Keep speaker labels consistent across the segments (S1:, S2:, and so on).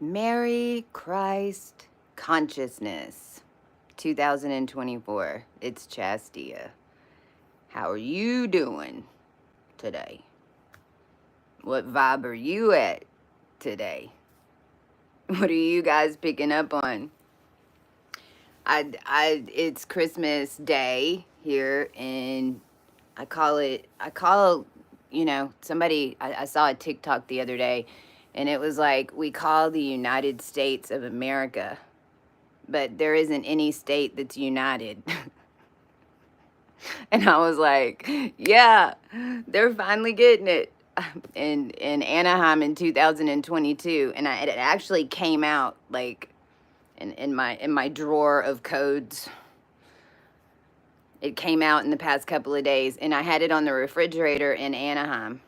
S1: Mary Christ Consciousness 2024. It's Chastia. How are you doing today? What vibe are you at today? What are you guys picking up on? It's Christmas Day here, and I call, somebody, I saw a TikTok the other day, and it was like, we call the United States of America, but there isn't any state that's united. And I was like, yeah, they're finally getting it. In Anaheim in 2022, and it actually came out like in my drawer of codes. It came out in the past couple of days, and I had it on the refrigerator in Anaheim,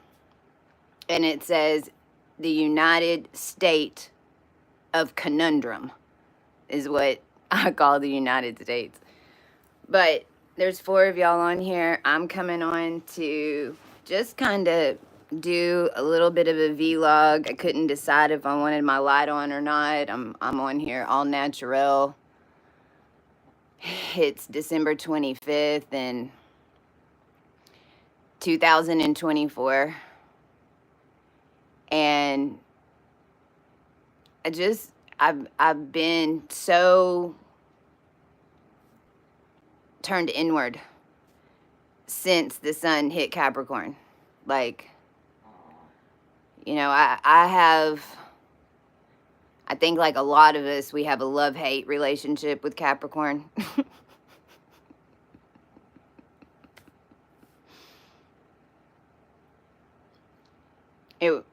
S1: and it says the United State of Conundrum is what I call the United States. But there's 4 of y'all on here. I'm coming on to just kind of do a little bit of a vlog. I couldn't decide if I wanted my light on or not. I'm on here all natural. It's December 25th and 2024. And I've been so turned inward since the sun hit Capricorn. Like, I think like a lot of us, we have a love-hate relationship with Capricorn.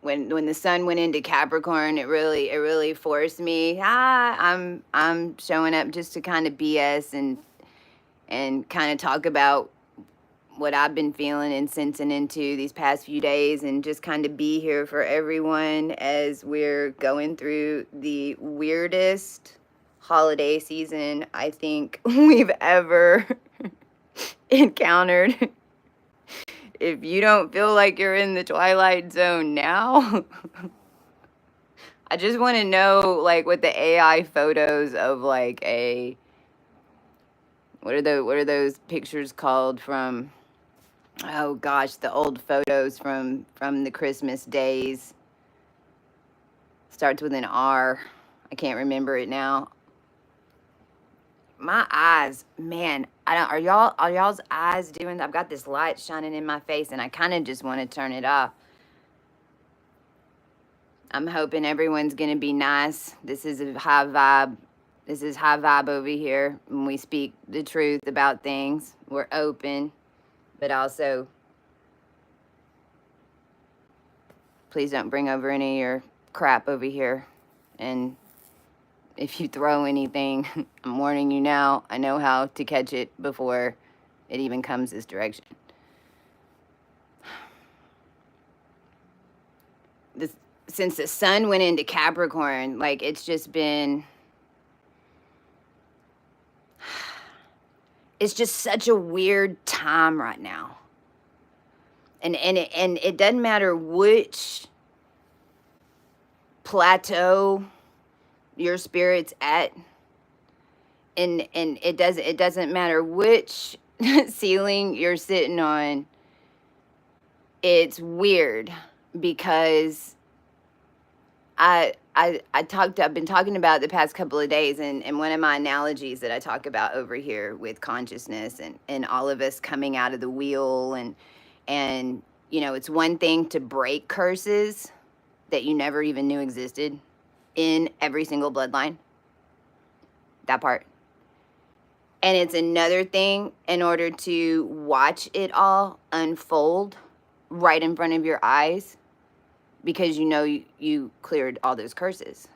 S1: When the sun went into Capricorn, it really forced me. I'm showing up just to kind of BS and kind of talk about what I've been feeling and sensing into these past few days, and just kind of be here for everyone as we're going through the weirdest holiday season I think we've ever encountered. If you don't feel like you're in the Twilight Zone now, I just want to know, like, what the AI photos of like what are those pictures called from, oh gosh, the old photos from the Christmas days. Starts with an R. I can't remember it now. My eyes, man, are y'all's eyes doing, I've got this light shining in my face and I kind of just want to turn it off. I'm hoping everyone's going to be nice. This is a high vibe. This is high vibe over here when we speak the truth about things. We're open, but also please don't bring over any of your crap over here. And if you throw anything, I'm warning you now. I know how to catch it before it even comes this direction. Since the sun went into Capricorn, like, it's just been, it's just such a weird time right now. And it doesn't matter which plateau your spirit's at, and it doesn't matter which ceiling you're sitting on. It's weird because I've been talking about the past couple of days, and one of my analogies that I talk about over here with consciousness and all of us coming out of the wheel, and it's one thing to break curses that you never even knew existed in every single bloodline. That part. And it's another thing in order to watch it all unfold right in front of your eyes, because you cleared all those curses,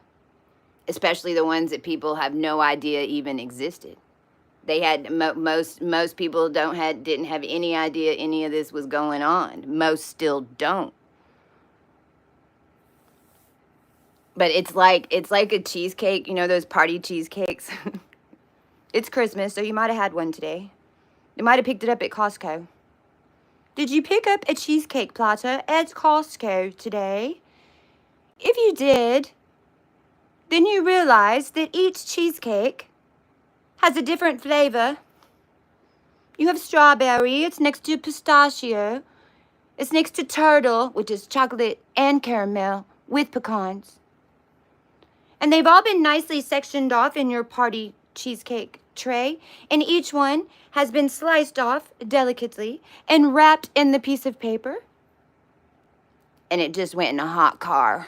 S1: especially the ones that people have no idea even existed. They had most people didn't have any idea any of this was going on. Most still don't. But it's like a cheesecake, those party cheesecakes. It's Christmas, so you might have had one today. You might have picked it up at Costco. Did you pick up a cheesecake platter at Costco today? If you did, then you realize that each cheesecake has a different flavor. You have strawberry, it's next to pistachio, it's next to turtle, which is chocolate and caramel with pecans. And they've all been nicely sectioned off in your party cheesecake tray, and each one has been sliced off delicately and wrapped in the piece of paper. And it just went in a hot car.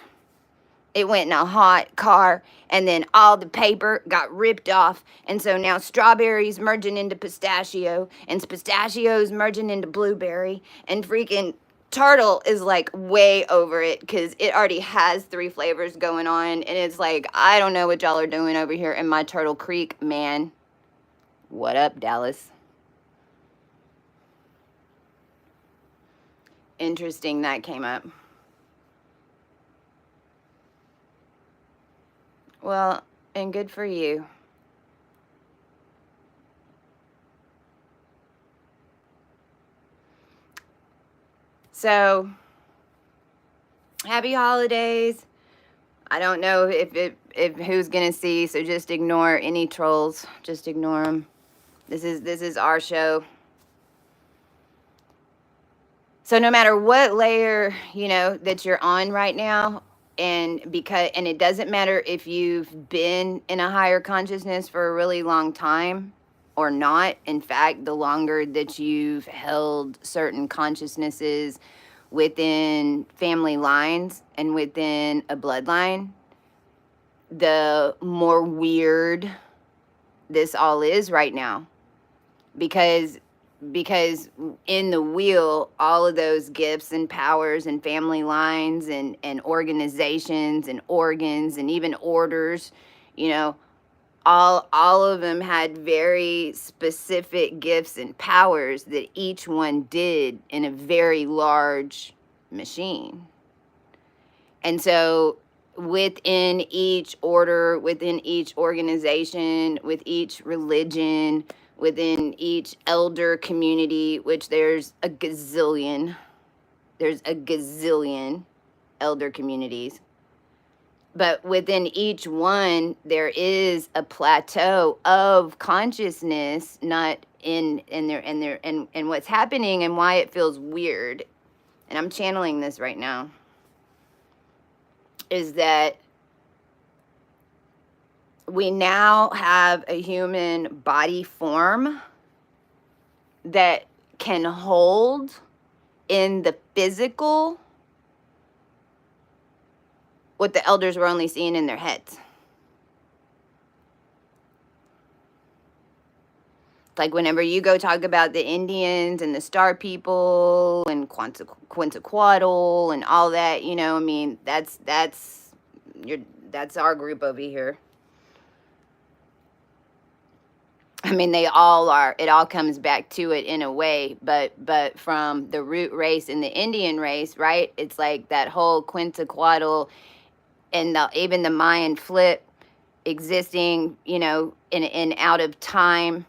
S1: It went in a hot car, and then all the paper got ripped off. And so now strawberries merging into pistachio, and pistachios merging into blueberry, and freaking turtle is like way over it because it already has 3 flavors going on. And it's like, I don't know what y'all are doing over here in my Turtle Creek, man. What up, Dallas? Interesting that came up. Well, and good for you. So, happy holidays. I don't know if who's gonna see, so just ignore any trolls. Just ignore them. This is our show. So no matter what layer, that you're on right now, and it doesn't matter if you've been in a higher consciousness for a really long time or not. In fact, the longer that you've held certain consciousnesses within family lines and within a bloodline, the more weird this all is right now. Because in the wheel, all of those gifts and powers and family lines and organizations and organs and even orders, all of them had very specific gifts and powers that each one did in a very large machine. And so within each order, within each organization, with each religion, within each elder community, which there's a gazillion elder communities. But within each one, there is a plateau of consciousness, not in what's happening and why it feels weird. And I'm channeling this right now, is that we now have a human body form that can hold in the physical what the elders were only seeing in their heads. Like whenever you go talk about the Indians and the Star People and Quetzalcoatl and all that, that's our group over here. They all are. It all comes back to it in a way, but from the root race and the Indian race, right? It's like that whole Quetzalcoatl and even the Mayan flip existing, in out of time,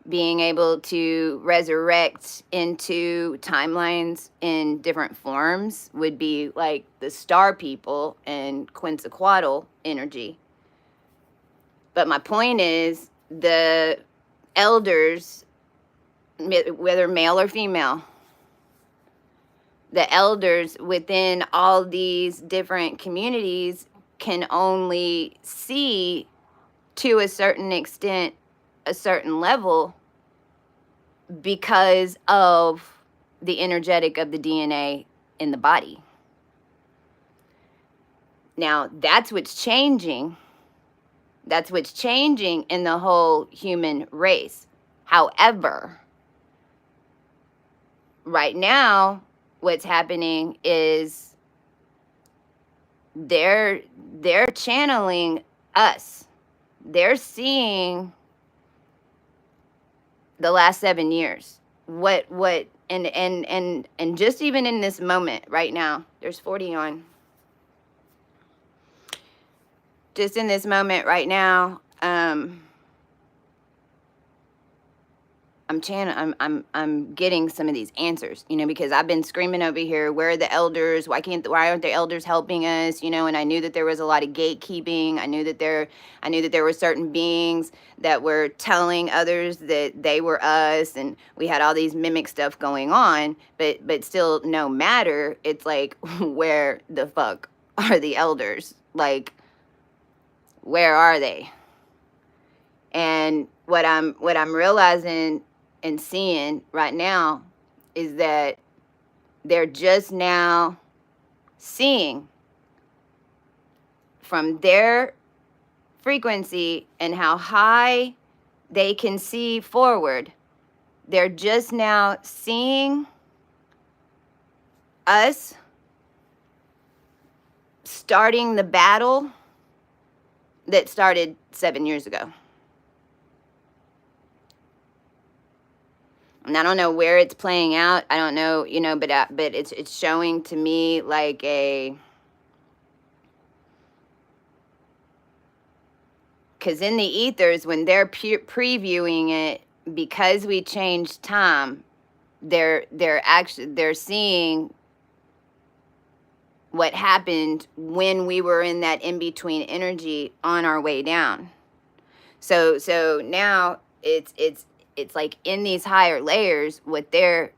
S1: being able to resurrect into timelines in different forms would be like the Star People and Quetzalcoatl energy. But my point is, the elders, whether male or female, the elders within all these different communities can only see to a certain extent, a certain level, because of the energetic of the DNA in the body. Now, that's what's changing. That's what's changing in the whole human race. However, right now, what's happening is they're channeling us. They're seeing the last 7 years. And just even in this moment right now, there's 40 on. Just in this moment right now, I'm I'm getting some of these answers, you know, because I've been screaming over here, where are the elders? Why aren't the elders helping us? You know, and I knew that there was a lot of gatekeeping. I knew that there were certain beings that were telling others that they were us, and we had all these mimic stuff going on, but still, no matter, it's like, where the fuck are the elders? Like, where are they? And what I'm realizing and seeing right now is that they're just now seeing from their frequency and how high they can see forward. They're just now seeing us starting the battle that started 7 years ago. And I don't know where it's playing out. I don't know, you know, but it's showing to me like because in the ethers, when they're previewing it, because we changed time, they're seeing what happened when we were in that in-between energy on our way down. So now it's like in these higher layers, what they're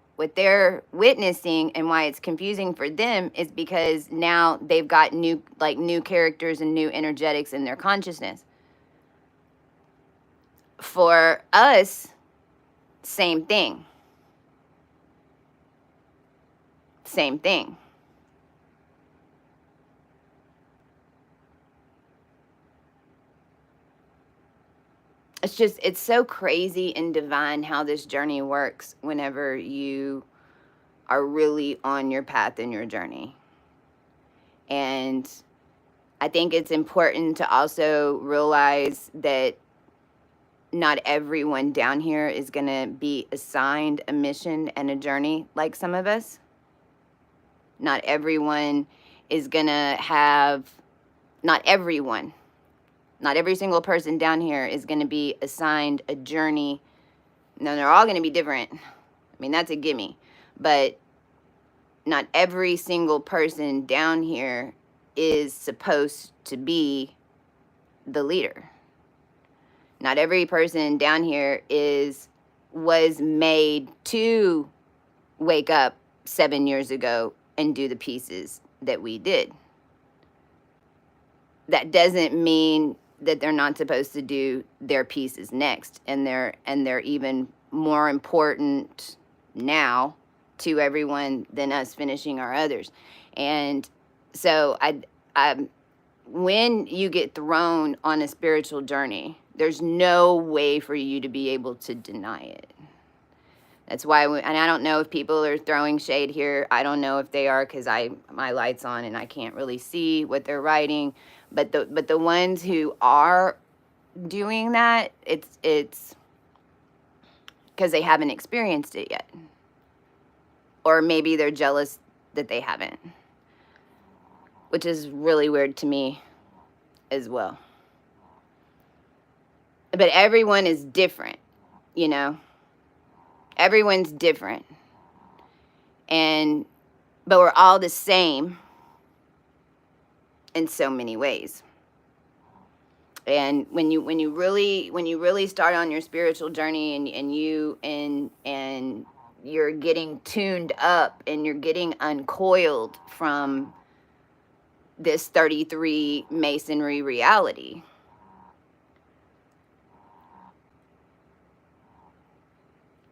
S1: witnessing, and why it's confusing for them is because now they've got new characters and new energetics in their consciousness. For us, same thing. Same thing. It's so crazy and divine how this journey works whenever you are really on your path in your journey. And I think it's important to also realize that not everyone down here is going to be assigned a mission and a journey like some of us. Not everyone is going to have, not every single person down here is going to be assigned a journey. No, they're all going to be different. I mean, that's a gimme. But not every single person down here is supposed to be the leader. Not every person down here was made to wake up 7 years ago and do the pieces that we did. That doesn't mean that they're not supposed to do their pieces next, and they're even more important now to everyone than us finishing our others. And so I when you get thrown on a spiritual journey, there's no way for you to be able to deny it. That's why, and I don't know if people are throwing shade here. I don't know if they are, because my light's on and I can't really see what they're writing. But the ones who are doing that, it's because they haven't experienced it yet. Or maybe they're jealous that they haven't. Which is really weird to me as well. But everyone is different, you know? Everyone's different. But we're all the same in so many ways. And when you really start on your spiritual journey, and you're getting tuned up and you're getting uncoiled from this 33 masonry reality,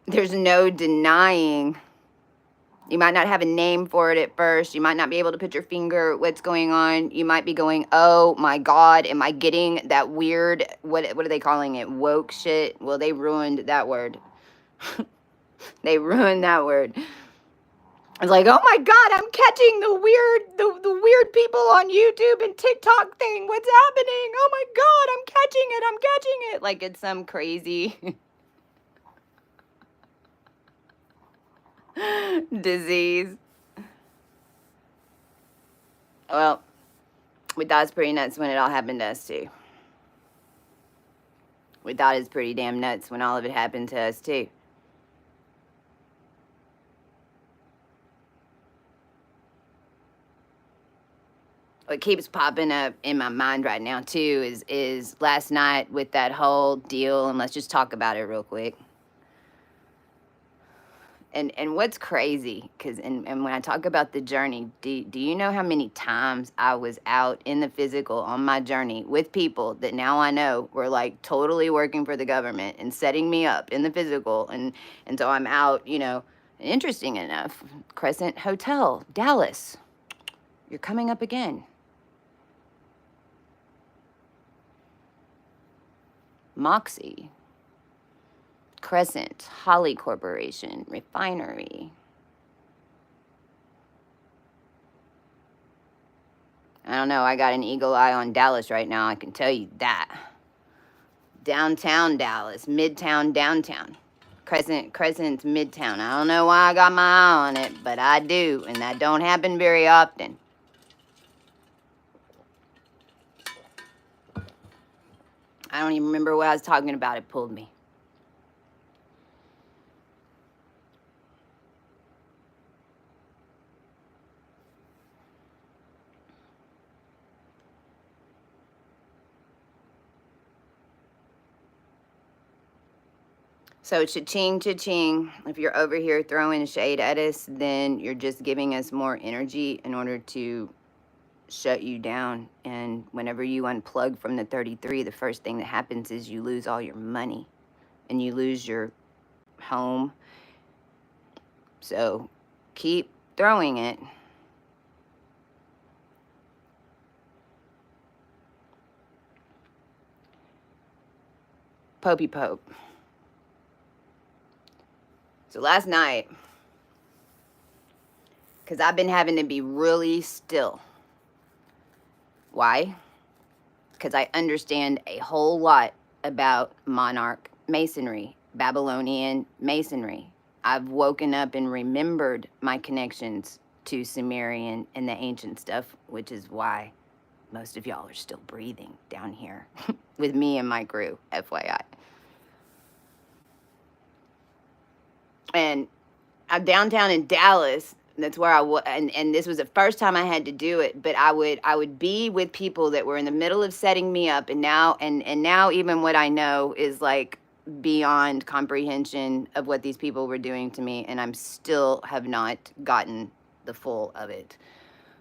S1: there's no denying. You might not have a name for it at first. You might not be able to put your finger at what's going on. You might be going, oh my God, am I getting that weird, what are they calling it? Woke shit? Well, they ruined that word. They ruined that word. It's like, oh my God, I'm catching the weird people on YouTube and TikTok thing. What's happening? Oh my God, I'm catching it. Like it's some crazy disease. Well, we thought it's pretty nuts when it all happened to us too. We thought it's pretty damn nuts when all of it happened to us too. what keeps popping up in my mind right now too is last night with that whole deal, and let's just talk about it real quick. And what's crazy, because and when I talk about the journey, do you know how many times I was out in the physical on my journey with people that now I know were like totally working for the government and setting me up in the physical, and so I'm out, you know, interesting enough, Crescent Hotel, Dallas, you're coming up again. Moxie, Crescent, Holly Corporation, Refinery. I don't know, I got an eagle eye on Dallas right now, I can tell you that. Downtown Dallas, Midtown, downtown. Crescent's Midtown. I don't know why I got my eye on it, but I do, and that don't happen very often. I don't even remember what I was talking about, it pulled me. So cha-ching, cha-ching. If you're over here throwing shade at us, then you're just giving us more energy in order to shut you down. And whenever you unplug from the 33, the first thing that happens is you lose all your money and you lose your home. So keep throwing it. Popey Pope. So last night, because I've been having to be really still. Why? Because I understand a whole lot about monarch masonry, Babylonian masonry. I've woken up and remembered my connections to Sumerian and the ancient stuff, which is why most of y'all are still breathing down here with me and my crew, FYI. And I'm downtown in Dallas. That's where I was, and this was the first time I had to do it. But I would be with people that were in the middle of setting me up, and now even what I know is like beyond comprehension of what these people were doing to me, and I'm still have not gotten the full of it.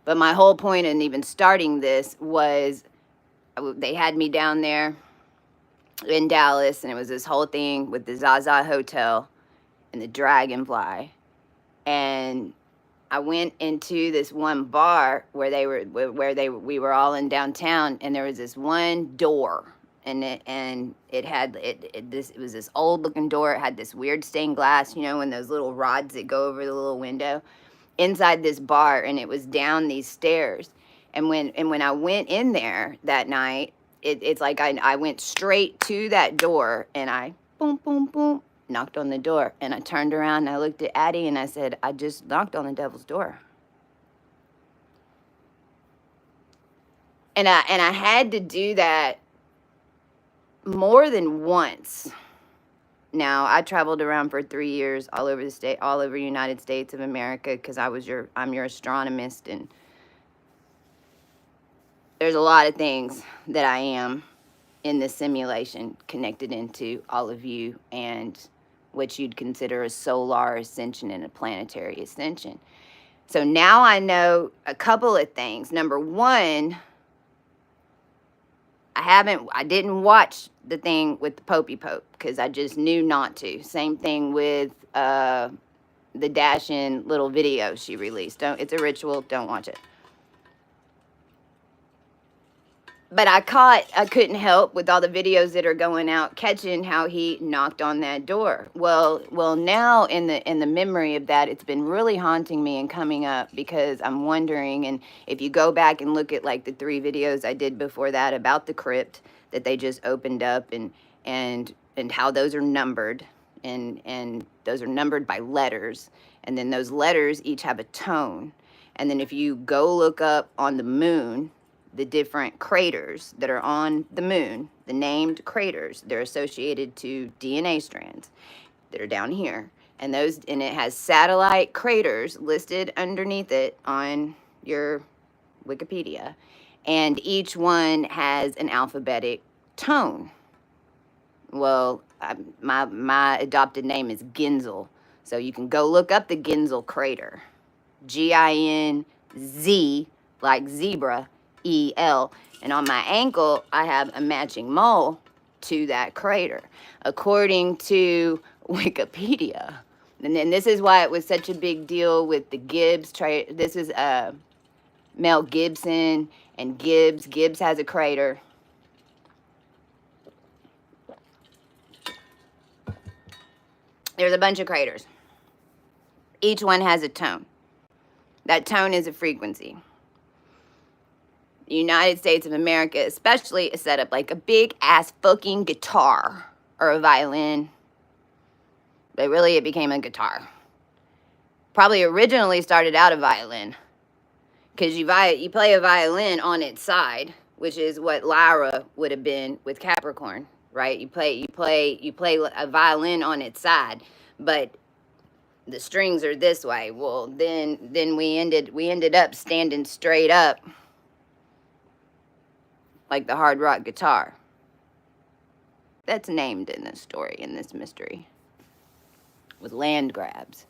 S1: But my whole point in even starting this was they had me down there in Dallas, and it was this whole thing with the Zaza Hotel and the Dragonfly, and I went into this one bar where we were all in downtown, and there was this one door, and it was this old looking door. It had this weird stained glass, you know, and those little rods that go over the little window inside this bar, and it was down these stairs. And when I went in there that night, it's like I went straight to that door, and I boom boom boom knocked on the door, and I turned around and I looked at Addie and I said, I just knocked on the devil's door. And I had to do that more than once. Now, I traveled around for 3 years all over the state, all over the United States of America, because I'm your astronomist, and there's a lot of things that I am in this simulation connected into all of you and what you'd consider a solar ascension and a planetary ascension. So now I know a couple of things. Number one, I didn't watch the thing with the Popey Pope because I just knew not to. Same thing with the Dash-In little video she released. It's a ritual, don't watch it. But I couldn't help with all the videos that are going out, catching how he knocked on that door. Well, now in the memory of that, it's been really haunting me and coming up because I'm wondering, and if you go back and look at like the 3 videos I did before that about the crypt that they just opened up and how those are numbered, and those are numbered by letters, and then those letters each have a tone. And then if you go look up on the moon, the different craters that are on the moon, the named craters, they're associated to DNA strands that are down here. And it has satellite craters listed underneath it on your Wikipedia. and each one has an alphabetic tone. Well, my adopted name is Ginzel, so you can go look up the Ginzel crater. Ginz, like zebra, EL. And on my ankle, I have a matching mole to that crater, according to Wikipedia. And then this is why it was such a big deal with the Gibbs trade. This is Mel Gibson and Gibbs. Gibbs has a crater. There's a bunch of craters. Each one has a tone. That tone is a frequency. The United States of America especially is set up like a big ass fucking guitar or a violin. But really it became a guitar. Probably originally started out a violin. Because you play a violin on its side, which is what Lyra would have been with Capricorn, right? You play a violin on its side, but the strings are this way. Well, then we ended up standing straight up like the hard rock guitar. That's named in this story, in this mystery, with land grabs.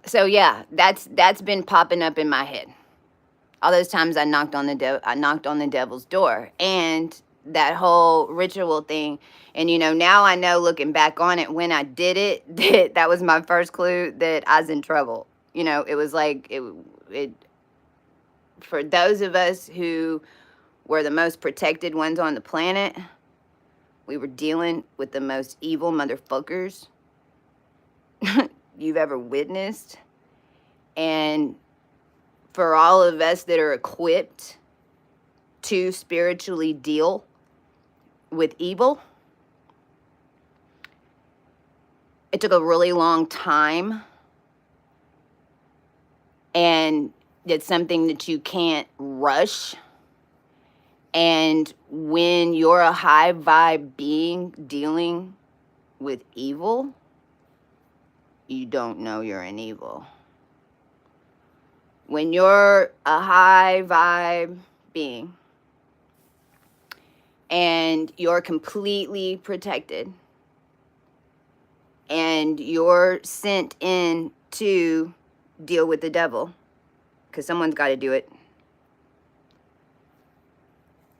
S1: So yeah, that's been popping up in my head. All those times I knocked on the devil's door, and that whole ritual thing. And now I know, looking back on it, when I did it, that was my first clue that I was in trouble. It was like it for those of us who were the most protected ones on the planet, we were dealing with the most evil motherfuckers you've ever witnessed. And for all of us that are equipped to spiritually deal with evil, it took a really long time, and it's something that you can't rush. And when you're a high vibe being dealing with evil, you don't know you're an evil. When you're a high vibe being and you're completely protected and you're sent in to deal with the devil, because someone's got to do it,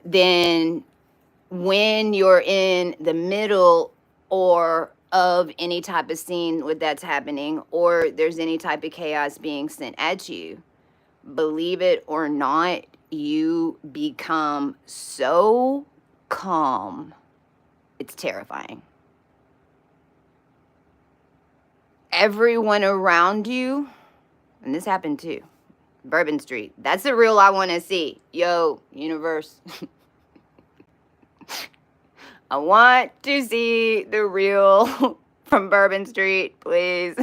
S1: then when you're in the middle or of any type of scene that's happening, or there's any type of chaos being sent at you, believe it or not, you become so calm. It's terrifying. Everyone around you, and this happened too, Bourbon Street. That's the real I want to see. Yo, universe. I want to see the real from Bourbon Street, please.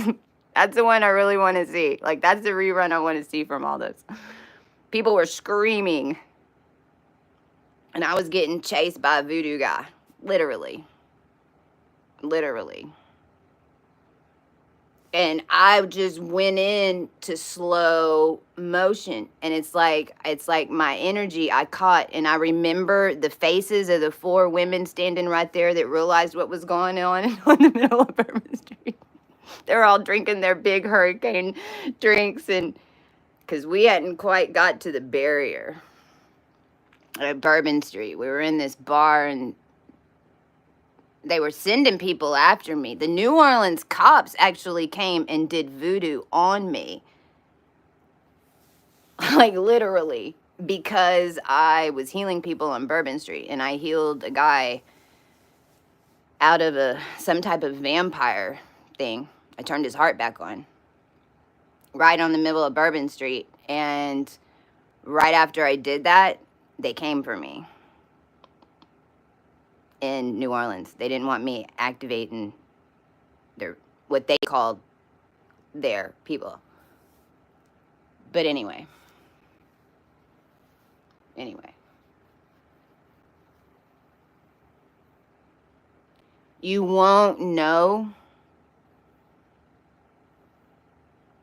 S1: That's the one I really want to see. Like, that's the rerun I want to see from all this. People were screaming. And I was getting chased by a voodoo guy. Literally. Literally. And I just went in to slow motion, and it's like my energy I caught, and I remember the faces of the 4 women standing right there that realized what was going on in the middle of Bourbon Street. They're all drinking their big hurricane drinks, and because we hadn't quite got to the barrier at Bourbon Street. We were in this bar, and they were sending people after me. The New Orleans cops actually came and did voodoo on me. Like, literally, because I was healing people on Bourbon Street, and I healed a guy out of some type of vampire thing. I turned his heart back on. Right on the middle of Bourbon Street. And right after I did that, they came for me. In New Orleans. They didn't want me activating what they called their people. But anyway. You won't know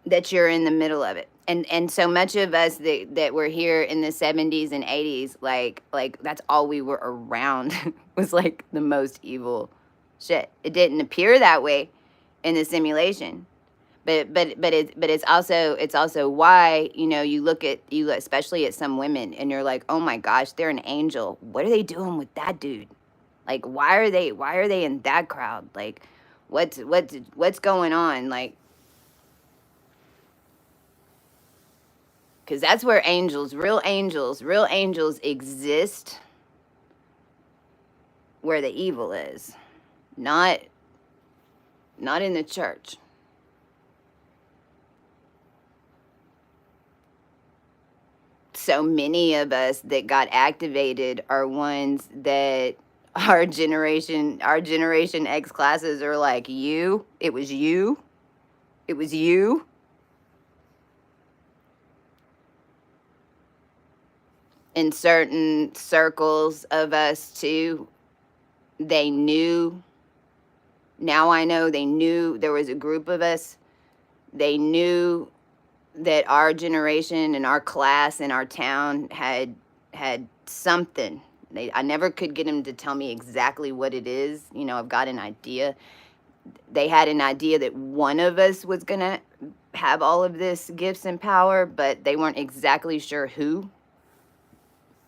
S1: that you're in the middle of it. And so much of us that were here in the 70s and 80s, like that's all we were around was like the most evil shit. It didn't appear that way in the simulation. It's also why, you know, you look especially at some women and you're like, oh my gosh, they're an angel. What are they doing with that dude? Like, why are they in that crowd? Like, what's going on? Like, because that's where real angels exist, where the evil is, not in the church. So many of us that got activated are ones that our generation X classes are like, it was you. In certain circles of us too, they knew. Now I know they knew. There was a group of us, they knew that our generation and our class and our town had something. I never could get them to tell me exactly what it is. You know, I've got an idea. They had an idea that one of us was going to have all of this gifts and power, but they weren't exactly sure who.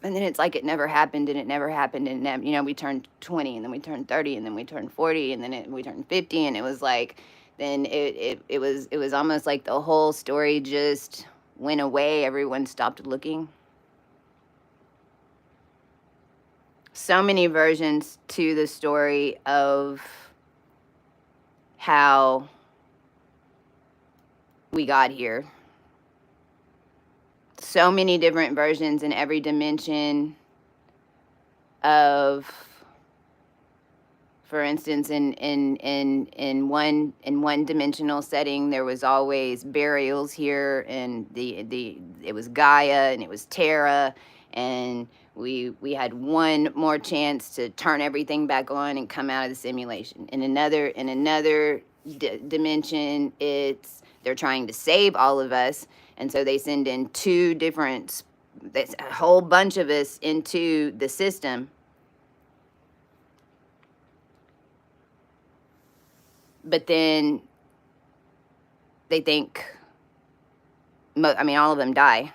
S1: And then it's like it never happened, and it never happened, and you know, we turned 20, and then we turned 30, and then we turned 40, and then we turned 50, and it was like, then it was almost like the whole story just went away. Everyone stopped looking. So many versions to the story of how we got here. So many different versions in every dimension of, for instance, in one dimensional setting, there was always burials here, and it was Gaia and it was Terra, and we had one more chance to turn everything back on and come out of the simulation. In another dimension, they're trying to save all of us, and so they send in a whole bunch of us into the system. But then they think, all of them die,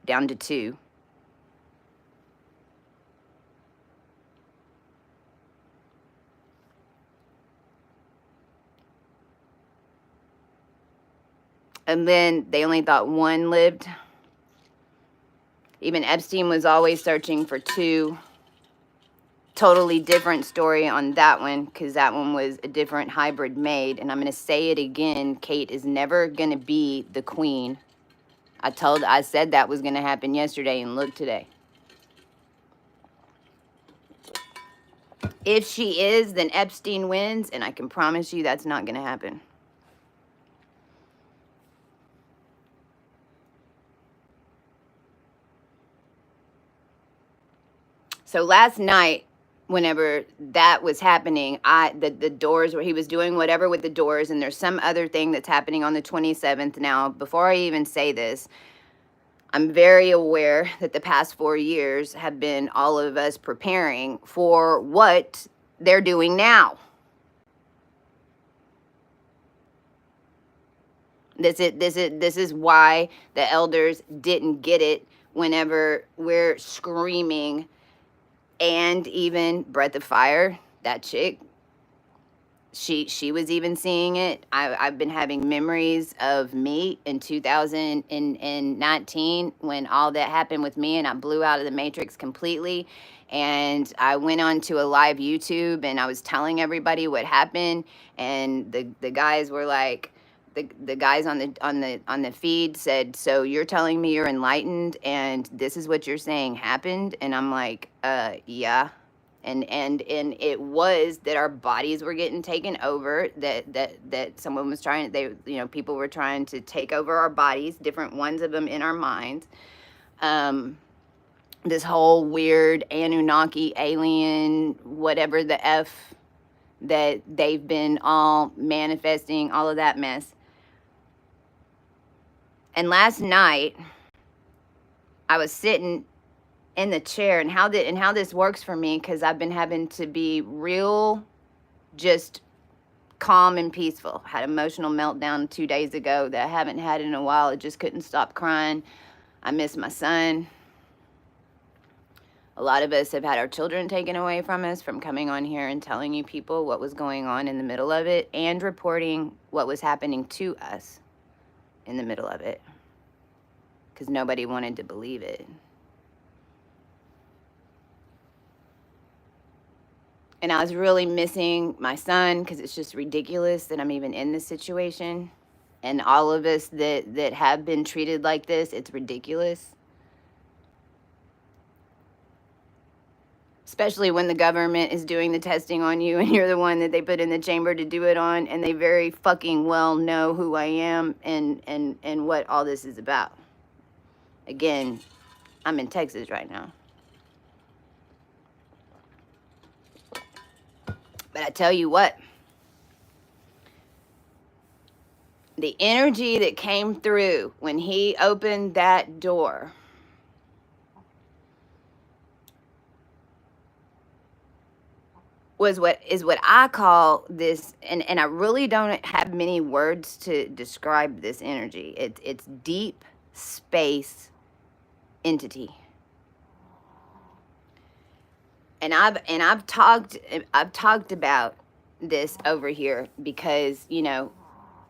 S1: down to 2. And then they only thought 1 lived. Even Epstein was always searching for 2. Totally different story on that one, because that one was a different hybrid made. And I'm going to say it again, Kate is never going to be the queen. I said that was going to happen yesterday, and look today. If she is, then Epstein wins, and I can promise you that's not going to happen. So last night, whenever that was happening, the doors, where he was doing whatever with the doors, and there's some other thing that's happening on the 27th. Now, before I even say this, I'm very aware that the past 4 years have been all of us preparing for what they're doing now. This is why the elders didn't get it whenever we're screaming. And even Breath of Fire, that chick, she was even seeing it. I've been having memories of me in 2019 when all that happened with me and I blew out of the Matrix completely. And I went on to a live YouTube and I was telling everybody what happened, and the guys were like, the guys on the feed said, so you're telling me you're enlightened and this is what you're saying happened? And I'm like, yeah. And it was that our bodies were getting taken over, that someone was trying, people were trying to take over our bodies, different ones of them in our minds. This whole weird Anunnaki alien, whatever the F, that they've been all manifesting, all of that mess. And last night, I was sitting in the chair, and how this works for me, because I've been having to be real, just calm and peaceful. Had emotional meltdown 2 days ago that I haven't had in a while. I just couldn't stop crying. I miss my son. A lot of us have had our children taken away from us from coming on here and telling you people what was going on in the middle of it, and reporting what was happening to us in the middle of it, because nobody wanted to believe it. And I was really missing my son, because it's just ridiculous that I'm even in this situation. And all of us that have been treated like this, it's ridiculous. Especially when the government is doing the testing on you and you're the one that they put in the chamber to do it on, and they very fucking well know who I am and what all this is about. Again, I'm in Texas right now. But I tell you what, the energy that came through when he opened that door is what I call this, and I really don't have many words to describe this energy. It's deep space entity. And I've talked about this over here, because, you know,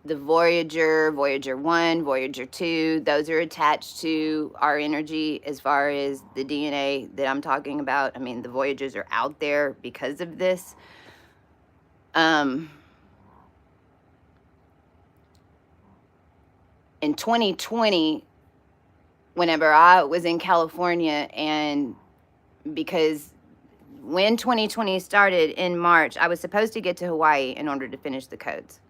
S1: the Voyager 1, Voyager 2, those are attached to our energy as far as the DNA that I'm talking about. I mean, the Voyagers are out there because of this. In 2020, whenever I was in California, and because when 2020 started in March, I was supposed to get to Hawaii in order to finish the codes.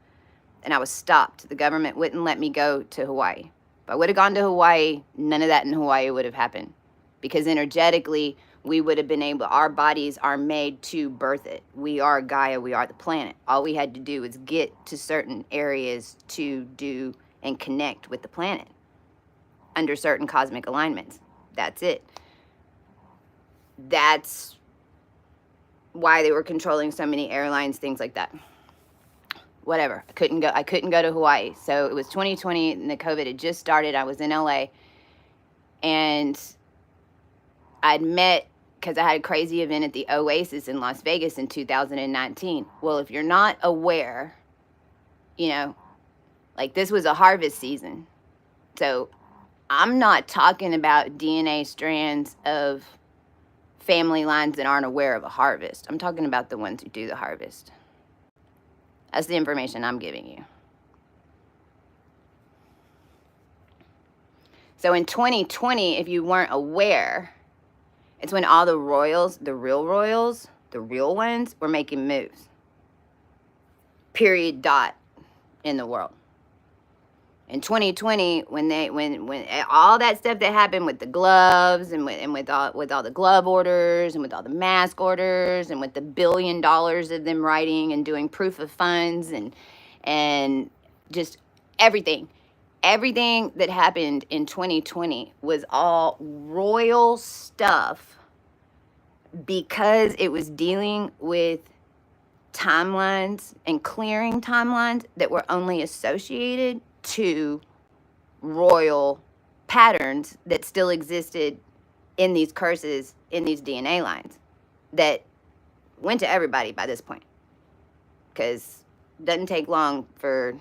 S1: And I was stopped. The government wouldn't let me go to Hawaii. If I would have gone to Hawaii, none of that in Hawaii would have happened. Because energetically, we would have been able, our bodies are made to birth it. We are Gaia, we are the planet. All we had to do was get to certain areas to do and connect with the planet under certain cosmic alignments. That's it. That's why they were controlling so many airlines, things like that. Whatever. I couldn't go to Hawaii. So it was 2020 and the COVID had just started. I was in LA, and I'd met, because I had a crazy event at the Oasis in Las Vegas in 2019. Well, if you're not aware, you know, like, this was a harvest season. So I'm not talking about DNA strands of family lines that aren't aware of a harvest. I'm talking about the ones who do the harvest. That's the information I'm giving you. So in 2020, if you weren't aware, it's when all the royals, the real royals, the real ones, were making moves. Period, dot, in the world. In 2020, when all that stuff that happened with the gloves and with all the glove orders and with all the mask orders and with the $1 billion of them writing and doing proof of funds and just everything that happened in 2020 was all royal stuff, because it was dealing with timelines and clearing timelines that were only associated to royal patterns that still existed in these curses, in these DNA lines that went to everybody by this point. Because it doesn't take long for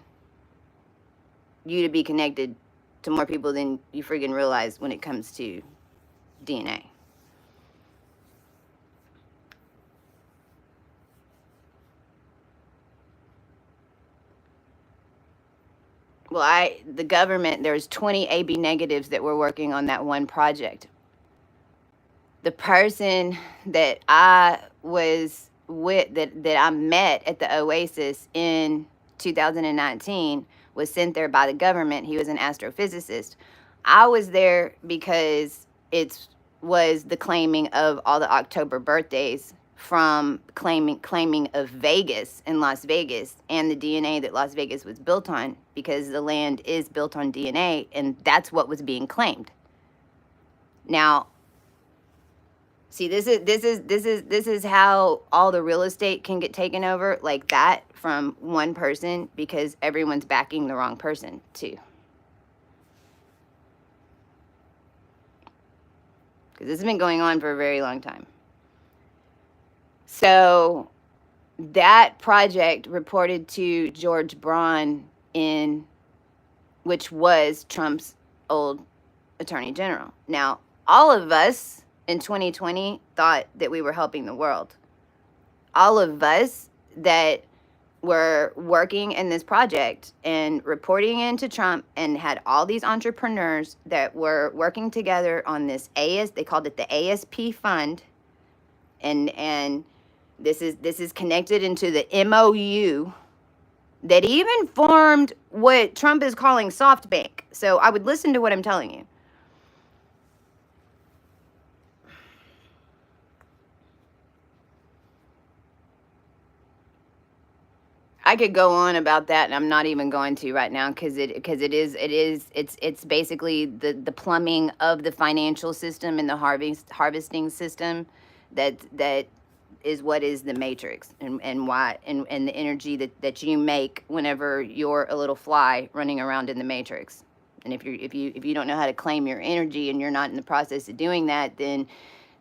S1: you to be connected to more people than you friggin' realize when it comes to DNA. Well, the government, there's 20 AB negatives that were working on that one project. The person that I was with, that I met at the Oasis in 2019, was sent there by the government. He was an astrophysicist. I was there because it was the claiming of all the October birthdays from claiming of Vegas in Las Vegas and the DNA that Las Vegas was built on, because the land is built on DNA, and that's what was being claimed. Now, see, this is how all the real estate can get taken over like that from one person, because everyone's backing the wrong person too. Because this has been going on for a very long time. So that project reported to George Braun, which was Trump's old attorney general. Now, all of us in 2020 thought that we were helping the world. All of us that were working in this project and reporting into Trump and had all these entrepreneurs that were working together on this they called it the ASP fund, and this is connected into the MOU that even formed what Trump is calling SoftBank. So I would listen to what I'm telling you. I could go on about that, and I'm not even going to right now, because it's basically the plumbing of the financial system and the harvesting system that is what is the matrix, and why, and the energy that you make whenever you're a little fly running around in the matrix. And if you don't know how to claim your energy, and you're not in the process of doing that, then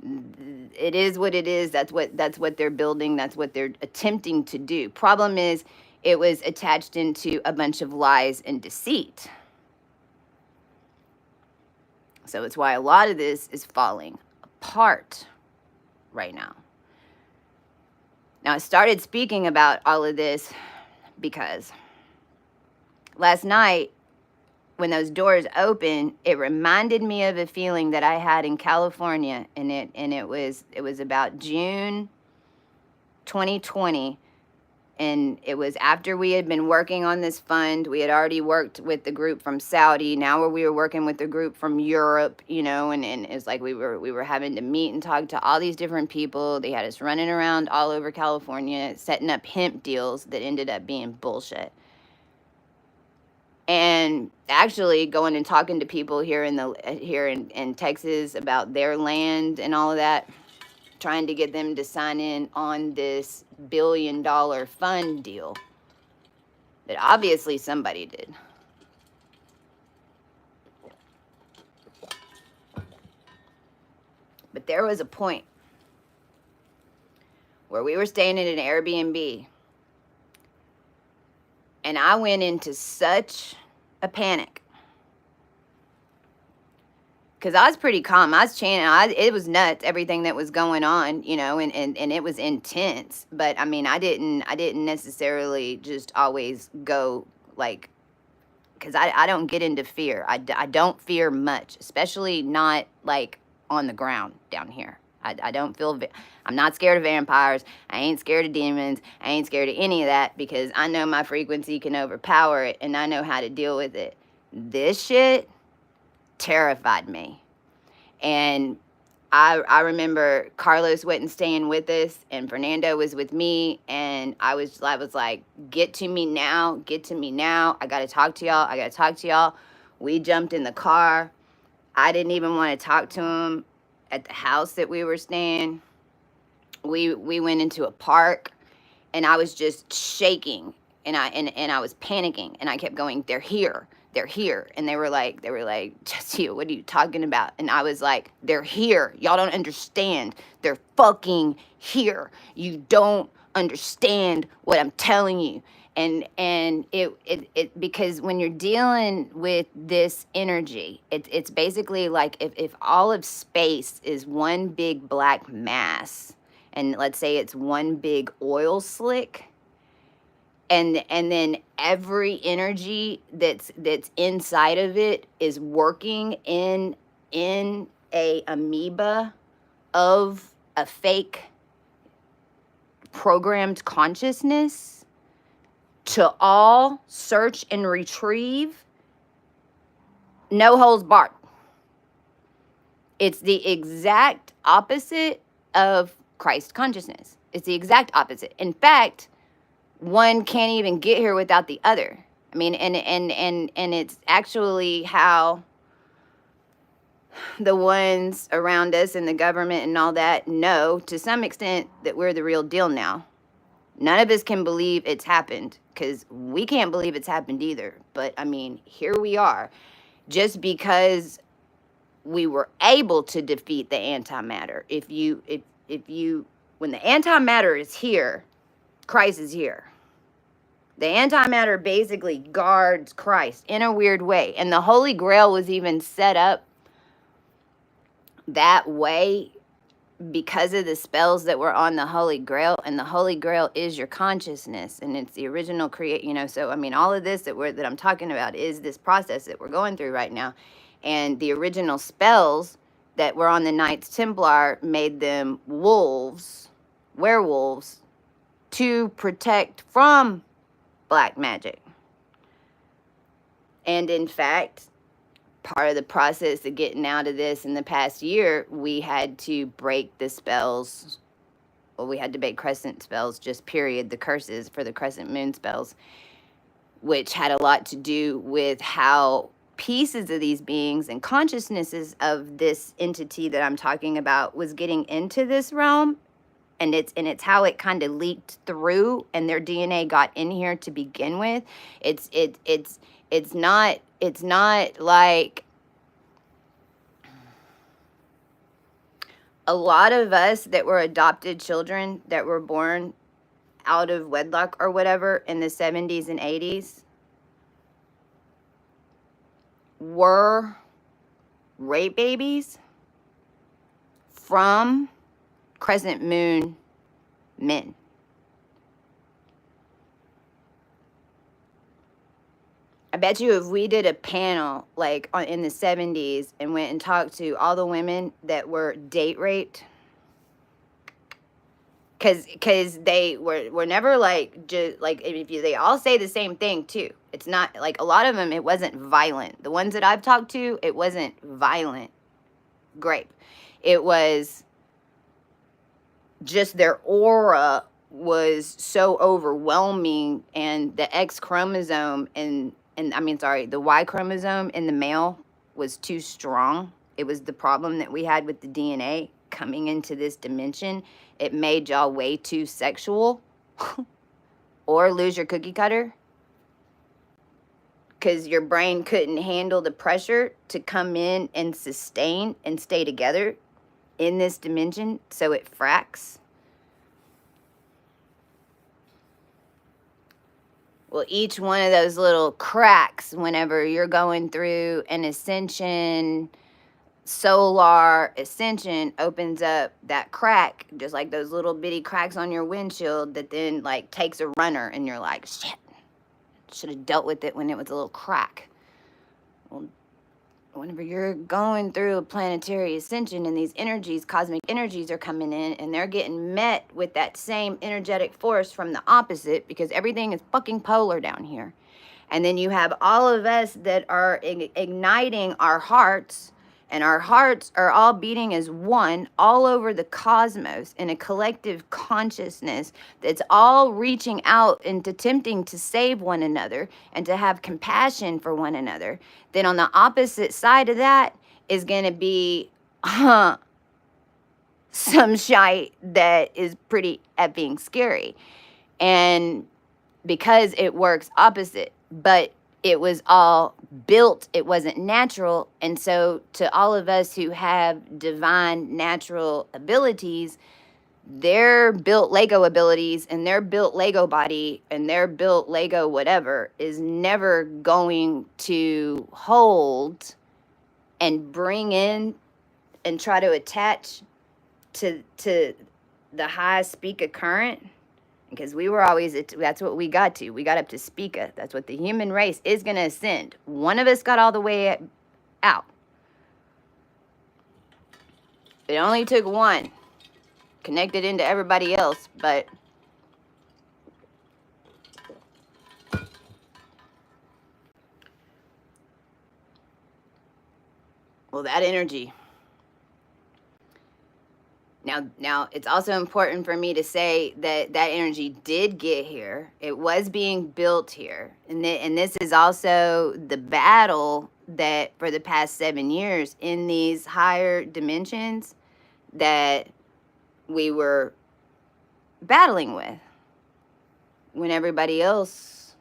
S1: it is what it is. That's what they're building. That's what they're attempting to do. Problem is, it was attached into a bunch of lies and deceit. So it's why a lot of this is falling apart right now. Now, I started speaking about all of this because last night, when those doors opened, it reminded me of a feeling that I had in California, and it was about June 2020, and it was after we had been working on this fund. We had already worked with the group from Saudi. Now we were working with the group from Europe, and it's like we were having to meet and talk to all these different people. They had us running around all over California, setting up hemp deals that ended up being bullshit. And actually going and talking to people here in Texas about their land and all of that, trying to get them to sign in on this $1 billion fund deal that obviously somebody did. But there was a point where we were staying in an Airbnb, and I went into such a panic, because I was pretty calm. I was chanting. It was nuts, everything that was going on, and it was intense. But I mean, I didn't necessarily just always go like, because I don't get into fear. I don't fear much, especially not like on the ground down here. I don't feel, I'm not scared of vampires. I ain't scared of demons. I ain't scared of any of that, because I know my frequency can overpower it, and I know how to deal with it. This shit terrified me. And I remember Carlos wasn't staying with us, and Fernando was with me, and I was like, get to me now. I gotta talk to y'all. We jumped in the car. I didn't even want to talk to him at the house that we were staying. We went into a park, and I was just shaking, and I was panicking, and I kept going, they're here, and they were like, Jesse, what are you talking about? And I was like, they're here, y'all don't understand, they're fucking here, you don't understand what I'm telling you. And it because when you're dealing with this energy, it's basically like if all of space is one big black mass, and let's say it's one big oil slick, and then every energy that's inside of it is working in a amoeba of a fake programmed consciousness, to all search and retrieve, no holds barred. It's the exact opposite of Christ consciousness. It's the exact opposite. In fact, one can't even get here without the other. I mean, and it's actually how the ones around us and the government and all that know to some extent that we're the real deal now. None of us can believe it's happened because we can't believe it's happened either. But I mean, here we are. Just because we were able to defeat the antimatter. If you when the antimatter is here, Christ is here. The antimatter basically guards Christ in a weird way. And the Holy Grail was even set up that way because of the spells that were on the Holy Grail. And the Holy Grail is your consciousness, and it's the original so I mean, all of this that I'm talking about is this process that we're going through right now. And the original spells that were on the Knights Templar made them werewolves, to protect from black magic. And in fact, part of the process of getting out of this in the past year, we had to break the spells. Well, we had to break crescent spells, just period, the curses for the crescent moon spells, which had a lot to do with how pieces of these beings and consciousnesses of this entity that I'm talking about was getting into this realm. And it's how it kind of leaked through, and their DNA got in here to begin with. It's not like a lot of us that were adopted children that were born out of wedlock or whatever in the 70s and 80s were rape babies from crescent moon men. I bet you if we did a panel like in the 70s and went and talked to all the women that were date raped, because they were never like, just like, they all say the same thing too. It's not like, a lot of them, it wasn't violent. The ones that I've talked to, it wasn't violent rape. It was just their aura was so overwhelming, and the X chromosome the Y chromosome in the male was too strong. It was the problem that we had with the DNA coming into this dimension. It made y'all way too sexual or lose your cookie cutter because your brain couldn't handle the pressure to come in and sustain and stay together in this dimension, so it fracks. Well, each one of those little cracks, whenever you're going through an ascension, solar ascension, opens up that crack, just like those little bitty cracks on your windshield that then like takes a runner, and you're like, shit, should have dealt with it when it was a little crack. Well, whenever you're going through a planetary ascension and these energies, cosmic energies are coming in, and they're getting met with that same energetic force from the opposite, because everything is fucking polar down here. And then you have all of us that are igniting our hearts, and our hearts are all beating as one all over the cosmos in a collective consciousness that's all reaching out and attempting to save one another and to have compassion for one another. Then on the opposite side of that is going to be some shite that is pretty effing scary. And because it works opposite, but it was all built, it wasn't natural. And so to all of us who have divine natural abilities, their built Lego abilities and their built Lego body and their built Lego whatever is never going to hold and bring in and try to attach to the high speaker current. Because we were always, that's what we got to. We got up to Spica. That's what the human race is going to ascend. One of us got all the way out. It only took one. Connected into everybody else, but well, that energy. Now it's also important for me to say that that energy did get here. It was being built here. And this is also the battle that for the past 7 years in these higher dimensions that we were battling with when everybody else,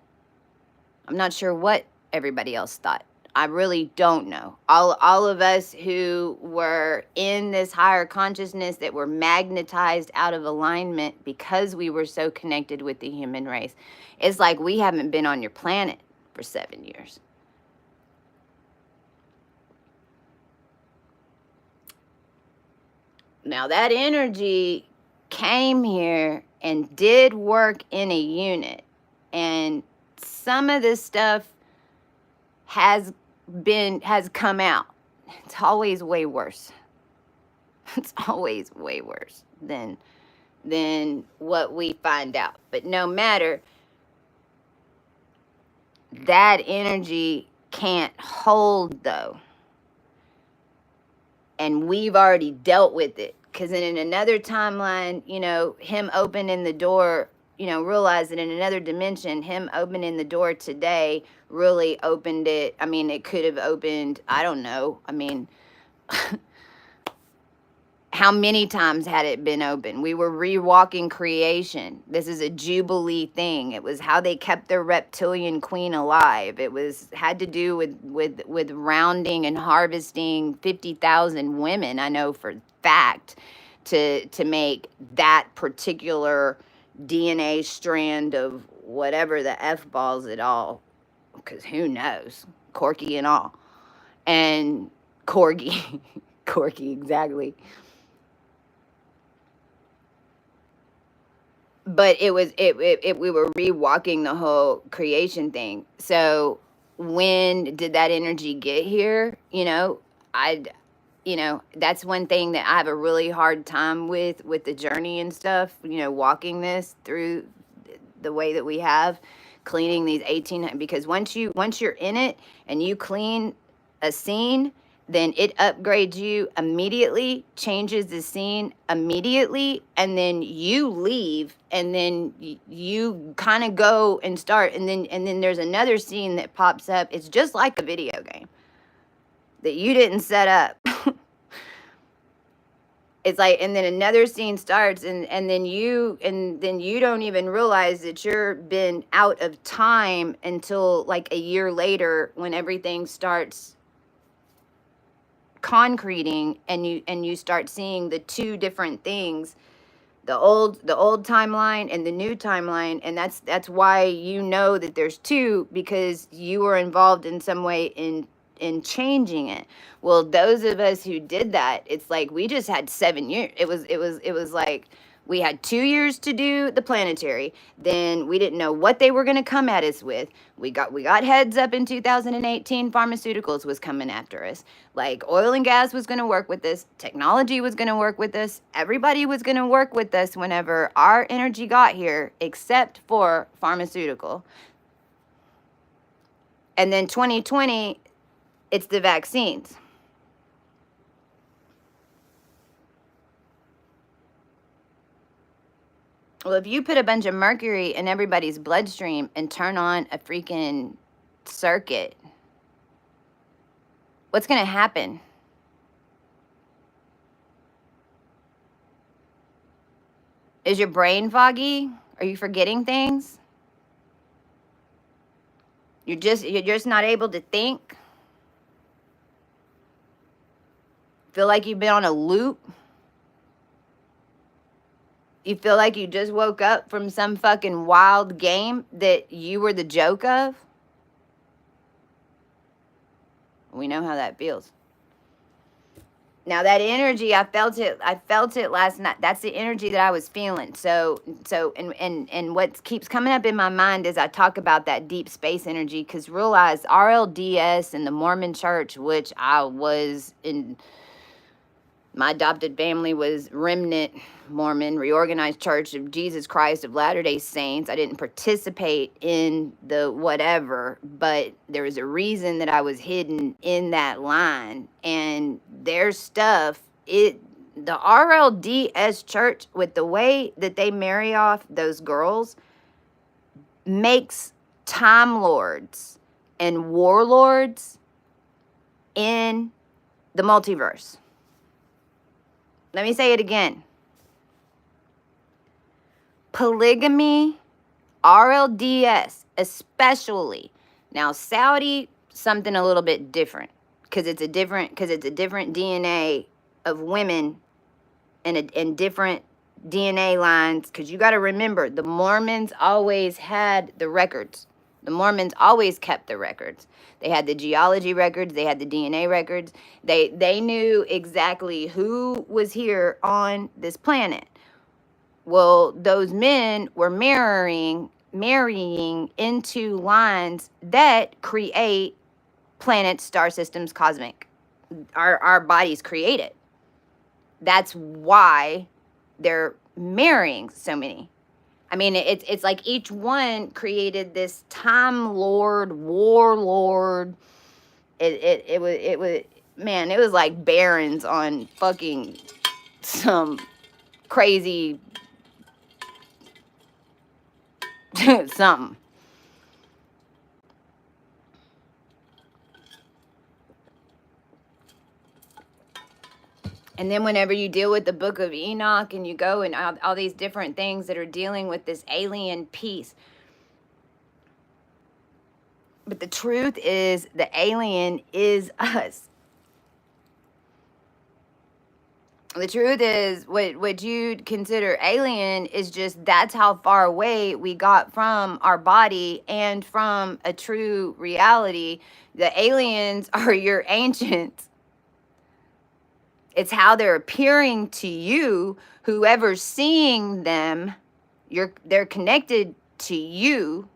S1: I'm not sure what everybody else thought. I really don't know. All of us who were in this higher consciousness that were magnetized out of alignment because we were so connected with the human race. It's like we haven't been on your planet for 7 years. Now that energy came here and did work in a unit. And some of this stuff has come out. It's always way worse. It's always way worse than what we find out. But no matter, that energy can't hold though. And we've already dealt with it. Because in another timeline, you know, him opening the door, you know, realize that in another dimension, him opening the door today really opened it. I mean, it could have opened, I don't know. I mean, how many times had it been open? We were rewalking creation. This is a jubilee thing. It was how they kept their reptilian queen alive. It was had to do with rounding and harvesting 50,000 women. I know for fact to make that particular DNA strand of whatever the f balls at all, because who knows, Corky and all, and Corgi, Corky exactly. But it was we were rewalking the whole creation thing. So when did that energy get here? You know, that's one thing that I have a really hard time with the journey and stuff, you know, walking this through the way that we have, cleaning these 18, because once you're in it and you clean a scene, then it upgrades you immediately, changes the scene immediately, and then you leave, and then you kind of go and start, and then there's another scene that pops up. It's just like a video game that you didn't set up. It's like, and then another scene starts, and then you don't even realize that you're been out of time until like a year later when everything starts concreting, and you start seeing the two different things, the old timeline and the new timeline. And that's why you know that there's two, because you were involved in some way in changing it. Well, those of us who did that, it's like we just had 7 years. It was like we had 2 years to do the planetary. Then we didn't know what they were going to come at us with. We got heads up in 2018. Pharmaceuticals was coming after us. Like oil and gas was going to work with us. Technology was going to work with us. Everybody was going to work with us whenever our energy got here, except for pharmaceutical. And then 2020, it's the vaccines. Well, if you put a bunch of mercury in everybody's bloodstream and turn on a freaking circuit, what's going to happen? Is your brain foggy? Are you forgetting things? You're just not able to think? Feel like you've been on a loop? You feel like you just woke up from some fucking wild game that you were the joke of? We know how that feels. Now that energy, I felt it last night. That's the energy that I was feeling. So and what keeps coming up in my mind as I talk about that deep space energy, because realize RLDS and the Mormon church, which I was in, my adopted family was Remnant Mormon, Reorganized Church of Jesus Christ of Latter-day Saints. I didn't participate in the whatever, but there was a reason that I was hidden in that line. And their stuff, The RLDS church, with the way that they marry off those girls, makes time lords and warlords in the multiverse. Let me say it again. Polygamy, RLDS especially. Now Saudi, something a little bit different, because it's a different DNA of women and different DNA lines, because you got to remember, the Mormons always had the records. The Mormons always kept the records. They had the geology records. They had the DNA records. They knew exactly who was here on this planet. Well, those men were marrying into lines that create planets, star systems, cosmic. Our bodies create it. That's why they're marrying so many. I mean, it's like each one created this time lord, warlord. It was man, it was like barons on fucking some crazy something. And then whenever you deal with the book of Enoch and you go and all these different things that are dealing with this alien piece. But the truth is, the alien is us. The truth is, what you'd consider alien is just, that's how far away we got from our body and from a true reality. The aliens are your ancients. It's how they're appearing to you. Whoever's seeing them, they're connected to you.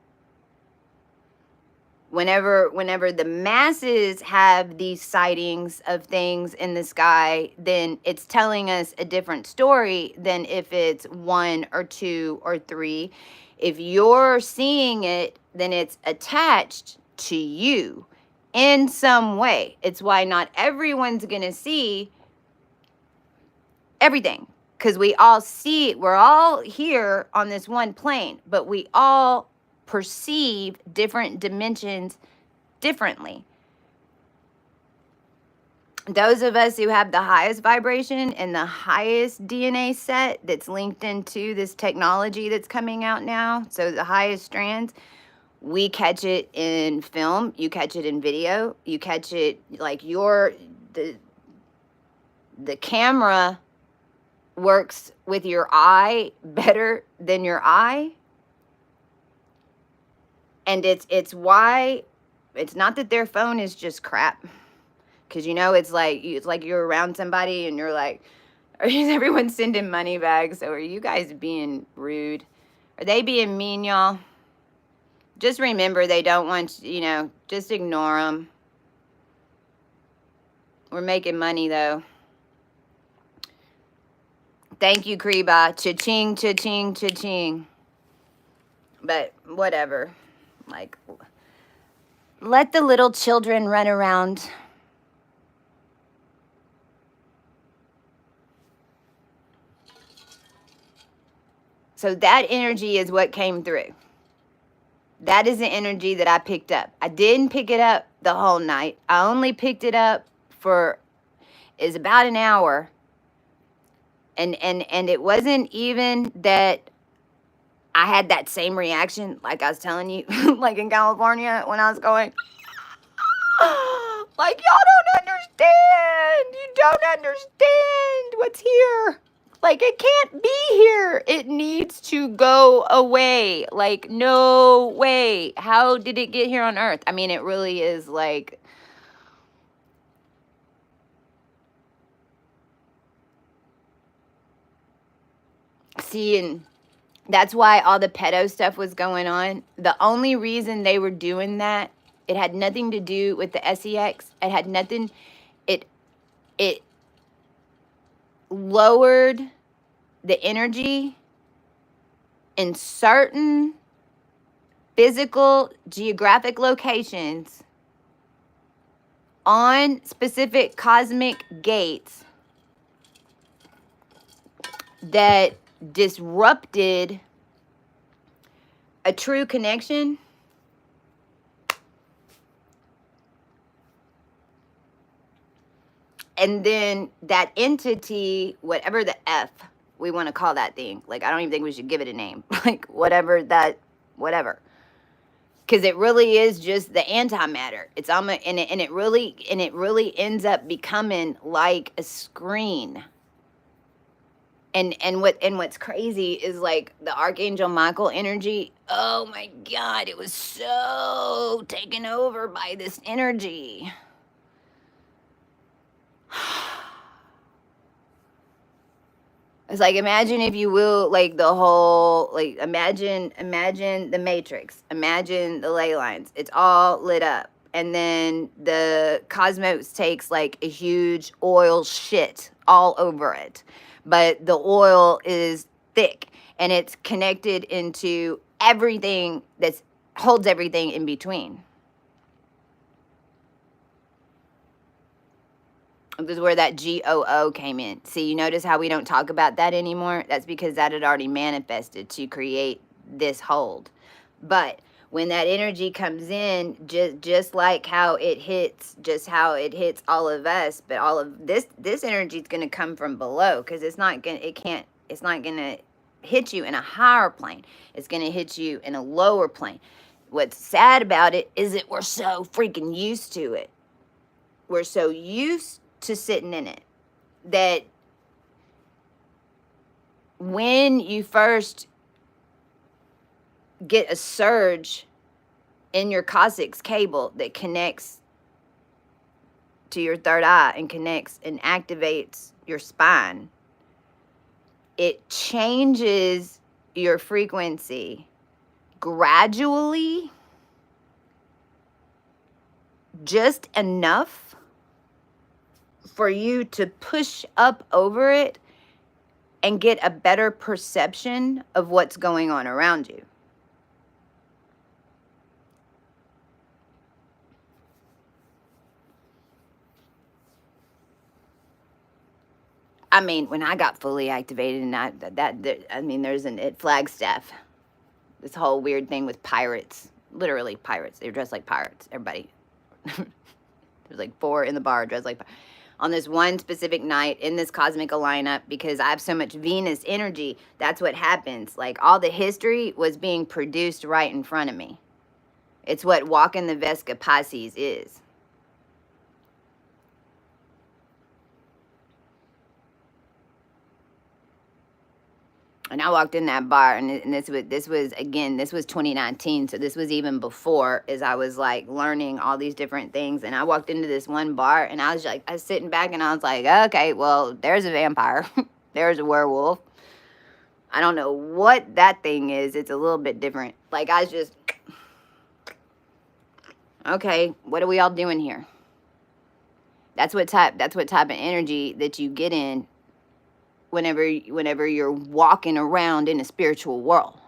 S1: Whenever the masses have these sightings of things in the sky, then it's telling us a different story than if it's 1 or 2 or 3. If you're seeing it, then it's attached to you in some way. It's why not everyone's gonna see everything, because we're all here on this one plane, but we all perceive different dimensions differently. Those of us who have the highest vibration and the highest DNA set that's linked into this technology that's coming out now, so the highest strands, we catch it in film, you catch it in video, you catch it like the camera works with your eye better than your eye. And it's why, it's not that their phone is just crap, because it's like you're around somebody and you're like, is everyone sending money bags? So are you guys being rude? Are they being mean, y'all? Just remember, they don't want, just ignore them. We're making money though. Thank you, Kriba. Cha-ching, cha-ching, cha-ching. But whatever. Like, let the little children run around. So that energy is what came through. That is the energy that I picked up. I didn't pick it up the whole night. I only picked it up is about an hour. And it wasn't even that I had that same reaction, like I was telling you, like in California when I was going, like, y'all don't understand. You don't understand what's here. Like, it can't be here. It needs to go away. Like, no way. How did it get here on Earth? I mean, it really is like, see, and that's why all the pedo stuff was going on. The only reason they were doing that, it had nothing to do with the SEX. It had nothing, it lowered the energy in certain physical geographic locations on specific cosmic gates that disrupted a true connection, and then that entity, whatever the F we want to call that thing, like I don't even think we should give it a name, like whatever that, whatever, because it really is just the antimatter. It's almost, and it really ends up becoming like a screen. And what's crazy is like the Archangel Michael energy. Oh my God, it was so taken over by this energy. It's like, imagine, if you will, like the whole, like imagine the Matrix, imagine the ley lines. It's all lit up, and then the cosmos takes like a huge oil shit all over it, but the oil is thick and it's connected into everything that's holds everything in between. This is where that GOO came in. See, you notice how we don't talk about that anymore? That's because that had already manifested to create this hold. But when that energy comes in, just like how it hits, just how it hits all of us, but all of this energy is going to come from below, because it's not going to hit you in a higher plane. It's going to hit you in a lower plane. What's sad about it is that we're so freaking used to it. We're so used to sitting in it that when you first get a surge in your coccyx cable that connects to your third eye and connects and activates your spine, it changes your frequency gradually, just enough for you to push up over it and get a better perception of what's going on around you. I mean, when I got fully activated, and there's at Flagstaff, this whole weird thing with pirates, literally pirates. They're dressed like pirates, everybody. There's like 4 in the bar dressed like pirates. On this one specific night in this cosmic lineup, because I have so much Venus energy, that's what happens. Like, all the history was being produced right in front of me. It's what walking the Vesca Pisces is. And I walked in that bar, and this was 2019, so this was even before, as I was like learning all these different things. And I walked into this one bar, and I was sitting back, and I was like, okay, well, there's a vampire, there's a werewolf. I don't know what that thing is. It's a little bit different. Like, I was just, okay, what are we all doing here? That's what type of energy that you get in whenever you're walking around in a spiritual world,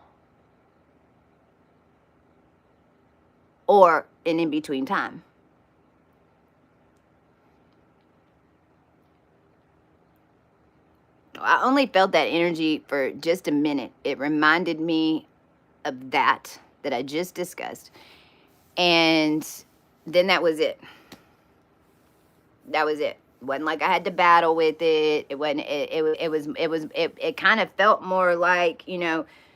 S1: or in between time. I only felt that energy for just a minute. It reminded me of that I just discussed, and then that was it. That was it. It wasn't like I had to battle with it. It wasn't. It kind of felt more like,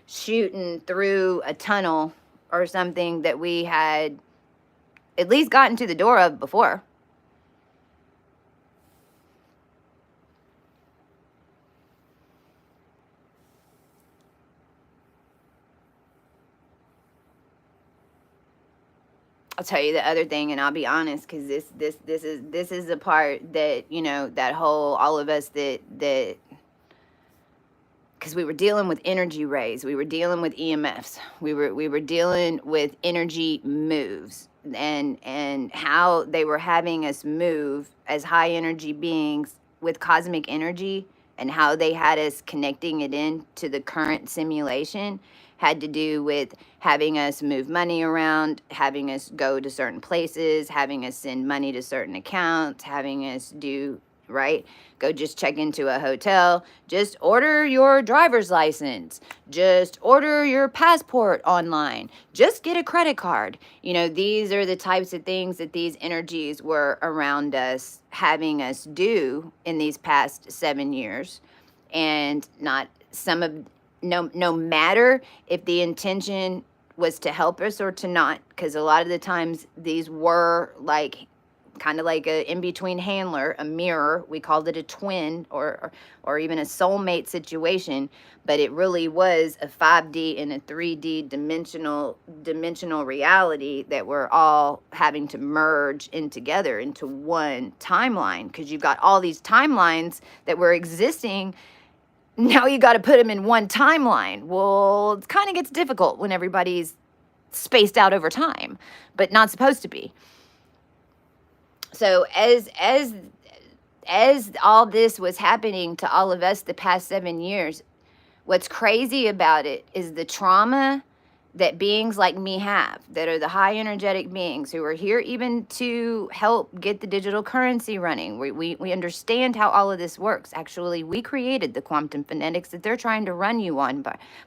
S1: shooting through a tunnel or something that we had at least gotten to the door of before. I'll tell you the other thing, and I'll be honest, because this is the part that, that whole, all of us that because we were dealing with energy rays, we were dealing with EMFs, we were dealing with energy moves, and how they were having us move as high energy beings with cosmic energy, and how they had us connecting it in to the current simulation had to do with having us move money around, having us go to certain places, having us send money to certain accounts, having us do right? Go just check into a hotel, just order your driver's license, just order your passport online, just get a credit card. You know, these are the types of things that these energies were around us, having us do in these past 7 years. And not some of, no matter if the intention was to help us or to not, because a lot of the times these were like kind of like a in-between handler, a mirror. We called it a twin, or even a soulmate situation, but it really was a 5D and a 3D dimensional reality that we're all having to merge in together into one timeline, because you've got all these timelines that were existing. Now you got to put them in one timeline. Well, it kind of gets difficult when everybody's spaced out over time, but not supposed to be. So as all this was happening to all of us the past 7 years, what's crazy about it is the trauma that beings like me have, that are the high energetic beings who are here even to help get the digital currency running. We understand how all of this works. Actually, we created the quantum phonetics that they're trying to run you on.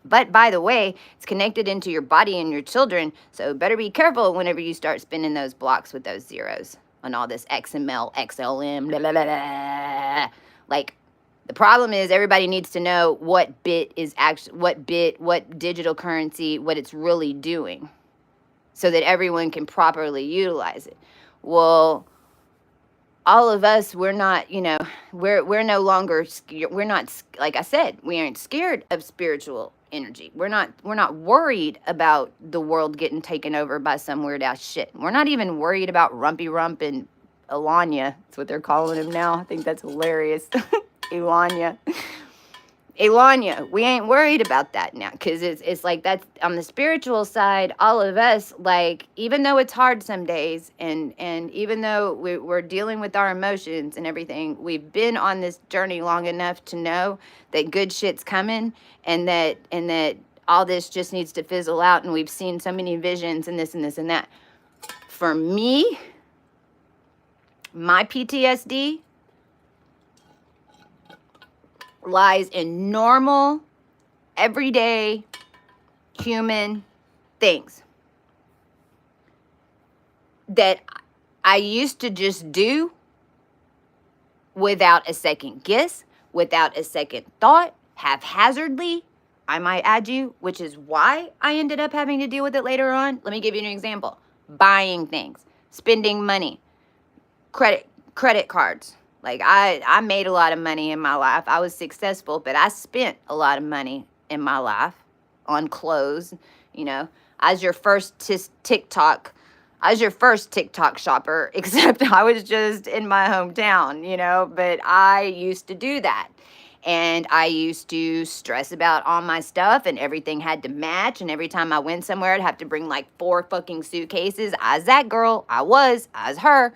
S1: But by the way, it's connected into your body and your children, so better be careful whenever you start spinning those blocks with those zeros on all this XML, XLM, blah, blah, blah, blah. Like, the problem is everybody needs to know what bit is actually, what digital currency, what it's really doing, so that everyone can properly utilize it. Well, all of us, we're not, you know, we're no longer, we're not, like I said, we aren't scared of spiritual energy. We're not worried about the world getting taken over by some weird ass shit. We're not even worried about Rumpy Rump and Elanya. That's what they're calling him now. I think that's hilarious. Elanya. Elanya, we ain't worried about that now, because it's like, that's on the spiritual side. All of us, like, even though it's hard some days, and even though we're dealing with our emotions and everything, we've been on this journey long enough to know that good shit's coming, and that all this just needs to fizzle out, and we've seen so many visions and this and this and that. For me, my PTSD lies in normal, everyday human things that I used to just do without a second guess, without a second thought, haphazardly, I might add you, which is why I ended up having to deal with it later on. Let me give you an example. Buying things, spending money, credit cards. Like, I made a lot of money in my life. I was successful, but I spent a lot of money in my life on clothes. You know, I was your first TikTok shopper, except I was just in my hometown, you know, but I used to do that. And I used to stress about all my stuff, and everything had to match. And every time I went somewhere, I'd have to bring like 4 fucking suitcases. I was that girl. I was her.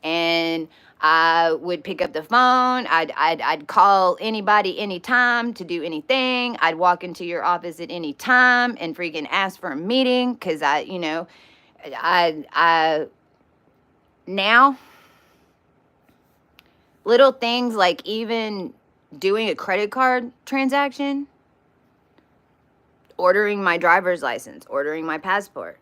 S1: And I would pick up the phone. I'd call anybody anytime to do anything. I'd walk into your office at any time and freaking ask for a meeting, because I now, little things like even doing a credit card transaction, ordering my driver's license, ordering my passport.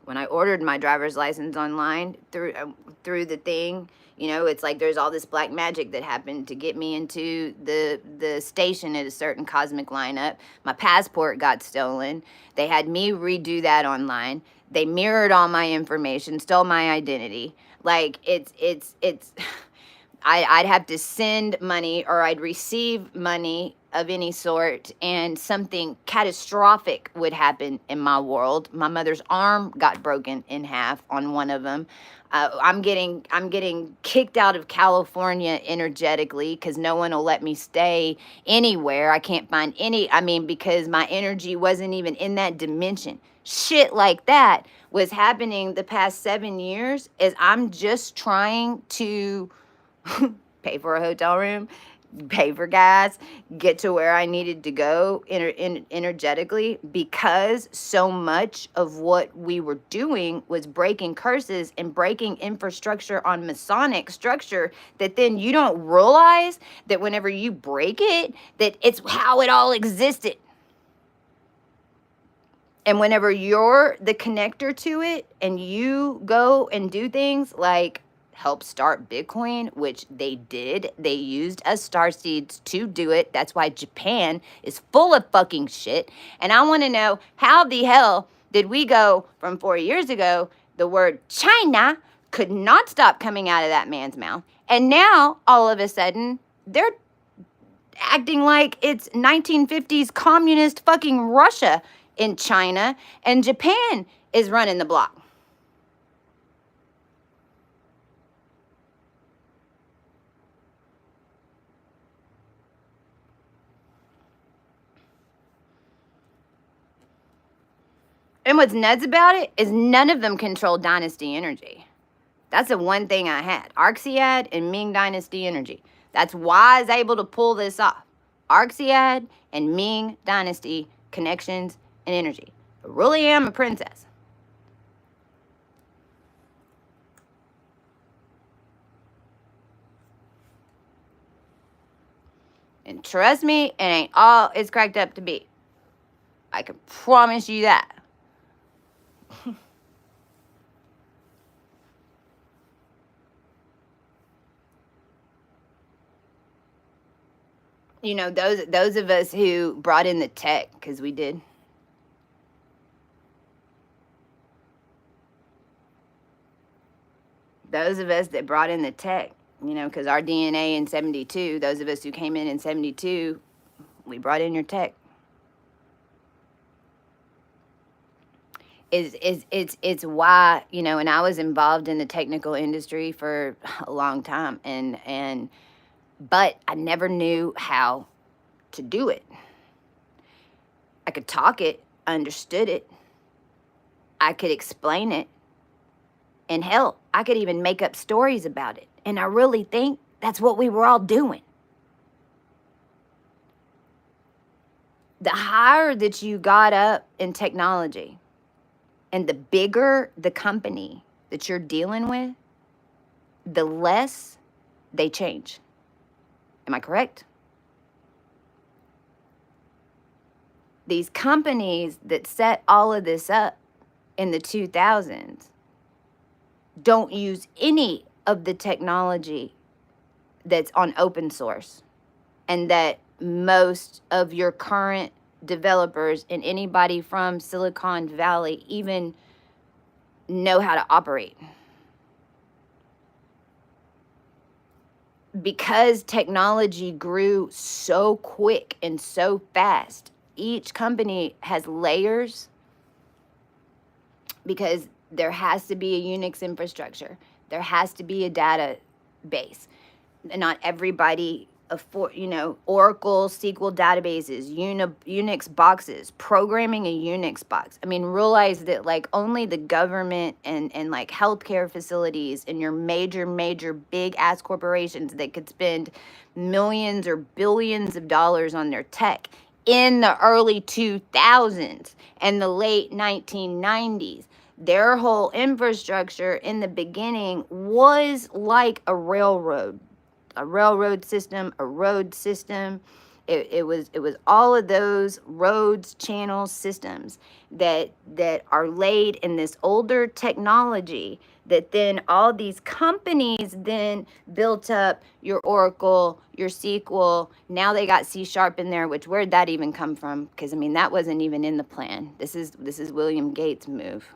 S1: When I ordered my driver's license online through the thing, you know, it's like there's all this black magic that happened to get me into the station at a certain cosmic lineup. My passport got stolen. They had me redo that online. They mirrored all my information, stole my identity. Like, it's I'd have to send money, or I'd receive money of any sort, and something catastrophic would happen in my world. My mother's arm got broken in half on one of them. I'm getting kicked out of California energetically, because no one will let me stay anywhere. I can't find any, because my energy wasn't even in that dimension. Shit like that was happening the past 7 years, as I'm just trying to pay for a hotel room, pay for gas, get to where I needed to go energetically, because so much of what we were doing was breaking curses and breaking infrastructure on Masonic structure, that then you don't realize that whenever you break it, that it's how it all existed. And whenever you're the connector to it and you go and do things like help start Bitcoin, which they did, they used us starseeds to do it. That's why Japan is full of fucking shit. And I want to know, how the hell did we go from 4 years ago, the word China could not stop coming out of that man's mouth, and now all of a sudden they're acting like it's 1950s communist fucking Russia in China, and Japan is running the block. And what's nuts about it is none of them control dynasty energy. That's the one thing I had. Arxiad and Ming dynasty energy. That's why I was able to pull this off. Arxiad and Ming dynasty connections and energy. I really am a princess. And trust me, it ain't all it's cracked up to be. I can promise you that. You know, those of us who brought in the tech, because we did. Those of us that brought in the tech, you know, because our DNA in 72, those of us who came in 72, we brought in your tech. It's why, you know, and I was involved in the technical industry for a long time, but I never knew how to do it. I could talk it, understood it, I could explain it, and hell, I could even make up stories about it. And I really think that's what we were all doing. The higher that you got up in technology and the bigger the company that you're dealing with, the less they change. Am I correct? These companies that set all of this up in the 2000s don't use any of the technology that's on open source, and that most of your current developers and anybody from Silicon Valley even know how to operate. Because technology grew so quick and so fast, each company has layers, because there has to be a Unix infrastructure. There has to be a database. And not everybody afford, you know, Oracle, SQL databases, Unix boxes, programming a Unix box. I mean, realize that like only the government and like healthcare facilities and your major big ass corporations that could spend millions or billions of dollars on their tech in the early 2000s and the late 1990s. Their whole infrastructure in the beginning was like a railroad system, a road system. It was all of those roads, channels, systems that are laid in this older technology that then all these companies then built up your Oracle, your SQL. Now they got C# in there, which where'd that even come from? Because I mean, that wasn't even in the plan. This is William Gates' move.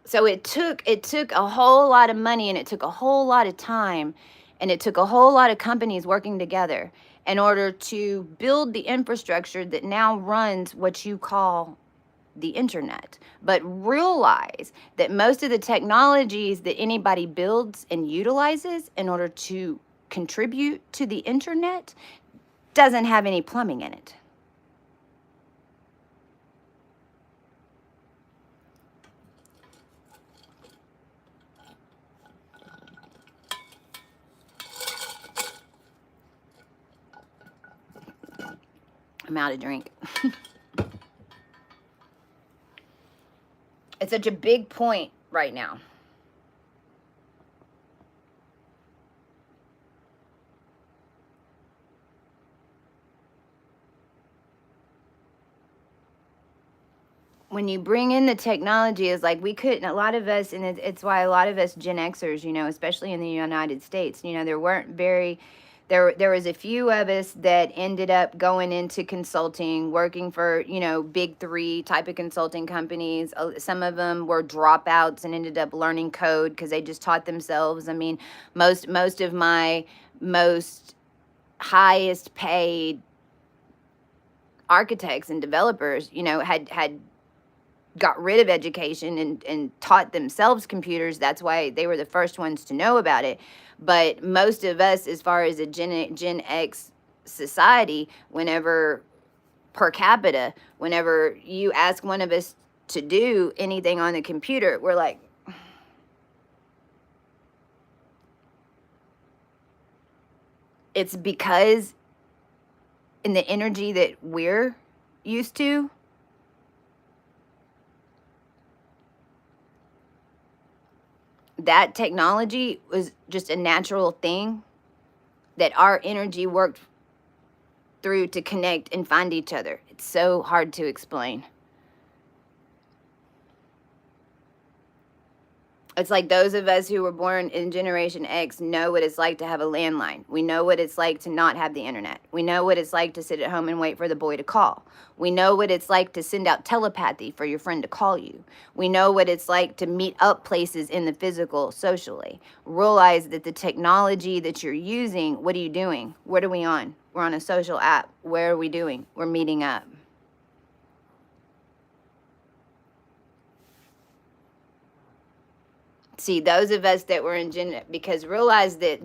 S1: So it took a whole lot of money, and it took a whole lot of time, and it took a whole lot of companies working together in order to build the infrastructure that now runs what you call the internet. But realize that most of the technologies that anybody builds and utilizes in order to contribute to the internet doesn't have any plumbing in it. I'm out of drink. It's such a big point right now. When you bring in the technology, is like we couldn't, a lot of us, and it's why a lot of us Gen Xers, you know, especially in the United States, you know, there weren't very, there was a few of us that ended up going into consulting, working for, you know, big three type of consulting companies. Some of them were dropouts and ended up learning code because they just taught themselves. I mean, most of my most highest paid architects and developers, you know, had got rid of education and taught themselves computers. That's why they were the first ones to know about it. But most of us, as far as a Gen X society, whenever per capita, whenever you ask one of us to do anything on the computer, we're like, it's because in the energy that we're used to, that technology was just a natural thing that our energy worked through to connect and find each other. It's so hard to explain. It's like those of us who were born in Generation X know what it's like to have a landline. We know what it's like to not have the internet. We know what it's like to sit at home and wait for the boy to call. We know what it's like to send out telepathy for your friend to call you. We know what it's like to meet up places in the physical socially. Realize that the technology that you're using, what are you doing? What are we on? We're on a social app. Where are we doing? We're meeting up. See, those of us that were in because realize that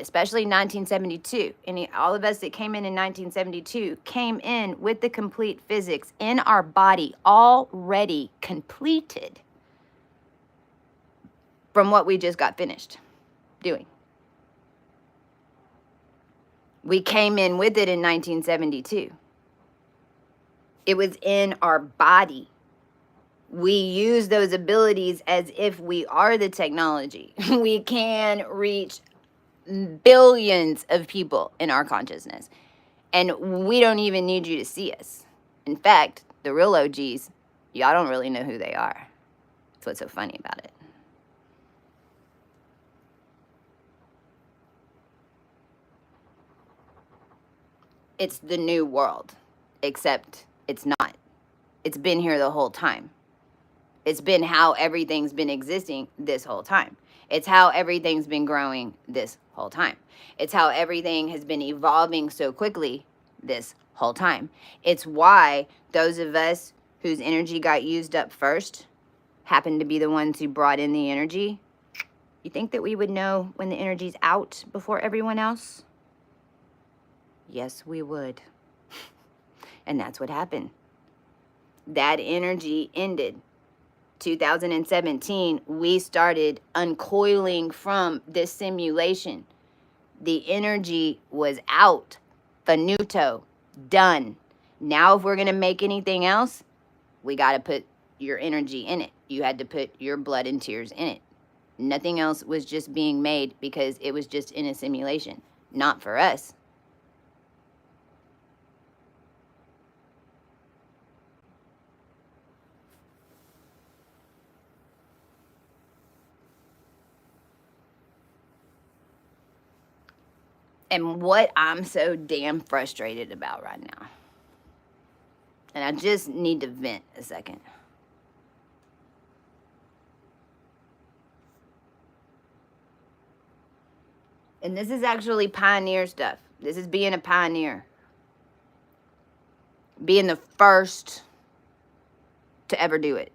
S1: especially 1972, all of us that came in 1972 came in with the complete physics in our body already completed from what we just got finished doing. We came in with it in 1972. It was in our body. We use those abilities as if we are the technology. We can reach billions of people in our consciousness. And we don't even need you to see us. In fact, the real OGs, y'all don't really know who they are. That's what's so funny about it. It's the new world, except it's not. It's been here the whole time. It's been how everything's been existing this whole time. It's how everything's been growing this whole time. It's how everything has been evolving so quickly this whole time. It's why those of us whose energy got used up first happen to be the ones who brought in the energy. You think that we would know when the energy's out before everyone else? Yes, we would. And that's what happened. That energy ended. 2017, we started uncoiling from this simulation. The energy was out, finito, done. Now, if we're going to make anything else, we got to put your energy in it. You had to put your blood and tears in it. Nothing else was just being made because it was just in a simulation. Not for us. And what I'm so damn frustrated about right now, and I just need to vent a second. And this is actually pioneer stuff. This is being a pioneer. Being the first to ever do it.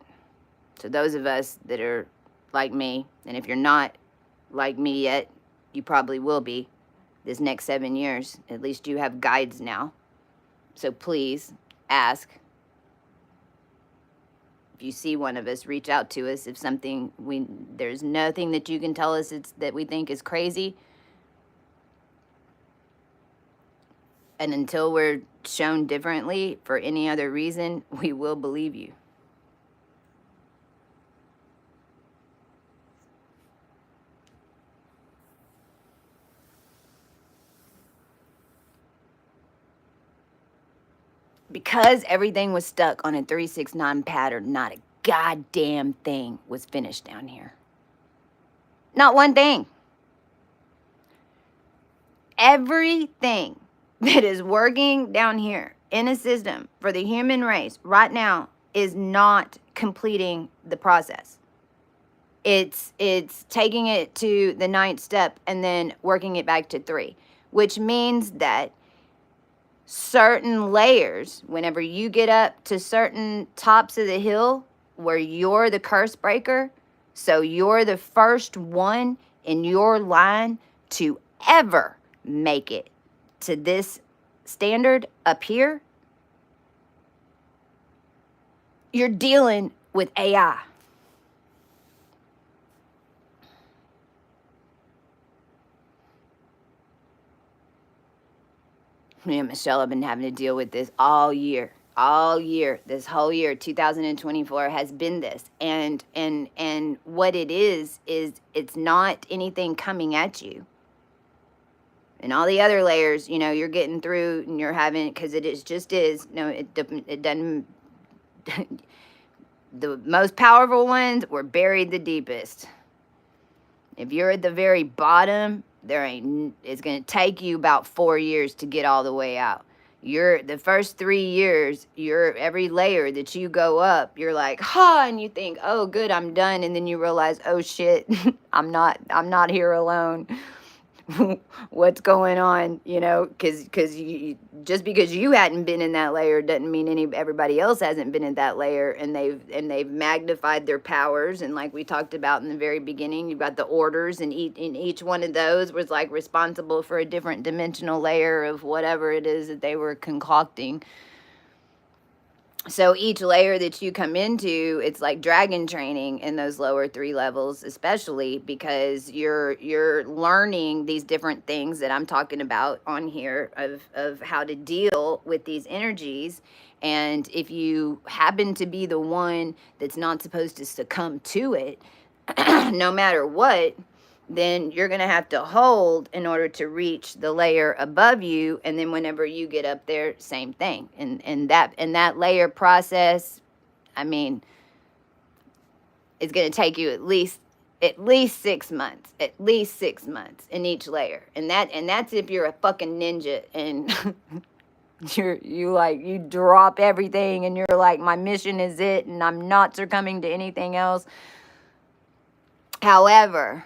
S1: So those of us that are like me, and if you're not like me yet, you probably will be this next 7 years. At least you have guides now. So please ask. If you see one of us, reach out to us. If something there's nothing that you can tell us that we think is crazy. And until we're shown differently for any other reason, we will believe you. Because everything was stuck on a 369 pattern, not a goddamn thing was finished down here. Not one thing. Everything that is working down here in a system for the human race right now is not completing the process. It's taking it to the 9th step and then working it back to 3, which means that certain layers, whenever you get up to certain tops of the hill where you're the curse breaker, so you're the first one in your line to ever make it to this standard up here, you're dealing with AI. Me and Michelle have been having to deal with this all year. All year. This whole year, 2024 has been this. And what it is it's not anything coming at you. And all the other layers, you know, you're getting through and you're having, because it is just is. No, it doesn't. The most powerful ones were buried the deepest. If you're at the very bottom, it's going to take you about 4 years to get all the way out. The first 3 years, every layer that you go up, you're like, and you think, oh, good, I'm done. And then you realize, oh shit, I'm not here alone. What's going on, you know, because just because you hadn't been in that layer doesn't mean everybody else hasn't been in that layer, and they've magnified their powers. And like we talked about in the very beginning, you've got the orders, and each one of those was like responsible for a different dimensional layer of whatever it is that they were concocting. So each layer that you come into, it's like dragon training in those lower 3 levels, especially because you're learning these different things that I'm talking about on here of how to deal with these energies. And if you happen to be the one that's not supposed to succumb to it, no matter what, then you're going to have to hold in order to reach the layer above you. And then whenever you get up there, same thing. And that layer process, I mean, it's going to take you at least 6 months, at least 6 months in each layer. And that's if you're a fucking ninja and you drop everything and you're like, my mission is it, and I'm not succumbing to anything else. However,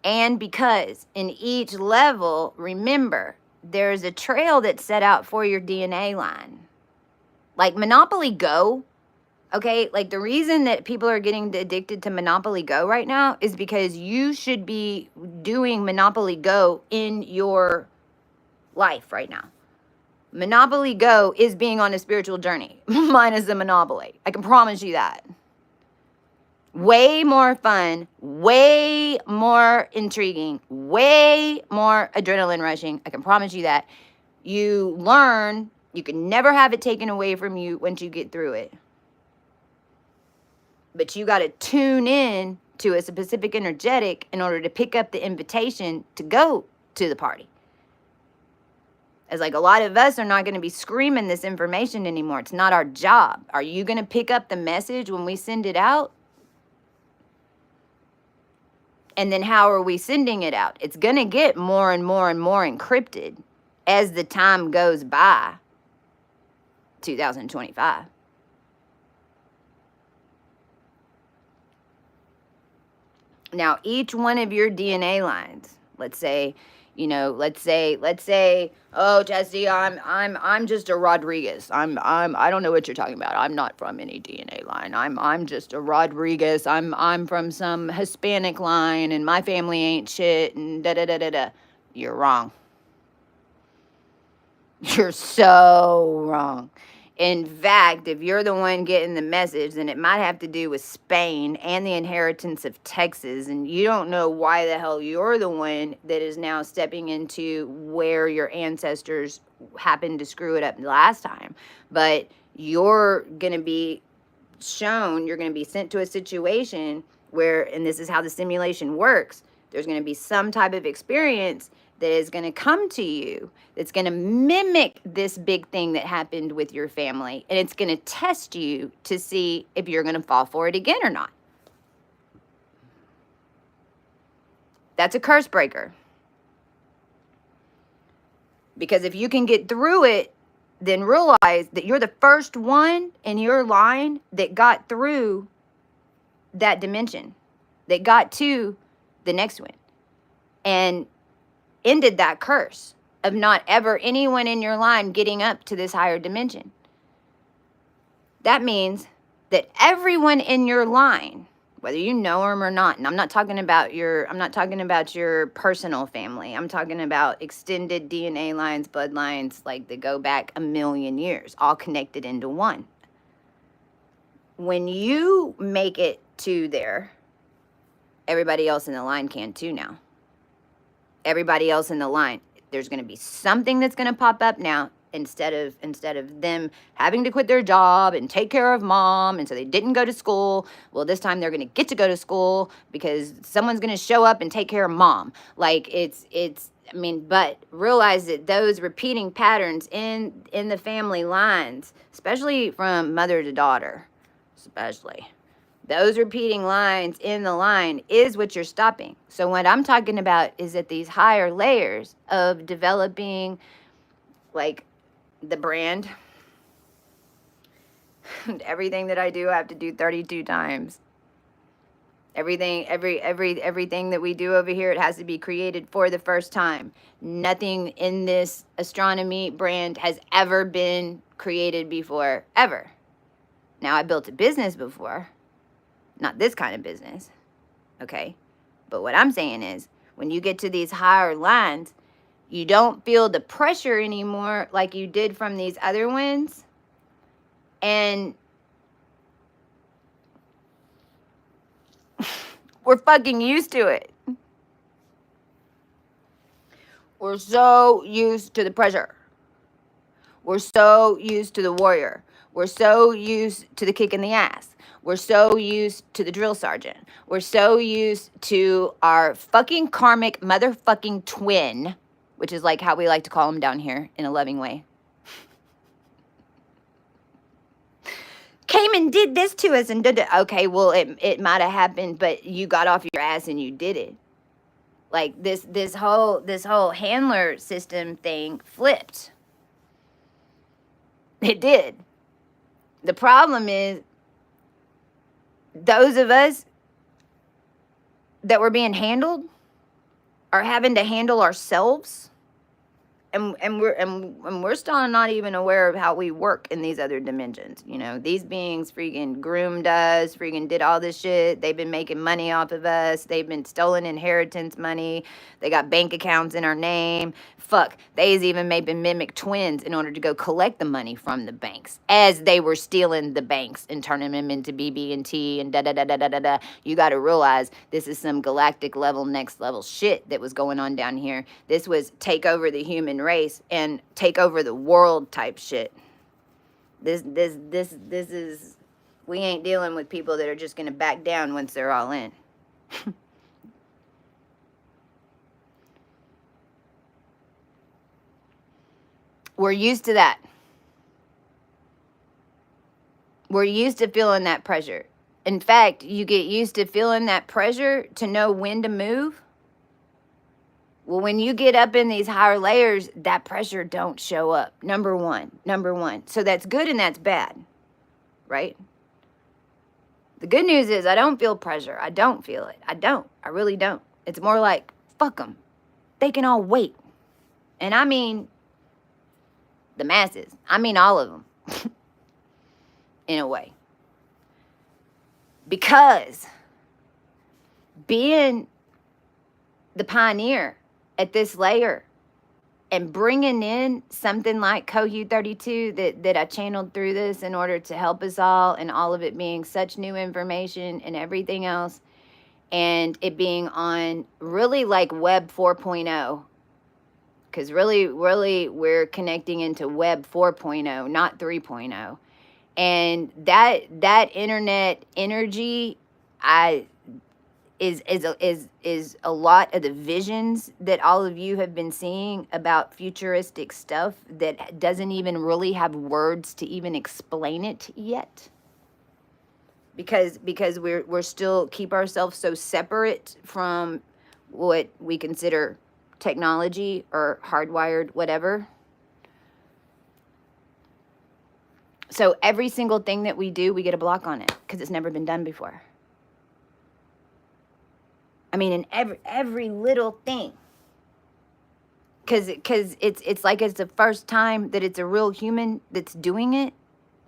S1: and because in each level, remember, there's a trail that's set out for your DNA line. Like Monopoly Go, okay? Like the reason that people are getting addicted to Monopoly Go right now is because you should be doing Monopoly Go in your life right now. Monopoly Go is being on a spiritual journey, minus the Monopoly. I can promise you that. Way more fun, way more intriguing, way more adrenaline rushing. I can promise you that. You learn, you can never have it taken away from you once you get through it. But you got to tune in to a specific energetic in order to pick up the invitation to go to the party. It's like a lot of us are not going to be screaming this information anymore. It's not our job. Are you going to pick up the message when we send it out? And then how are we sending it out? It's going to get more and more and more encrypted as the time goes by. 2025. Now, each one of your DNA lines, let's say, oh, Jesse, I'm just a Rodriguez. I don't know what you're talking about. I'm not from any DNA line. I'm just a Rodriguez. I'm from some Hispanic line, and my family ain't shit, and da da da da da. You're wrong. You're so wrong. In fact, if you're the one getting the message, then it might have to do with Spain and the inheritance of Texas. And you don't know why the hell you're the one that is now stepping into where your ancestors happened to screw it up last time. But you're going to be shown, you're going to be sent to a situation where, and this is how the simulation works, there's going to be some type of experience that is going to come to you that's going to mimic this big thing that happened with your family. And it's going to test you to see if you're going to fall for it again or not. That's a curse breaker. Because if you can get through it, then realize that you're the first one in your line that got through that dimension, that got to the next one, and ended that curse of not ever anyone in your line getting up to this higher dimension. That means that everyone in your line, whether you know them or not, and I'm not talking about your personal family. I'm talking about extended DNA lines, bloodlines, like that go back 1,000,000 years, all connected into one. When you make it to there, everybody else in the line can too now. Everybody else in the line, there's going to be something that's going to pop up now. Instead of them having to quit their job and take care of mom, and so they didn't go to school, well, this time they're going to get to go to school because someone's going to show up and take care of mom. Like but realize that those repeating patterns in the family lines, especially from mother to daughter, especially those repeating lines in the line is what you're stopping. So what I'm talking about is that these higher layers of developing, like, the brand, everything that I do, I have to do 32 times. Everything that we do over here, it has to be created for the first time. Nothing in this astronomy brand has ever been created before, ever. Now, I built a business before, not this kind of business, okay? But what I'm saying is, when you get to these higher lines, you don't feel the pressure anymore like you did from these other ones. And we're fucking used to it. We're so used to the pressure. We're so used to the warrior. We're so used to the kick in the ass. We're so used to the drill sergeant. We're so used to our fucking karmic motherfucking twin, which is like how we like to call them down here in a loving way. Came and did this to us and did it. Okay, well, it might have happened, but you got off your ass and you did it. Like this whole handler system thing flipped. It did. The problem is, those of us that were being handled are having to handle ourselves, and we're still not even aware of how we work in these other dimensions. You know, these beings freaking groomed us, freaking did all this shit. They've been making money off of us. They've been stolen inheritance money. They got bank accounts in our name. Fuck, they's even maybe mimic twins in order to go collect the money from the banks as they were stealing the banks and turning them into BB&T and da-da-da-da-da-da. You got to realize this is some galactic level, next level shit that was going on down here. This was take over the human race and take over the world type shit. This is, we ain't dealing with people that are just going to back down once they're all in. We're used to that. We're used to feeling that pressure. In fact, you get used to feeling that pressure to know when to move. Well, when you get up in these higher layers, that pressure don't show up. Number one. So that's good and that's bad, right? The good news is I don't feel pressure. I don't feel it. I really don't. It's more like, fuck them. They can all wait. And I mean the masses. I mean all of them. In a way. Because being the pioneer at this layer and bringing in something like Cohu 32 that I channeled through this in order to help us all, and all of it being such new information and everything else, and it being on really like Web 4.0, because really we're connecting into Web 4.0, not 3.0. And that internet energy, I is a lot of the visions that all of you have been seeing about futuristic stuff that doesn't even really have words to even explain it yet, because we're still keep ourselves so separate from what we consider technology or hardwired whatever. So every single thing that we do, we get a block on it because it's never been done before. I mean, in every little thing, because it's like it's the first time that it's a real human that's doing it.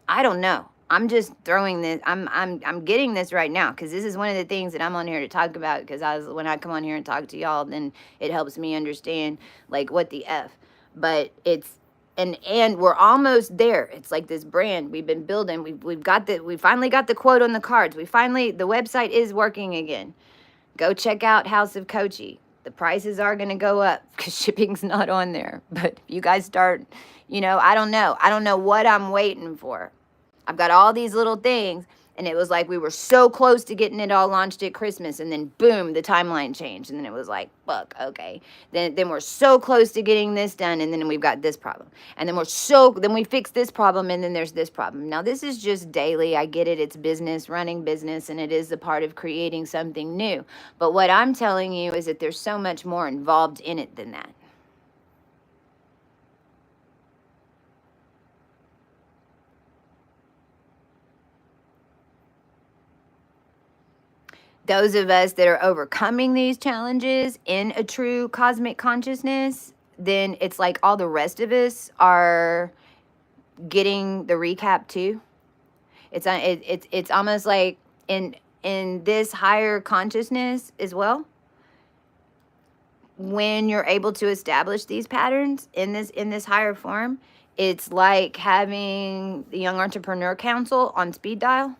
S1: I don't know. I'm just throwing this. I'm getting this right now because this is one of the things that I'm on here to talk about. Because when I come on here and talk to y'all, then it helps me understand like what the f. But it's and we're almost there. It's like this brand we've been building. We finally got the quote on the cards. The website is working again. Go check out House of Kochi. The prices are going to go up because shipping's not on there. But if you guys start, I don't know. I don't know what I'm waiting for. I've got all these little things, and it was like we were so close to getting it all launched at Christmas, and then boom, the timeline changed, and then it was like, fuck, okay. Then we're so close to getting this done, and then we've got this problem. And then we fix this problem, and then there's this problem. Now, this is just daily. I get it. It's business, running business, and it is a part of creating something new. But what I'm telling you is that there's so much more involved in it than that. Those of us that are overcoming these challenges in a true cosmic consciousness, then it's like all the rest of us are getting the recap too. It's almost like in this higher consciousness as well, when you're able to establish these patterns in this higher form, it's like having the Young Entrepreneur Council on speed dial.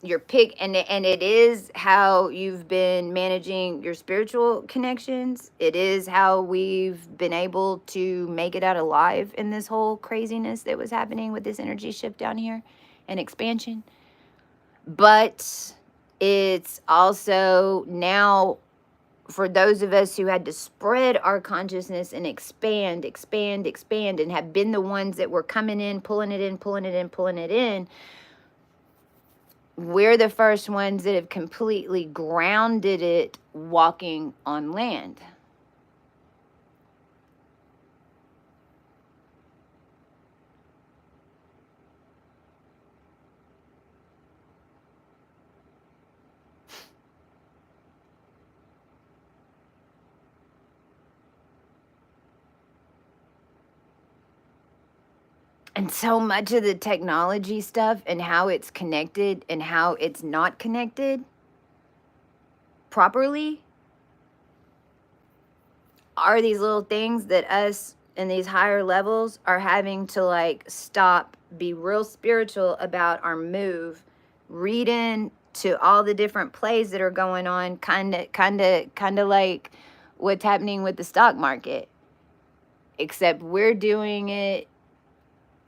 S1: Your pick, and it is how you've been managing your spiritual connections. It is how we've been able to make it out alive in this whole craziness that was happening with this energy shift down here and expansion. But it's also now for those of us who had to spread our consciousness and expand, and have been the ones that were coming in, pulling it in, we're the first ones that have completely grounded it walking on land. And so much of the technology stuff and how it's connected and how it's not connected properly are these little things that us in these higher levels are having to like stop, be real spiritual about our move, read in to all the different plays that are going on, kind of like what's happening with the stock market, except we're doing it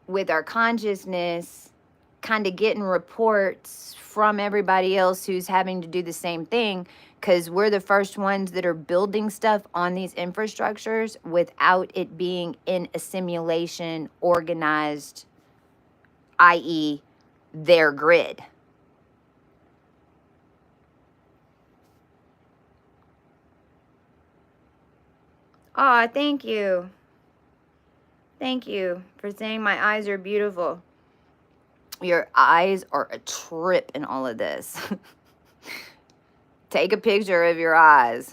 S1: with our consciousness, kind of getting reports from everybody else who's having to do the same thing, because we're the first ones that are building stuff on these infrastructures without it being in a simulation organized, i.e. their grid. Oh, thank you. Thank you for saying my eyes are beautiful. Your eyes are a trip in all of this. Take a picture of your eyes.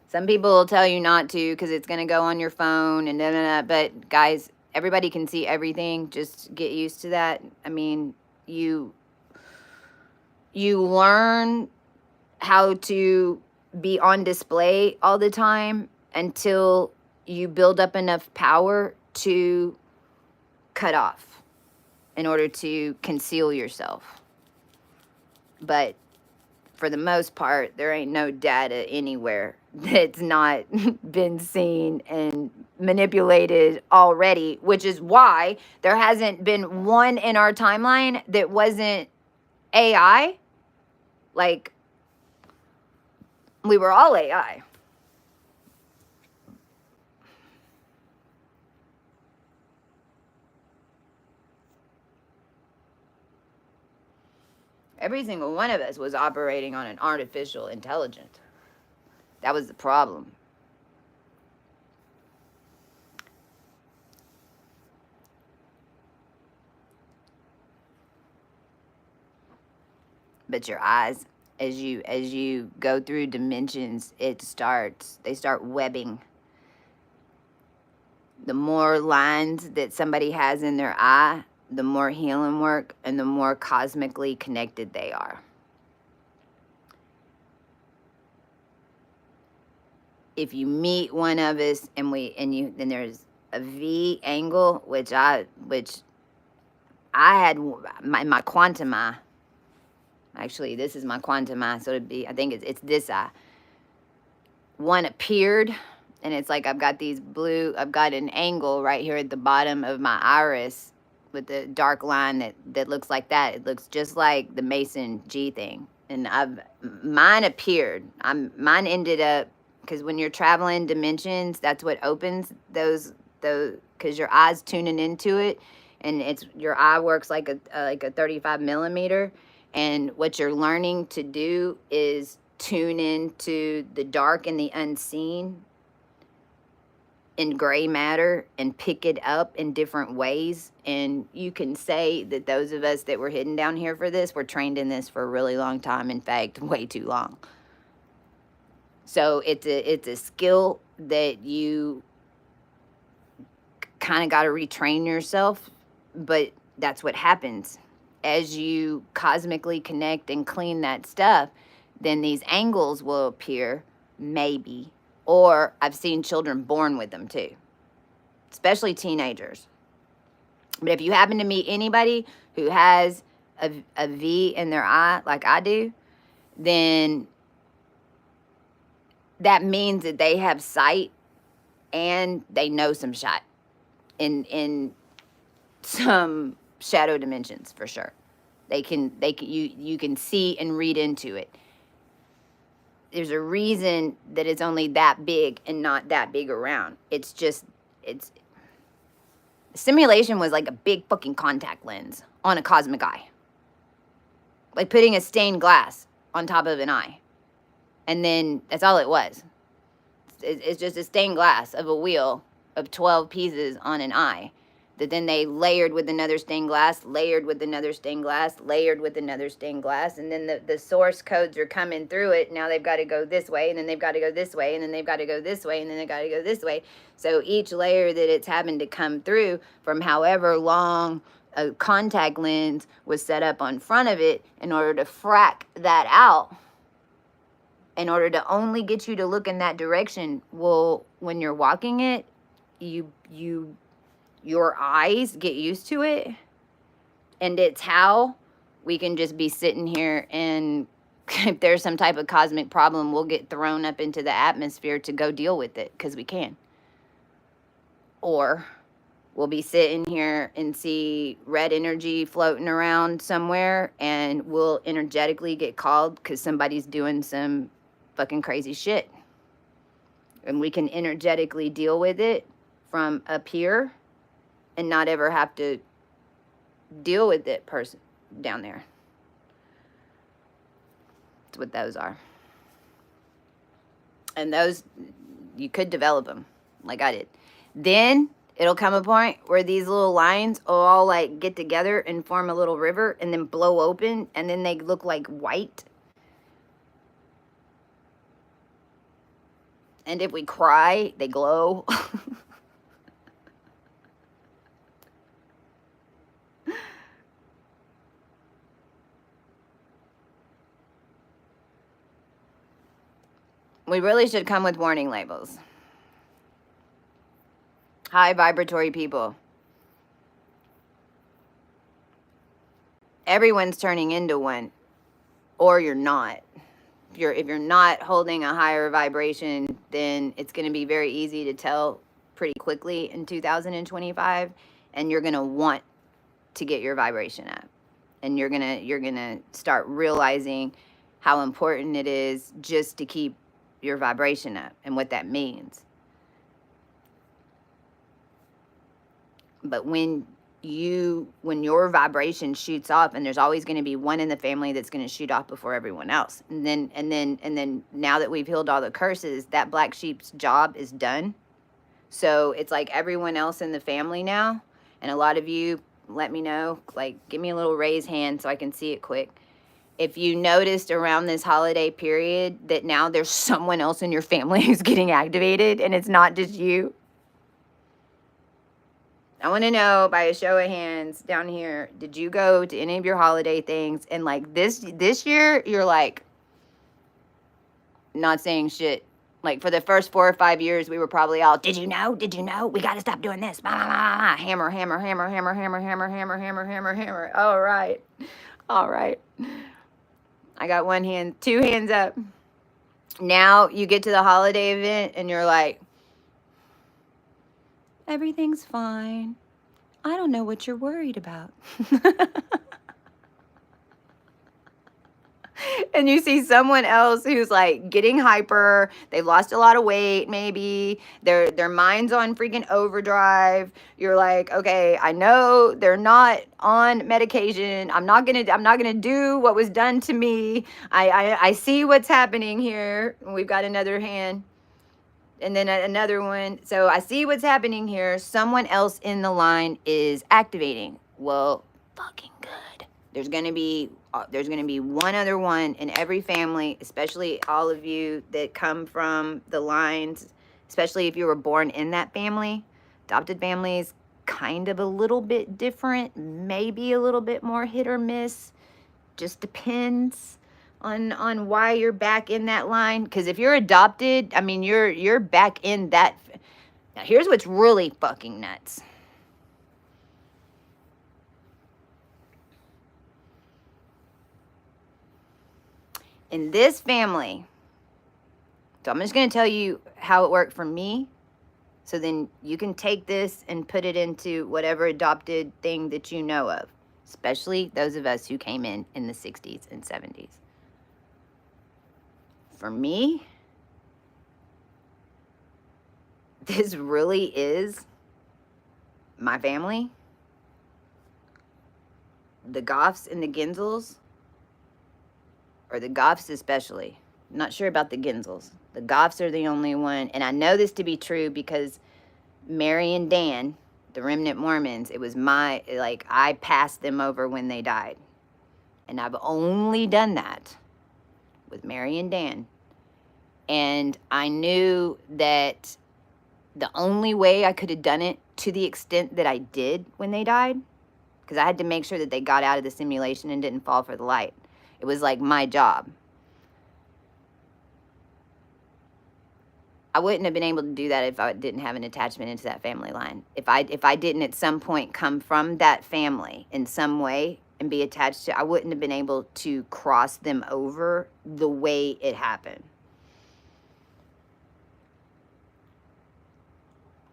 S1: Some people will tell you not to because it's going to go on your phone and but guys, everybody can see everything. Just get used to that. I mean, you learn how to be on display all the time until you build up enough power to cut off in order to conceal yourself. But for the most part, there ain't no data anywhere that's not been seen and manipulated already, which is why there hasn't been one in our timeline that wasn't AI. Like, we were all AI. Every single one of us was operating on an artificial intelligence. That was the problem. But your eyes, as you go through dimensions, they start webbing. The more lines that somebody has in their eye, the more healing work and the more cosmically connected they are. If you meet one of us and then there's a V angle, which I had my quantum eye. Actually, this is my quantum eye, so it'd be, I think it's this eye. One appeared, and it's like I've got an angle right here at the bottom of my iris with the dark line that looks like that. It looks just like the Mason G thing. And mine appeared. Mine ended up, because when you're traveling dimensions, that's what opens those, because your eye's tuning into it, and your eye works like a 35 millimeter. And what you're learning to do is tune into the dark and the unseen in gray matter and pick it up in different ways. And you can say that those of us that were hidden down here for this were trained in this for a really long time. In fact, way too long. So it's a skill that you kind of got to retrain yourself, but that's what happens. As you cosmically connect and clean that stuff, then these angles will appear, maybe. Or I've seen children born with them too, especially teenagers. But if you happen to meet anybody who has a V in their eye like I do, then that means that they have sight and they know some shit in some shadow dimensions for sure. You can see and read into it. There's a reason that it's only that big and not that big around. Simulation was like a big fucking contact lens on a cosmic eye. Like putting a stained glass on top of an eye. And then that's all it was. It's just a stained glass of a wheel of 12 pieces on an eye that then they layered with another stained glass, layered with another stained glass, layered with another stained glass, and then the source codes are coming through it. Now they've got to go this way, and then they've got to go this way, and then they've got to go this way, and then they've got to go this way. So each layer that it's having to come through from however long a contact lens was set up on front of it in order to frack that out, in order to only get you to look in that direction. Well, when you're walking it, your eyes get used to it, and it's how we can just be sitting here, and if there's some type of cosmic problem, we'll get thrown up into the atmosphere to go deal with it because we can. Or we'll be sitting here and see red energy floating around somewhere, and we'll energetically get called because somebody's doing some fucking crazy shit. And we can energetically deal with it from up here and not ever have to deal with it person down there. That's what those are. And those, you could develop them like I did. Then it'll come a point where these little lines will all like get together and form a little river and then blow open, and then they look like white. And if we cry, they glow. We really should come with warning labels. High vibratory people. Everyone's turning into one, or you're not. If you're not holding a higher vibration, then it's going to be very easy to tell pretty quickly in 2025, and you're going to want to get your vibration up, and you're gonna start realizing how important it is just to keep your vibration up and what that means. But when your vibration shoots up, and there's always going to be one in the family that's going to shoot off before everyone else, and then now that we've healed all the curses, that black sheep's job is done. So it's like everyone else in the family now, and a lot of you, let me know, like give me a little raise hand so I can see it quick. If you noticed around this holiday period that now there's someone else in your family who's getting activated and it's not just you. I want to know by a show of hands down here, did you go to any of your holiday things? And like this year, you're like not saying shit. Like for the first 4 or 5 years, we were probably all, did you know? Did you know? We got to stop doing this. Hammer, hammer, hammer, hammer, hammer, hammer, hammer, hammer, hammer, hammer. All right. All right. I got 1 hand, 2 hands up. Now you get to the holiday event and you're like, everything's fine. I don't know what you're worried about. And you see someone else who's like getting hyper, they've lost a lot of weight, maybe their mind's on freaking overdrive. You're like, okay, I know they're not on medication. I'm not gonna do what was done to me. I see what's happening here. We've got another hand. And then another one. So I see what's happening here. Someone else in the line is activating. Well, fucking good. There's gonna be one other one in every family, especially all of you that come from the lines, especially if you were born in that family. Adopted families, kind of a little bit different, maybe a little bit more hit or miss. Just depends on why you're back in that line. Because if you're adopted, I mean, you're back in that. Now, here's what's really fucking nuts. In this family, so I'm just going to tell you how it worked for me, so then you can take this and put it into whatever adopted thing that you know of, especially those of us who came in the 60s and 70s. For me, this really is my family. The Goffs and the Genzels, or the Goffs especially. I'm not sure about the Genzels. The Goffs are the only one, and I know this to be true because Mary and Dan, the remnant Mormons, it was I passed them over when they died. And I've only done that with Mary and Dan. And I knew that the only way I could have done it to the extent that I did when they died, because I had to make sure that they got out of the simulation and didn't fall for the light. It was like my job. I wouldn't have been able to do that if I didn't have an attachment into that family line. If I didn't at some point come from that family in some way and be attached to, I wouldn't have been able to cross them over the way it happened.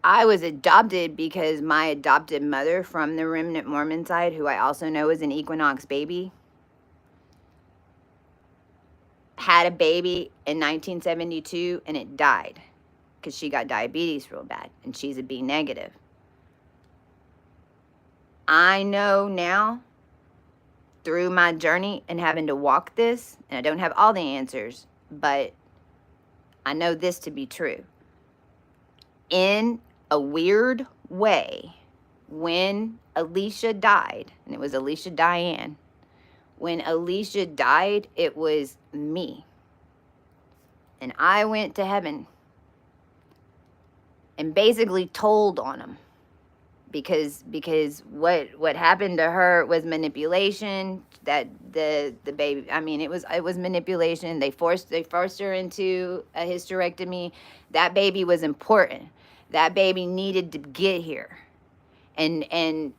S1: I was adopted because my adopted mother from the remnant Mormon side, who I also know is an Equinox baby, had a baby in 1972 and it died because she got diabetes real bad and she's a B negative. I know now through my journey and having to walk this, and I don't have all the answers, but I know this to be true. In a weird way, when Alicia died, and it was Alicia Diane, when Alicia died, it was me. And I went to heaven and basically told on them because what happened to her was manipulation. That the baby, I mean, it was manipulation. They forced her into a hysterectomy. That baby was important. That baby needed to get here. And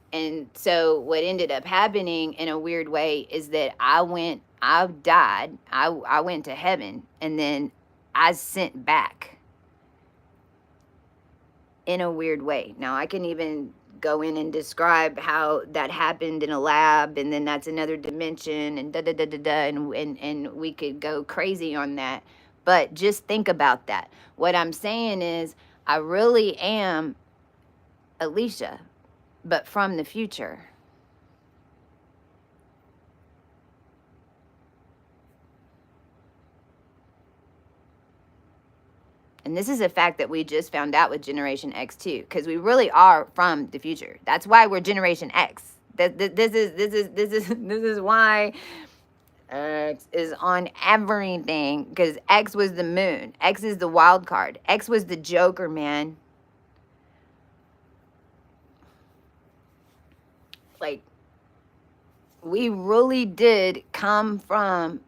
S1: so what ended up happening in a weird way is that I died, I went to heaven, and then I sent back in a weird way. Now I can even go in and describe how that happened in a lab, and then that's another dimension, and da da da da da, and we could go crazy on that. But just think about that. What I'm saying is, I really am Alicia, but from the future. And this is a fact that we just found out with Generation X too, because we really are from the future. That's why we're Generation X. This is why X is on everything, because X was the moon. X is the wild card. X was the Joker, man. Like, we really did come from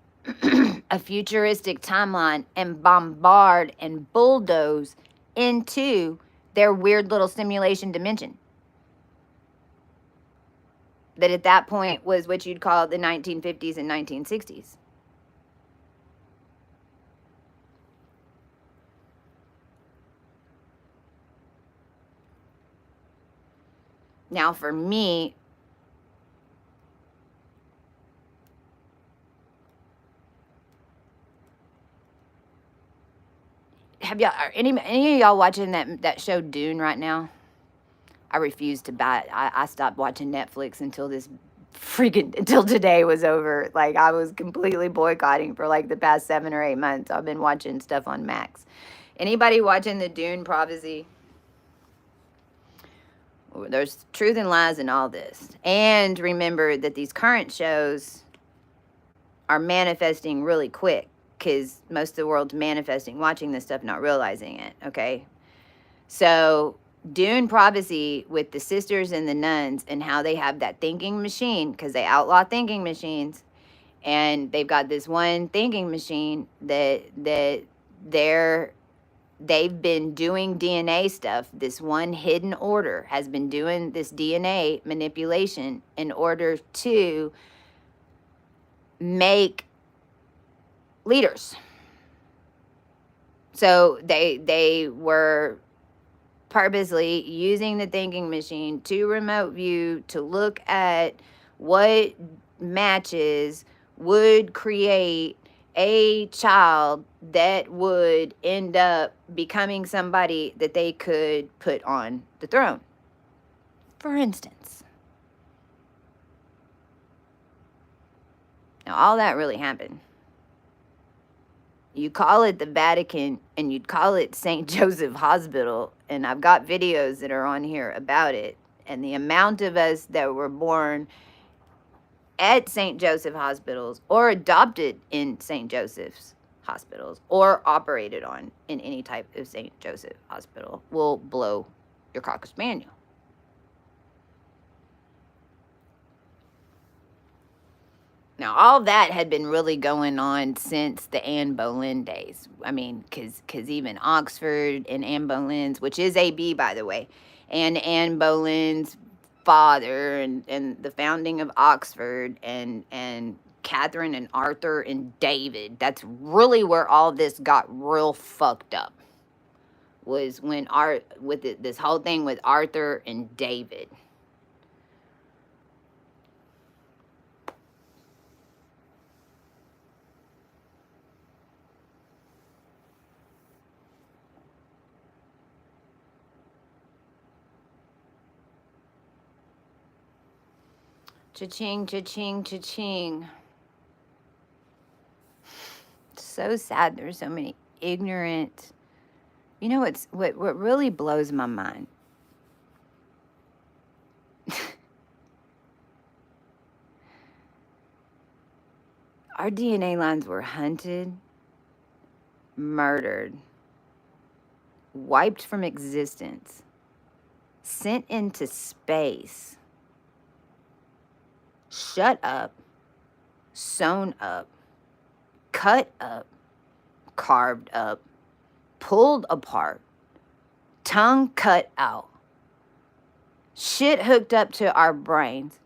S1: a futuristic timeline and bombard and bulldoze into their weird little simulation dimension. That at that point was what you'd call the 1950s and 1960s. Now, for me, have y'all, are any of y'all watching that show Dune right now? I refuse to buy it. I stopped watching Netflix until today was over. Like, I was completely boycotting for like the past 7 or 8 months. I've been watching stuff on Max. Anybody watching the Dune prophecy? There's truth and lies in all this. And remember that these current shows are manifesting really quick, because most of the world's manifesting, watching this stuff, not realizing it, okay? So, Dune prophecy with the sisters and the nuns, and how they have that thinking machine, because they outlaw thinking machines, and they've got this one thinking machine that they've been doing DNA stuff. This one hidden order has been doing this DNA manipulation in order to make leaders. So they were purposely using the thinking machine to remote view to look at what matches would create a child that would end up becoming somebody that they could put on the throne. For instance. Now, all that really happened. You call it the Vatican, and you'd call it St. Joseph Hospital, and I've got videos that are on here about it. And the amount of us that were born at St. Joseph hospitals, or adopted in St. Joseph's hospitals, or operated on in any type of St. Joseph hospital, will blow your Cocker Spaniel. Now, all that had been really going on since the Anne Boleyn days. I mean, because even Oxford and Anne Boleyn's, which is AB, by the way, and Anne Boleyn's father, and the founding of Oxford, and Catherine and Arthur and David, that's really where all this got real fucked up, was when this whole thing with Arthur and David. Cha-ching, cha-ching, cha-ching. So sad there's so many ignorant. You know what really blows my mind? Our DNA lines were hunted, murdered, wiped from existence, sent into space, shut up, sewn up, cut up, carved up, pulled apart, tongue cut out, shit hooked up to our brains,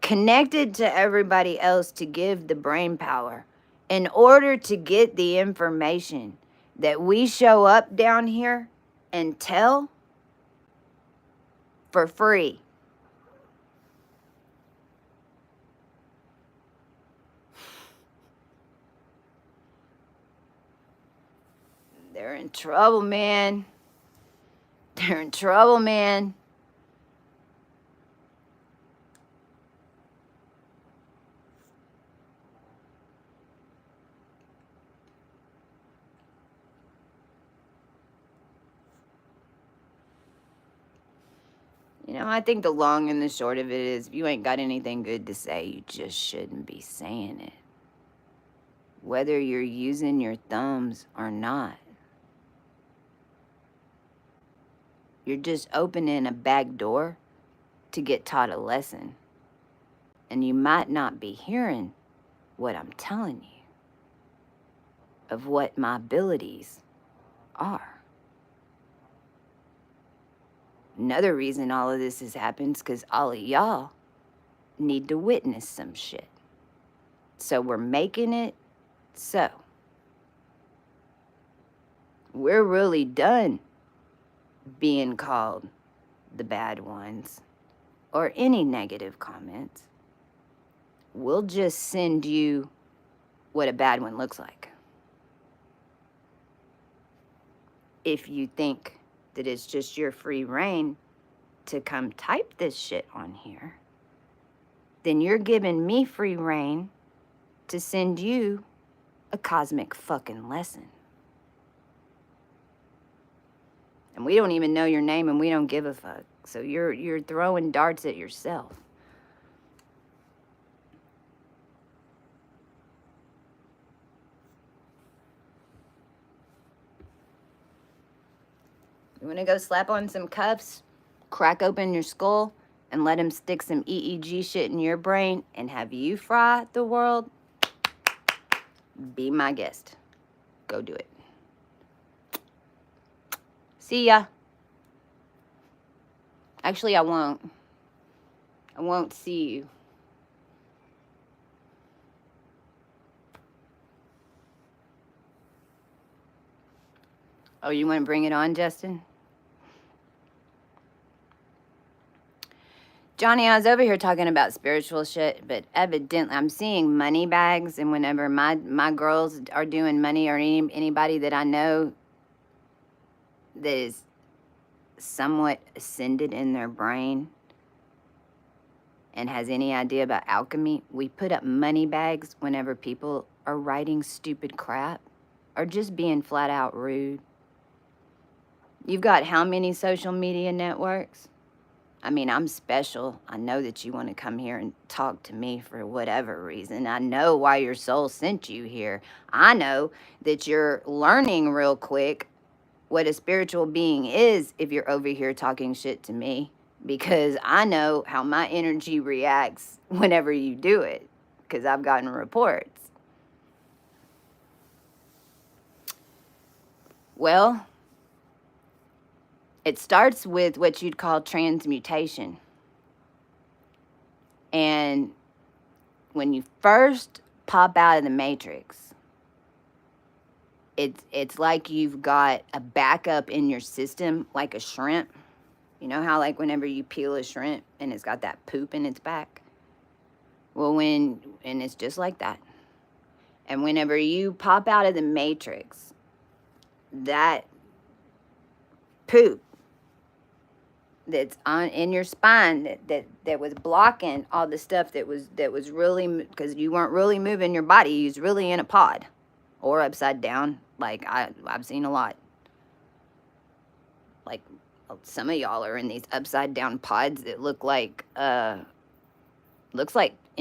S1: connected to everybody else to give the brain power in order to get the information that we show up down here and tell for free. They're in trouble, man. They're in trouble, man. You know, I think the long and the short of it is, if you ain't got anything good to say, you just shouldn't be saying it. Whether you're using your thumbs or not. You're just opening a back door to get taught a lesson. And you might not be hearing what I'm telling you of what my abilities are. Another reason all of this has happened is because all of y'all need to witness some shit. So we're making it so. We're really done being called the bad ones or any negative comments. We'll just send you what a bad one looks like. If you think that it's just your free reign to come type this shit on here, then you're giving me free reign to send you a cosmic fucking lesson. And we don't even know your name and we don't give a fuck. So you're throwing darts at yourself. You want to go slap on some cuffs, crack open your skull, and let him stick some EEG shit in your brain and have you fry the world? Be my guest. Go do it. See ya. Actually, I won't. I won't see you. Oh, you want to bring it on, Justin? Johnny, I was over here talking about spiritual shit, but evidently I'm seeing money bags, and whenever my girls are doing money, or anybody that I know that is somewhat ascended in their brain and has any idea about alchemy, we put up money bags whenever people are writing stupid crap or just being flat out rude. You've got how many social media networks? I mean, I'm special. I know that you want to come here and talk to me for whatever reason. I know why your soul sent you here. I know that you're learning real quick what a spiritual being is if you're over here talking shit to me, because I know how my energy reacts whenever you do it, because I've gotten reports. Well, it starts with what you'd call transmutation. And when you first pop out of the matrix, it's like you've got a backup in your system, like a shrimp. You know how, like, whenever you peel a shrimp and it's got that poop in its back? Well, and it's just like that. And whenever you pop out of the matrix, that poop that's in your spine that was blocking all the stuff that was really, because you weren't really moving your body, you was really in a pod or upside down. Like I've seen a lot. Like some of y'all are in these upside down pods that looks like an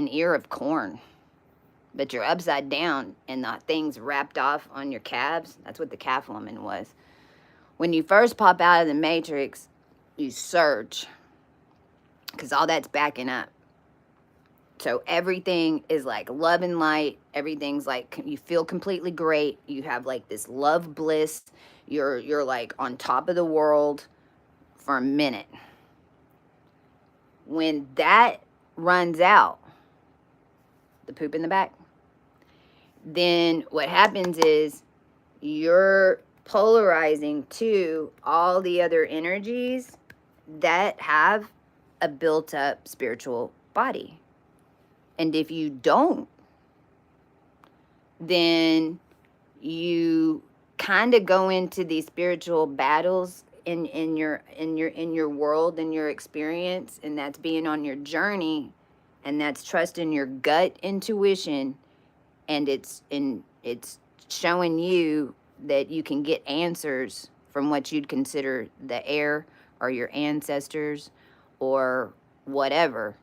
S1: ear of corn, but you're upside down and the thing's wrapped off on your calves. That's what the calf woman was. When you first pop out of the matrix, you surge, because all that's backing up. So everything is like love and light. Everything's like, you feel completely great. You have like this love bliss. You're like on top of the world for a minute. When that runs out, the poop in the back, then what happens is you're polarizing to all the other energies that have a built up spiritual body. And if you don't, then you kind of go into these spiritual battles in your world and your experience, and that's being on your journey, and that's trusting your gut intuition, and it's showing you that you can get answers from what you'd consider the air or your ancestors or whatever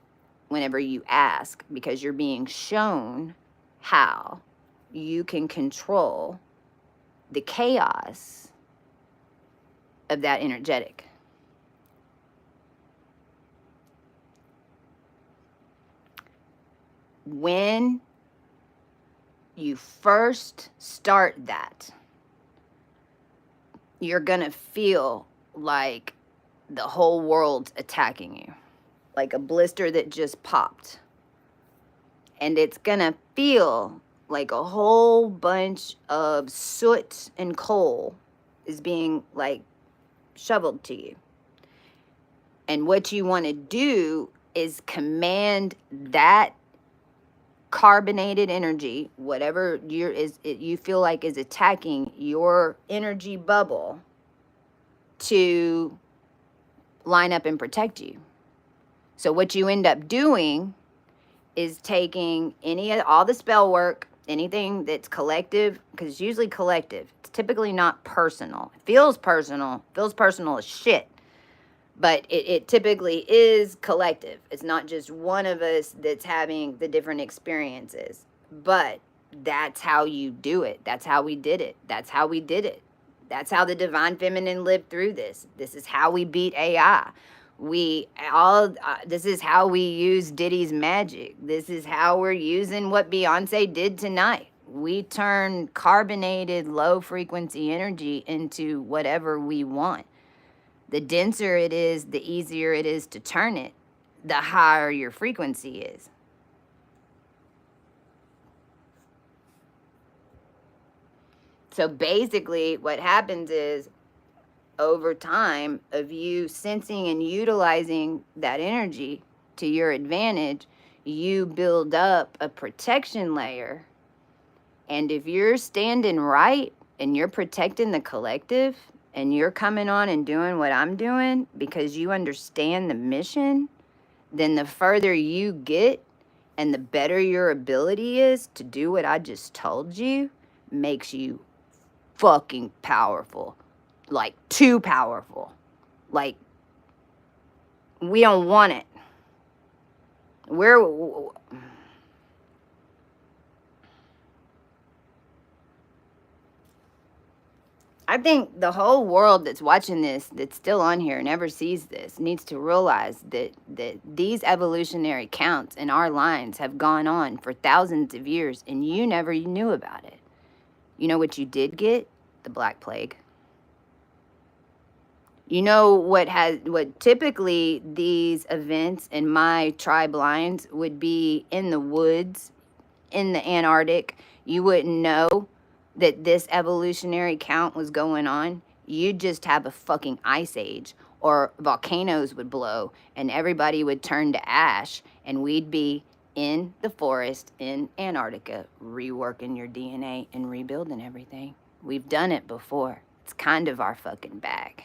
S1: whenever you ask, because you're being shown how you can control the chaos of that energetic. When you first start that, you're gonna feel like the whole world's attacking you, like a blister that just popped. And it's gonna feel like a whole bunch of soot and coal is being like shoveled to you. And what you want to do is command that carbonated energy, whatever you feel like is attacking your energy bubble, to line up and protect you. So what you end up doing is taking all the spell work, anything that's collective, because it's usually collective. It's typically not personal. It feels personal as shit. But it typically is collective. It's not just one of us that's having the different experiences. But that's how you do it. That's how we did it. That's how we did it. That's how the divine feminine lived through this. This is how we beat AI. This is how we use Diddy's magic. This is how we're using what Beyonce did tonight. We turn carbonated low frequency energy into whatever we want. The denser it is, the easier it is to turn it, the higher your frequency is. So basically what happens is, over time of you sensing and utilizing that energy to your advantage, you build up a protection layer. And if you're standing right and you're protecting the collective, and you're coming on and doing what I'm doing because you understand the mission, then the further you get and the better your ability is to do what I just told you, makes you fucking powerful. Like, too powerful. Like, we don't want it. I think the whole world that's watching this, that's still on here, never sees this, needs to realize that these evolutionary counts in our lines have gone on for thousands of years, and you never knew about it. You know what you did get? The Black Plague. You know what typically these events in my tribe lines would be in the woods, in the Antarctic. You wouldn't know that this evolutionary count was going on. You'd just have a fucking ice age, or volcanoes would blow and everybody would turn to ash, and we'd be in the forest in Antarctica reworking your DNA and rebuilding everything. We've done it before. It's kind of our fucking bag.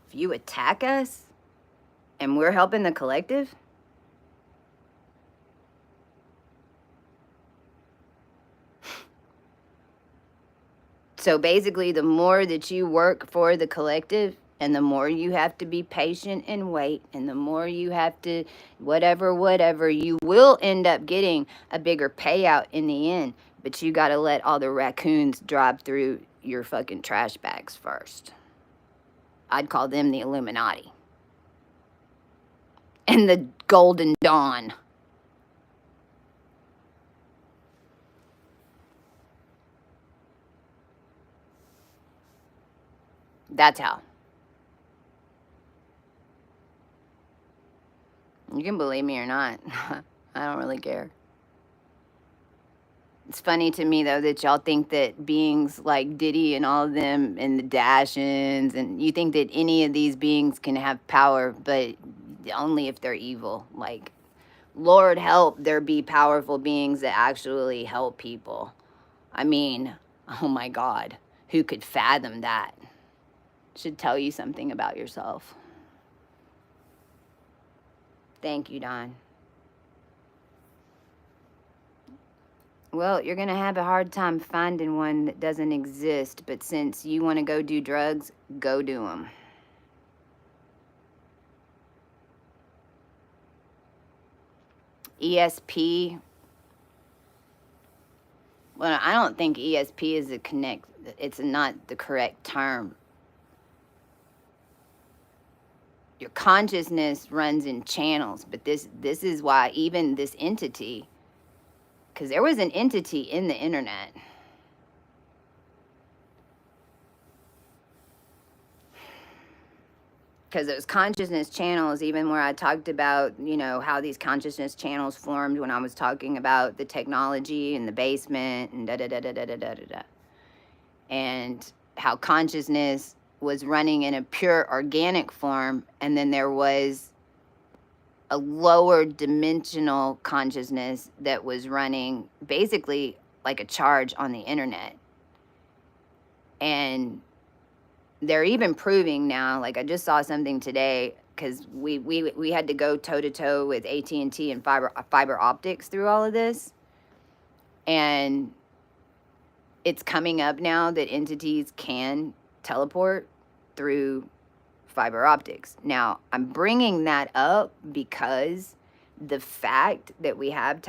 S1: If you attack us and we're helping the collective, so basically the more that you work for the collective And the more you have to be patient and wait, and the more you have to whatever, you will end up getting a bigger payout in the end. But you got to let all the raccoons drop through your fucking trash bags first. I'd call them the Illuminati. And the Golden Dawn. That's how. You can believe me or not. I don't really care. It's funny to me, though, that y'all think that beings like Diddy and all of them and the Dashins, and you think that any of these beings can have power, but only if they're evil. Like, Lord help there be powerful beings that actually help people. I mean, oh my God, who could fathom that? Should tell you something about yourself. Thank you, Don. Well, you're going to have a hard time finding one that doesn't exist, but since you want to go do drugs, go do them. ESP. Well, I don't think ESP is it's not the correct term. Your consciousness runs in channels, but this is why even this entity, because there was an entity in the internet. Because those consciousness channels, even where I talked about, how these consciousness channels formed when I was talking about the technology in the basement and da-da-da-da-da-da-da-da. And how consciousness was running in a pure organic form, and then there was a lower dimensional consciousness that was running basically like a charge on the internet. And they're even proving now, like I just saw something today, because we had to go toe to toe with AT&T and fiber optics through all of this, and it's coming up now that entities can teleport through fiber optics. Now, I'm bringing that up because the fact that we have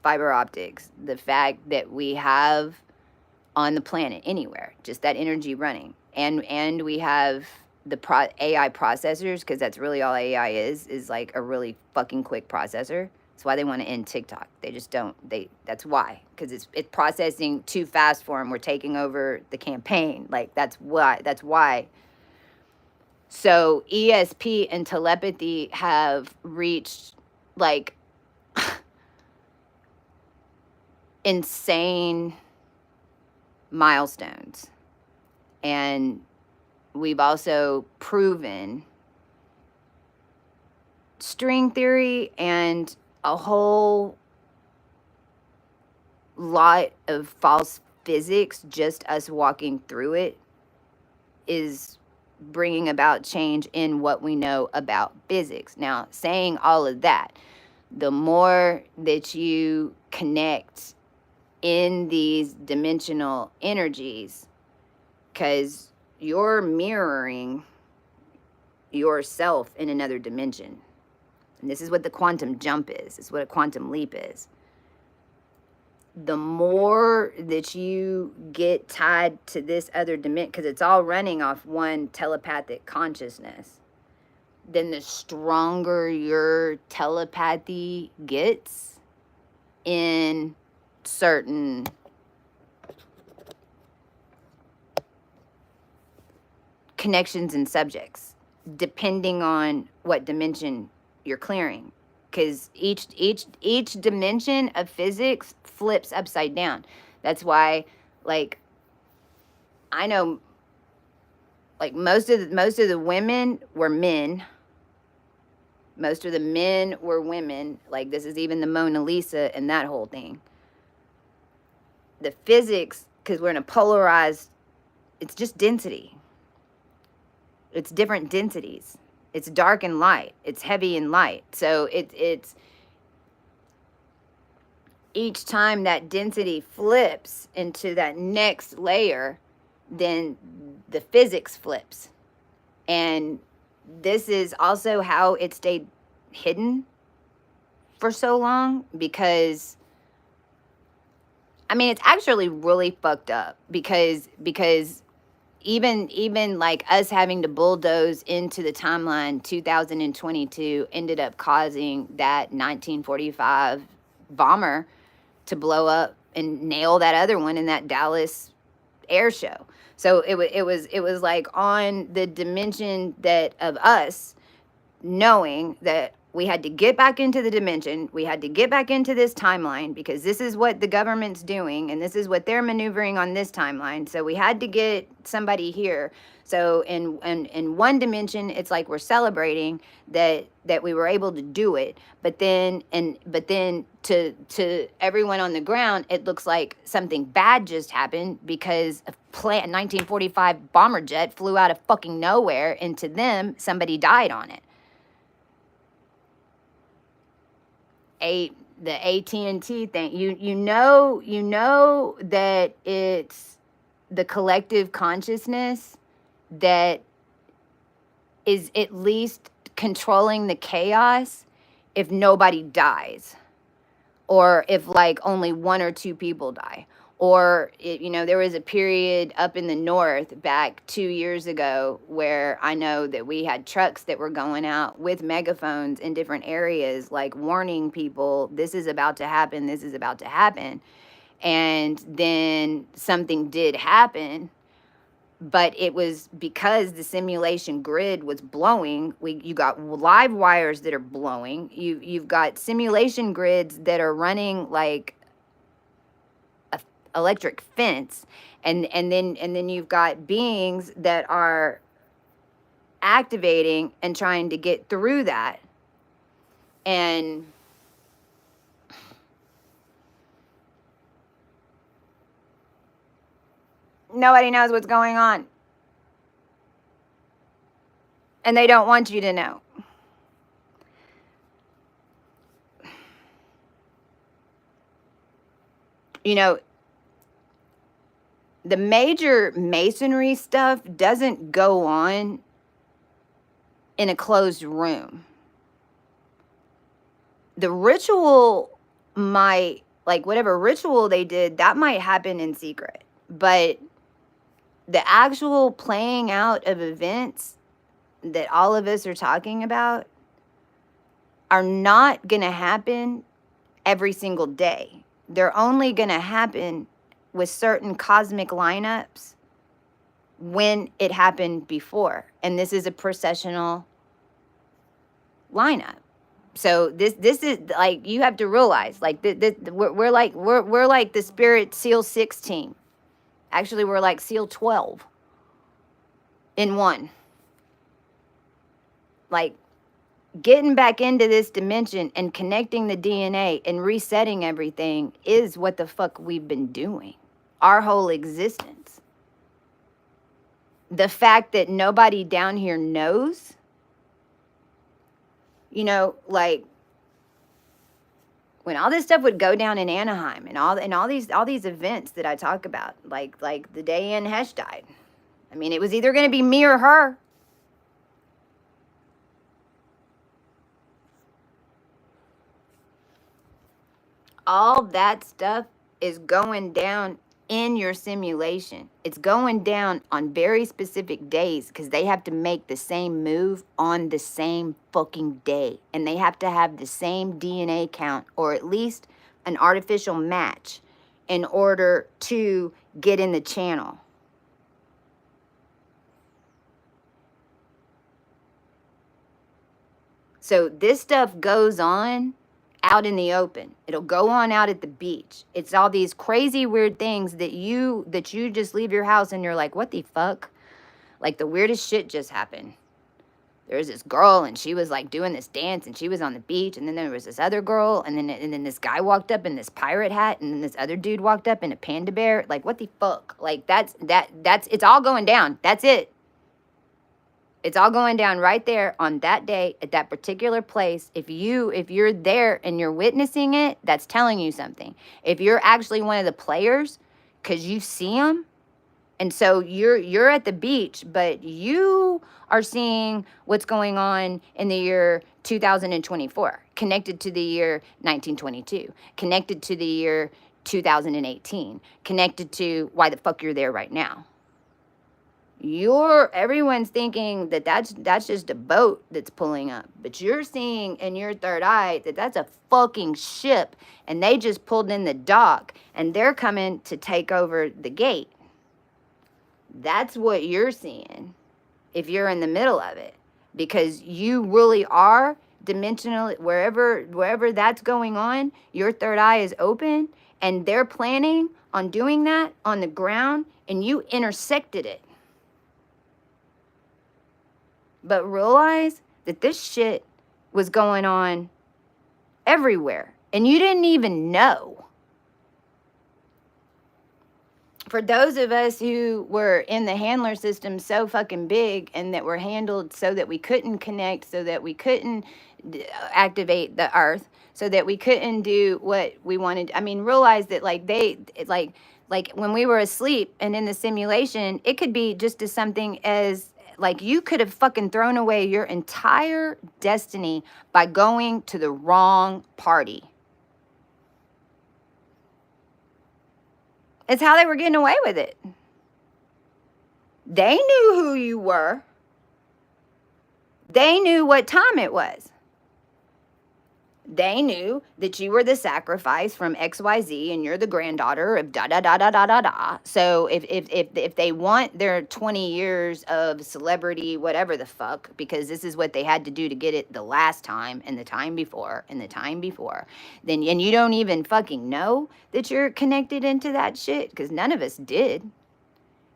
S1: fiber optics, the fact that we have on the planet anywhere, just that energy running, and we have the AI processors, because that's really all AI is like a really fucking quick processor. That's why they want to end TikTok. They just don't. That's why, because it's processing too fast for them. We're taking over the campaign. Like that's why. So ESP and telepathy have reached like insane milestones. And we've also proven string theory and a whole lot of false physics, just us walking through it, is bringing about change in what we know about physics. Now, saying all of that, the more that you connect in these dimensional energies, because you're mirroring yourself in another dimension. And this is what the quantum jump is. It's what a quantum leap is. The more that you get tied to this other dimension, because it's all running off one telepathic consciousness, then the stronger your telepathy gets in certain connections and subjects, depending on what dimension you're clearing. Because each dimension of physics flips upside down. That's why, like, I know, like, most of the women were men. Most of the men were women. Like, this is even the Mona Lisa and that whole thing. The physics, because we're in a polarized, it's just density. It's different densities. It's dark and light. It's heavy and light. So it's each time that density flips into that next layer, then the physics flips. And this is also how it stayed hidden for so long, because I mean, it's actually really fucked up, because even like us having to bulldoze into the timeline, 2022 ended up causing that 1945 bomber to blow up and nail that other one in that Dallas air show. So it was like on the dimension that of us knowing that we had to get back into the dimension, we had to get back into this timeline, because this is what the government's doing and this is what they're maneuvering on this timeline. So we had to get somebody here. So in one dimension, it's like we're celebrating that we were able to do it, but then to everyone on the ground, it looks like something bad just happened, because a 1945 bomber jet flew out of fucking nowhere, and to them, somebody died on it. The AT&T thing, you know that it's the collective consciousness that is at least controlling the chaos if nobody dies, or if like only one or two people die. Or, there was a period up in the north back 2 years ago where I know that we had trucks that were going out with megaphones in different areas, like warning people, this is about to happen, this is about to happen. And then something did happen, but it was because the simulation grid was blowing. You got live wires that are blowing. You've got simulation grids that are running like electric fence, and then you've got beings that are activating and trying to get through that, and nobody knows what's going on, and they don't want you to know. The major masonry stuff doesn't go on in a closed room. The ritual might, like whatever ritual they did, that might happen in secret. But the actual playing out of events that all of us are talking about are not going to happen every single day. They're only going to happen with certain cosmic lineups when it happened before. And this is a processional lineup. So this is like, you have to realize, like we're like the Spirit SEAL 6 team. Actually, we're like SEAL 12 in one. Like, getting back into this dimension and connecting the DNA and resetting everything is what the fuck we've been doing our whole existence. The fact that nobody down here knows, like when all this stuff would go down in Anaheim and all these events that I talk about, like the day Ann Hesh died. I mean, it was either going to be me or her. All that stuff is going down in your simulation. It's going down on very specific days because they have to make the same move on the same fucking day. And they have to have the same DNA count, or at least an artificial match, in order to get in the channel. So this stuff goes on out in the open. It'll go on out at the beach. It's all these crazy weird things that you just leave your house and you're like, what the fuck? Like the weirdest shit just happened. There was this girl and she was like doing this dance and she was on the beach, and then there was this other girl, and then this guy walked up in this pirate hat, and then this other dude walked up in a panda bear. Like, what the fuck? Like that's it's all going down. That's it. It's all going down right there on that day at that particular place. If you're there and you're witnessing it, that's telling you something. If you're actually one of the players, because you see them, And so you're at the beach, but you are seeing what's going on in the year 2024, connected to the year 1922, connected to the year 2018, connected to why the fuck you're there right now. Everyone's thinking that that's just a boat that's pulling up, but you're seeing in your third eye that that's a fucking ship, and they just pulled in the dock and they're coming to take over the gate. That's what you're seeing if you're in the middle of it, because you really are dimensional. Wherever that's going on, your third eye is open, and they're planning on doing that on the ground, and you intersected it. But realize that this shit was going on everywhere, and you didn't even know. For those of us who were in the handler system so fucking big, and that were handled so that we couldn't connect, so that we couldn't activate the earth, so that we couldn't do what we wanted. I mean, realize that like when we were asleep and in the simulation, it could be just as something as like you could have fucking thrown away your entire destiny by going to the wrong party. It's how they were getting away with it. They knew who you were. They knew what time it was. They knew that you were the sacrifice from XYZ and you're the granddaughter of da da da da da da da. So if they want their 20 years of celebrity, whatever the fuck, because this is what they had to do to get it the last time and the time before and the time before, then and you don't even fucking know that you're connected into that shit, because none of us did.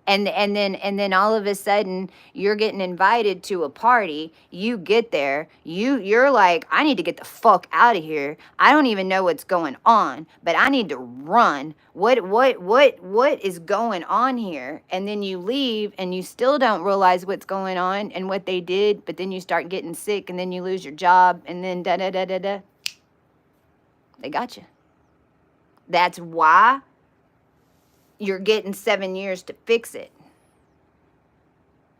S1: And then all of a sudden you're getting invited to a party. You get there, you're like, I need to get the fuck out of here. I don't even know what's going on, but I need to run. What is going on here? And then you leave and you still don't realize what's going on and what they did, but then you start getting sick and then you lose your job and then da da da da da. They got you. That's why you're getting 7 years to fix it.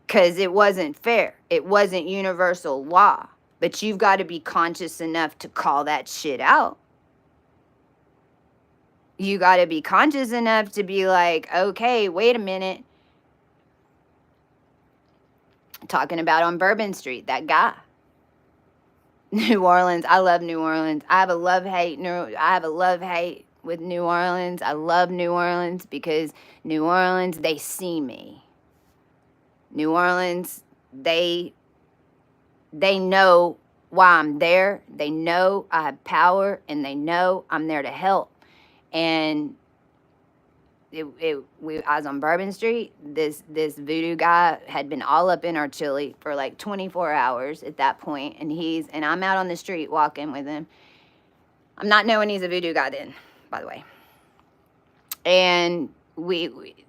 S1: Because it wasn't fair. It wasn't universal law. But you've got to be conscious enough to call that shit out. You got to be conscious enough to be like, okay, wait a minute. Talking about on Bourbon Street, that guy. New Orleans. I love New Orleans. I have a love-hate with New Orleans. I love New Orleans because New Orleans, they see me. New Orleans, they know why I'm there. They know I have power, and they know I'm there to help. And I was on Bourbon Street. This voodoo guy had been all up in our chili for like 24 hours at that point, and I'm out on the street walking with him. I'm not knowing he's a voodoo guy then, by the way. And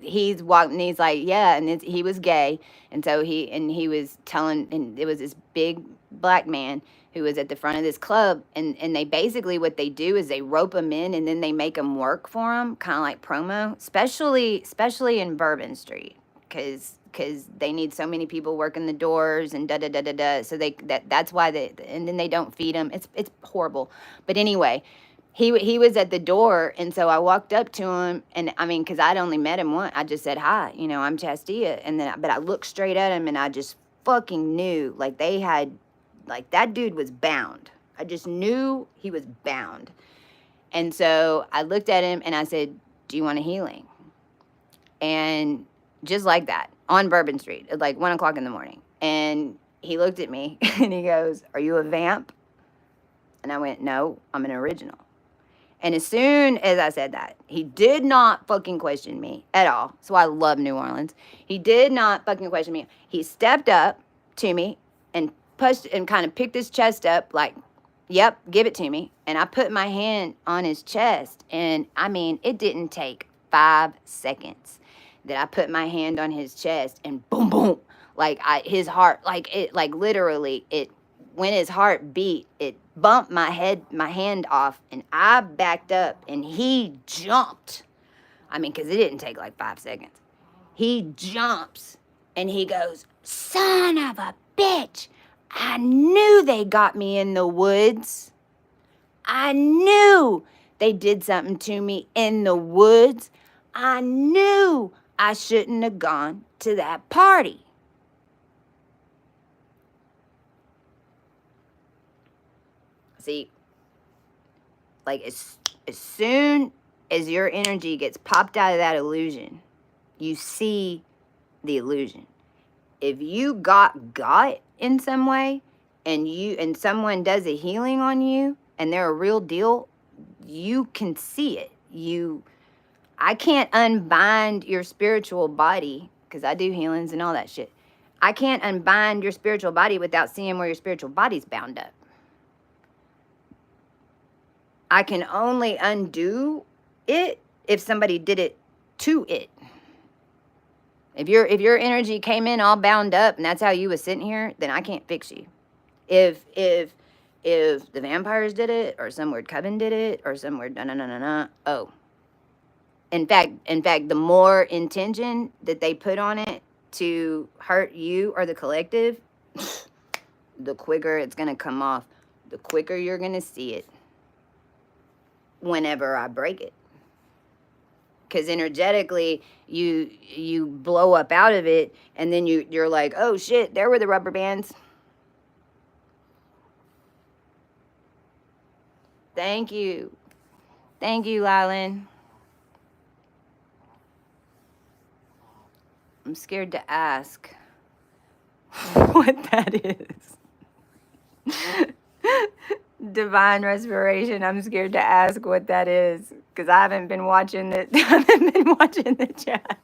S1: he's walking, and he's like, yeah, and he was gay, and so he was telling, and it was this big black man who was at the front of this club, and they basically, what they do is they rope them in, and then they make them work for them, kind of like promo, especially in Bourbon Street, because they need so many people working the doors and da da da da da. So that's why and then they don't feed them. It's horrible. But anyway, he was at the door, and so I walked up to him, and I mean, because I'd only met him once, I just said, hi, I'm Chastia, but I looked straight at him, and I just fucking knew, like, that dude was bound. I just knew he was bound. And so I looked at him, and I said, do you want a healing? And just like that, on Bourbon Street, at like 1 o'clock in the morning, and he looked at me, and he goes, are you a vamp? And I went, no, I'm an original. And as soon as I said that, he did not fucking question me at all. So I love New Orleans. He did not fucking question me. He stepped up to me and pushed and kind of picked his chest up like, yep, give it to me. And I put my hand on his chest. And I mean, it didn't take 5 seconds that I put my hand on his chest, and boom, boom. Like his heart, literally, when his heart beat, it bumped my hand off, and I backed up, and he jumped. I mean, because it didn't take like 5 seconds. He jumps and he goes, "Son of a bitch, I knew they got me in the woods. I knew they did something to me in the woods. I knew I shouldn't have gone to that party." See, like as soon as your energy gets popped out of that illusion, you see the illusion. If you got in some way and someone does a healing on you and they're a real deal, you can see it. I can't unbind your spiritual body because I do healings and all that shit. I can't unbind your spiritual body without seeing where your spiritual body's bound up. I can only undo it if somebody did it to it. If your energy came in all bound up and that's how you was sitting here, then I can't fix you. If the vampires did it, or some weird coven did it, or some weird oh. In fact, the more intention that they put on it to hurt you or the collective, the quicker it's gonna come off. The quicker you're gonna see it. Whenever I break it. Because energetically you blow up out of it and then you're like, oh shit, there were the rubber bands. Thank you, Lylan. I'm scared to ask what that is. Divine respiration. I'm scared to ask what that is because I haven't been watching the chat.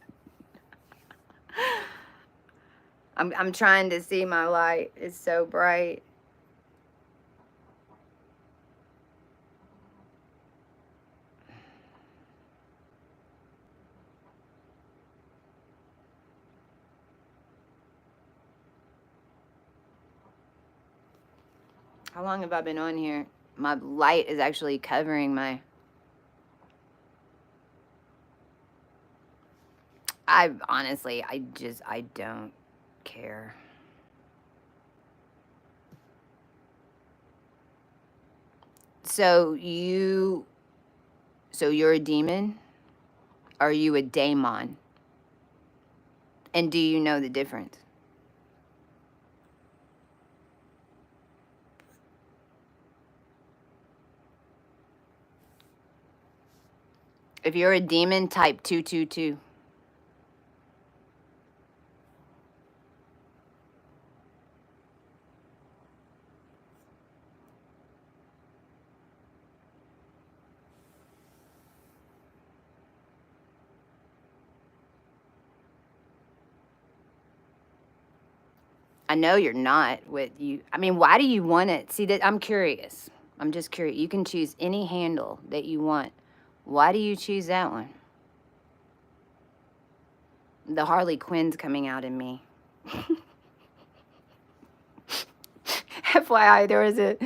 S1: I'm trying to see my light. It's so bright. How long have I been on here? My light is actually covering my... I honestly, I don't care. So you're a demon? Are you a daemon? And do you know the difference? If you're a demon, type 222. I know you're not with you. I mean, why do you want it? See, that I'm curious. I'm just curious. You can choose any handle that you want. Why do you choose that one? The Harley Quinn's coming out in me. FYI, there was a...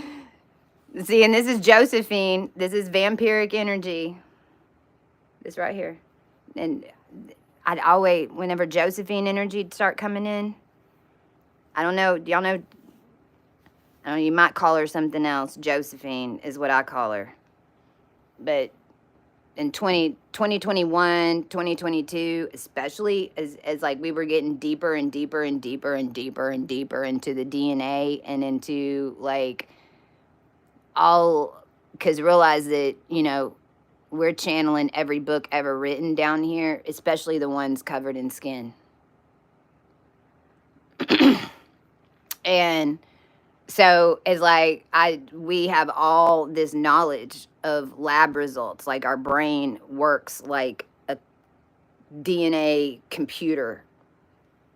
S1: See, and this is Josephine. This is vampiric energy. This right here. And I'd always, whenever Josephine energy'd start coming in, I don't know, do y'all know, I don't know, you might call her something else. Josephine is what I call her. But in 2021, 2022, especially as like we were getting deeper and deeper and deeper and deeper and deeper into the DNA and into like all, because realize that, you know, we're channeling every book ever written down here, especially the ones covered in skin. And so it's like we have all this knowledge of lab results. Like our brain works like a DNA computer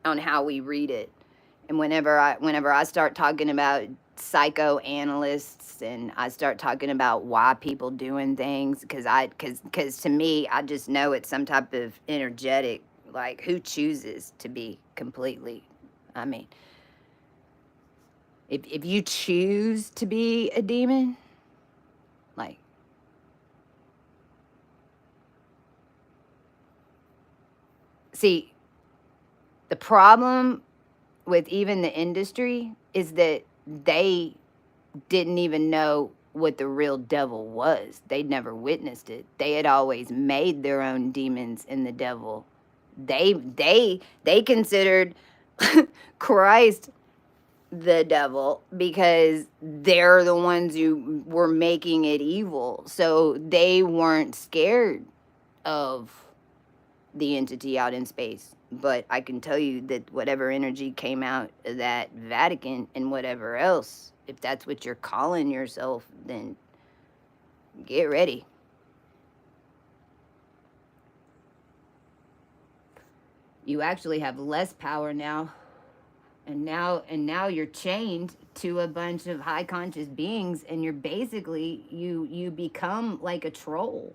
S1: on how we read it. And whenever I start talking about psychoanalysts and I start talking about why people doing things, because to me, I just know it's some type of energetic, like who chooses to be completely, I mean, if you choose to be a demon, like, see, The problem with even the industry is that they didn't even know what the real devil was. They'd never witnessed it. They had always made their own demons in the devil. They considered Christ the devil because they're the ones who were making it evil. So they weren't scared of the entity out in space. But I can tell you that whatever energy came out of that Vatican and whatever else, if that's what you're calling yourself, then get ready. You actually have less power now. And now you're chained to a bunch of high conscious beings, and you're basically you become like a troll.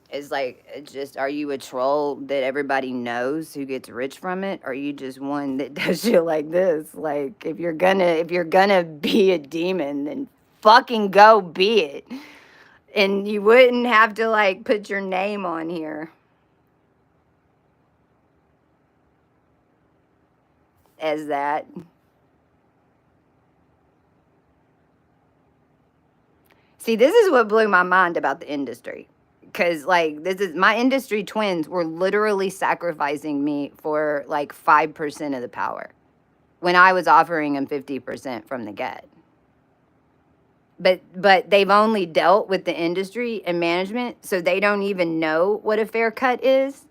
S1: It's like, it's just, are you a troll that everybody knows who gets rich from it? Or are you just one that does shit like this? Like, if you're gonna be a demon, then fucking go be it. And you wouldn't have to like put your name on here as that. See, this is what blew my mind about the industry. Because, like, this is my industry twins were literally sacrificing me for like 5% of the power when I was offering them 50% from the get. But they've only dealt with the industry and management, so they don't even know what a fair cut is.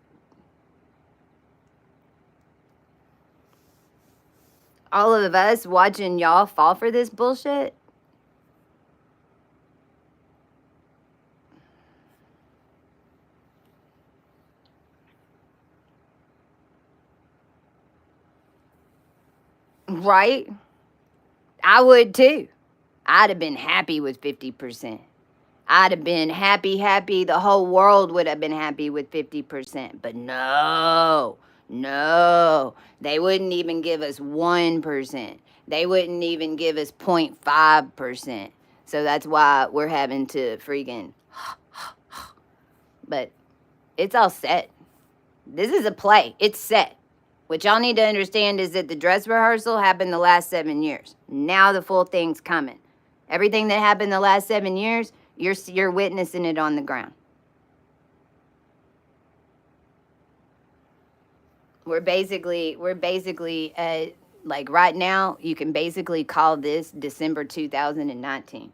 S1: All of us watching y'all fall for this bullshit. Right? I would too. I'd have been happy with 50%. I'd have been happy. The whole world would have been happy with 50%. But no, no. They wouldn't even give us 1%. They wouldn't even give us 0.5%. So that's why we're having to freaking. But it's all set. This is a play. It's set. What y'all need to understand is that the dress rehearsal happened the last 7 years. Now the full thing's coming. Everything that happened the last 7 years, you're witnessing it on the ground. We're basically at, like, right now, you can basically call this December 2019.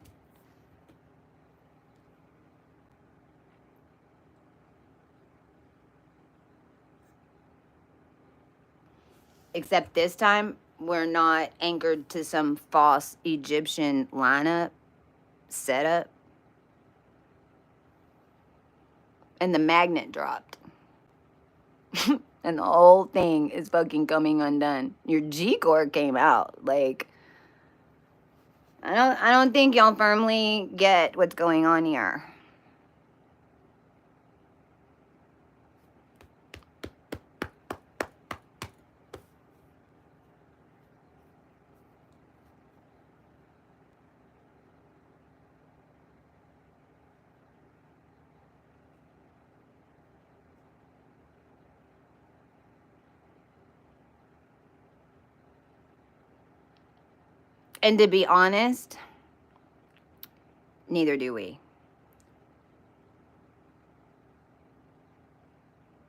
S1: Except this time, we're not anchored to some false Egyptian lineup setup. And the magnet dropped. And the whole thing is fucking coming undone. Your G-Core came out. Like, I don't think y'all firmly get what's going on here. And to be honest, neither do we.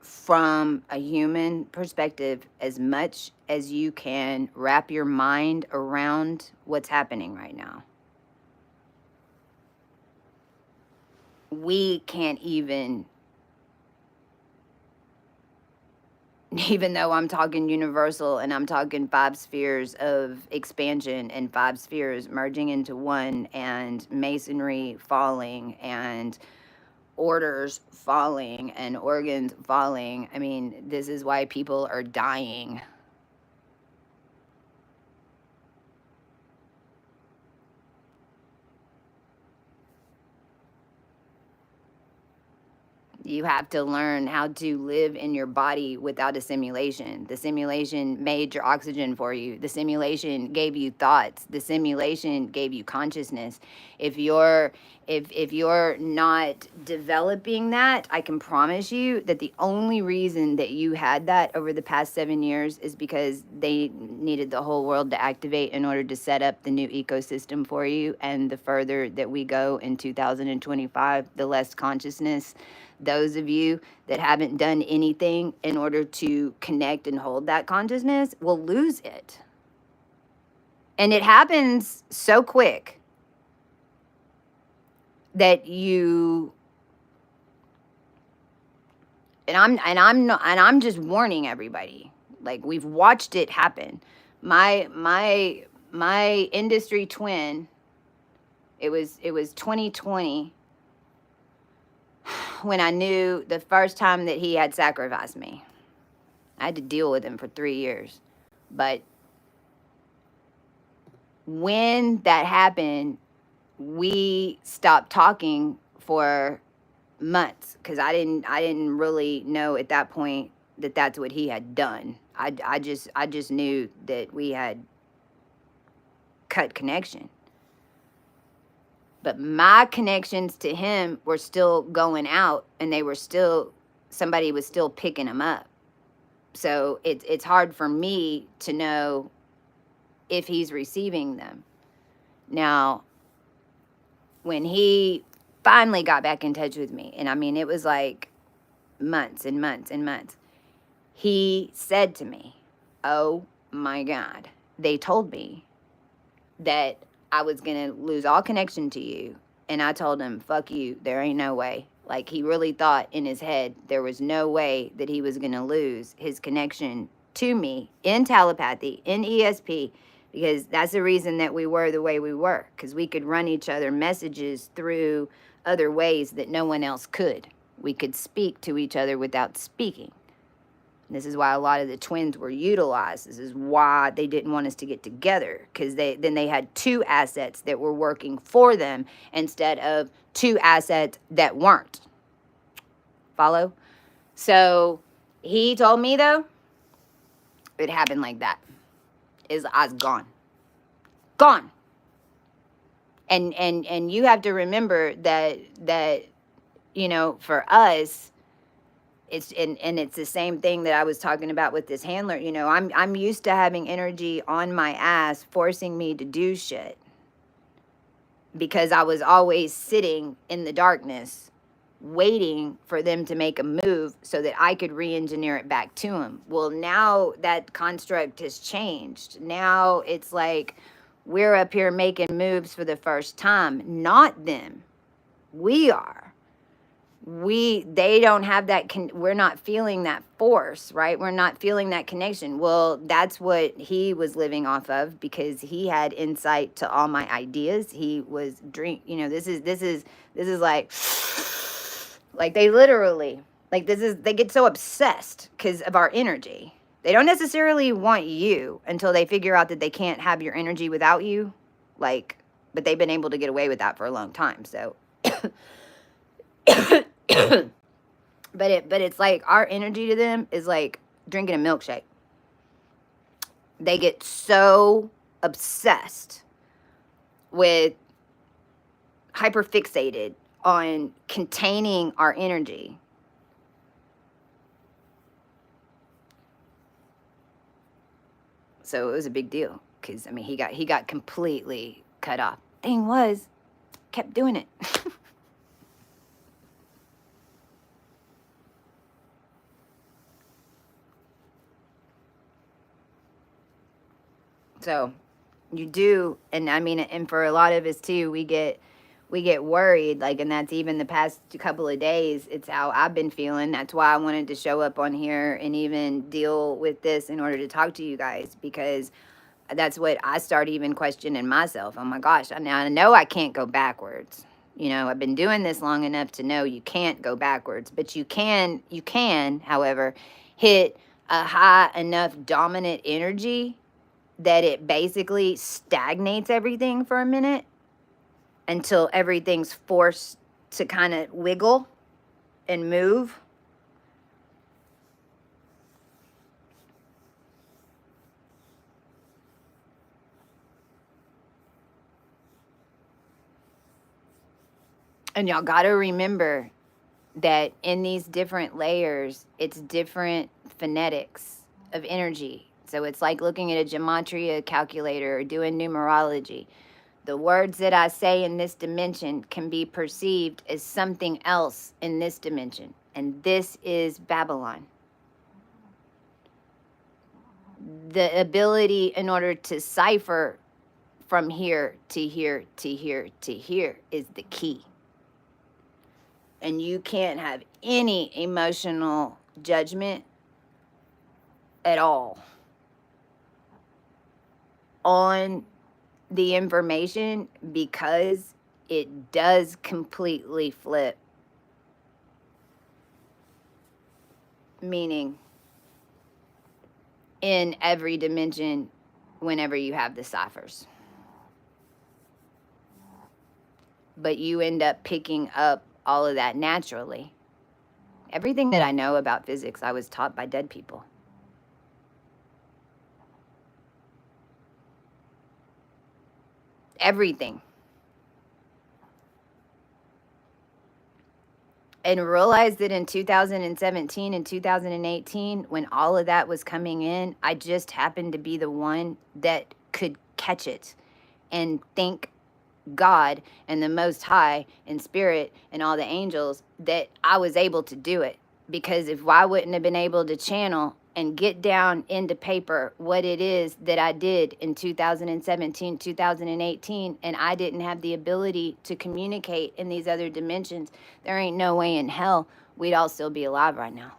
S1: From a human perspective, as much as you can wrap your mind around what's happening right now, we can't even though I'm talking universal and I'm talking 5 spheres of expansion and 5 spheres merging into one, and masonry falling and orders falling and organs falling. I mean, this is why people are dying. You have to learn how to live in your body without a simulation. The simulation made your oxygen for you. The simulation gave you thoughts. The simulation gave you consciousness. If you're not developing that, I can promise you that the only reason that you had that over the past 7 years is because they needed the whole world to activate in order to set up the new ecosystem for you. And the further that we go in 2025, the less consciousness those of you that haven't done anything in order to connect and hold that consciousness will lose it. And it happens so quick that you I'm just warning everybody. Like, we've watched it happen. My industry twin, it was 2020 when I knew the first time that he had sacrificed me. I had to deal with him for 3 years. But when that happened, we stopped talking for months because I didn't really know at that point that that's what he had done. I just knew that we had cut connection. But my connections to him were still going out, and they were still, somebody was still picking them up. So it's hard for me to know if he's receiving them. Now, when he finally got back in touch with me, and I mean, it was like months and months and months, he said to me, "Oh my God, they told me that I was going to lose all connection to you." And I told him, "Fuck you, there ain't no way." Like, he really thought in his head there was no way that he was going to lose his connection to me in telepathy, in ESP, because that's the reason that we were the way we were, because we could run each other messages through other ways that no one else could. We could speak to each other without speaking. This is why a lot of the twins were utilized. This is why they didn't want us to get together, because then they had two assets that were working for them instead of two assets that weren't. Follow? So he told me, though, it happened like that. I was gone. Gone. And you have to remember that you know, for us, it's it's the same thing that I was talking about with this handler. You know, I'm used to having energy on my ass forcing me to do shit, because I was always sitting in the darkness waiting for them to make a move so that I could re-engineer it back to them. Well, now that construct has changed. Now it's like we're up here making moves for the first time, not them. We are. They don't have that, we're not feeling that force, right? We're not feeling that connection. Well, that's what he was living off of, because he had insight to all my ideas. He was you know, this is like they literally, like, they get so obsessed because of our energy. They don't necessarily want you until they figure out that they can't have your energy without you. Like, but they've been able to get away with that for a long time. So but it's like our energy to them is like drinking a milkshake. They get so obsessed with, hyperfixated on containing our energy. So it was a big deal, because I mean, he got completely cut off. Thing was, kept doing it. So you do, and I mean, and for a lot of us too, we get worried, like, and that's even the past couple of days. It's how I've been feeling. That's why I wanted to show up on here and even deal with this in order to talk to you guys, because that's what I start even questioning myself. Oh my gosh, I know I can't go backwards. You know, I've been doing this long enough to know you can't go backwards, but you can, however, hit a high enough dominant energy that it basically stagnates everything for a minute until everything's forced to kind of wiggle and move, and y'all gotta remember that in these different layers, it's different phonetics of energy. So it's like looking at a gematria calculator or doing numerology. The words that I say in this dimension can be perceived as something else in this dimension. And this is Babylon. The ability in order to cipher from here to here to here to here is the key. And you can't have any emotional judgment at all on the information, because it does completely flip. Meaning, in every dimension, whenever you have the ciphers. But you end up picking up all of that naturally. Everything that I know about physics, I was taught by dead people. Everything. And realize that in 2017 and 2018, when all of that was coming in, I just happened to be the one that could catch it and thank God and the Most High and Spirit and all the angels that I was able to do it. Because if I wouldn't have been able to channel and get down into paper what it is that I did in 2017, 2018, and I didn't have the ability to communicate in these other dimensions, there ain't no way in hell we'd all still be alive right now.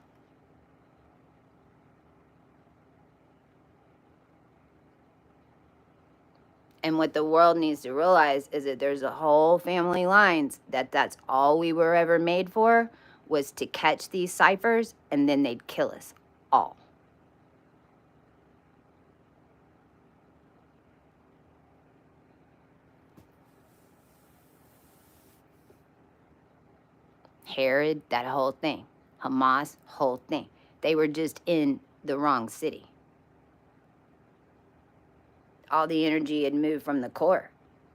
S1: And what the world needs to realize is that there's a whole family lines that's all we were ever made for, was to catch these ciphers, and then they'd kill us all. Herod, that whole thing. Hamas, whole thing. They were just in the wrong city. All the energy had moved from the core.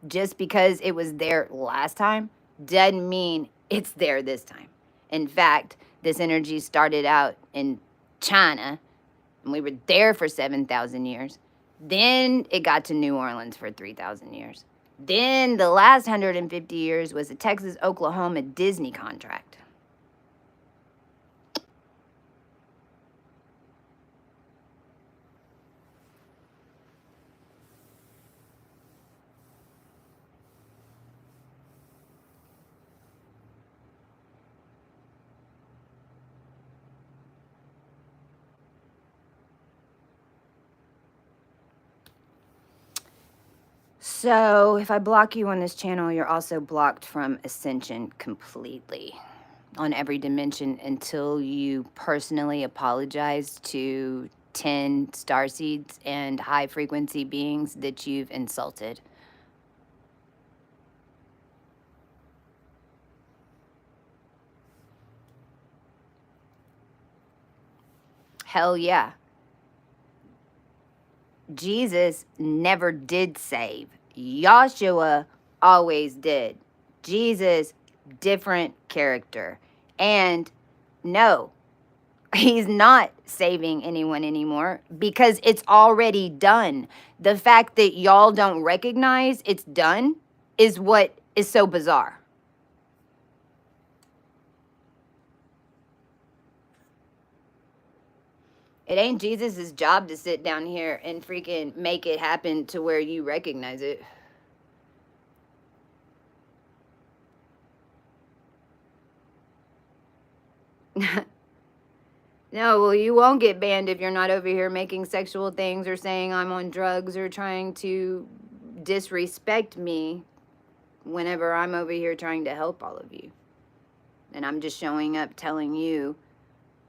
S1: Just because it was there last time doesn't mean it's there this time. In fact, this energy started out in China, and we were there for 7,000 years. Then it got to New Orleans for 3,000 years. Then the last 150 years was a Texas, Oklahoma Disney contract. So if I block you on this channel, you're also blocked from ascension completely on every dimension until you personally apologize to 10 starseeds and high frequency beings that you've insulted. Hell yeah. Jesus never did save. Yahshua always did. Jesus, different character. And no, he's not saving anyone anymore because it's already done. The fact that y'all don't recognize it's done is what is so bizarre. It ain't Jesus's job to sit down here and freaking make it happen to where you recognize it. No, well, you won't get banned if you're not over here making sexual things or saying I'm on drugs or trying to disrespect me whenever I'm over here trying to help all of you. And I'm just showing up telling you,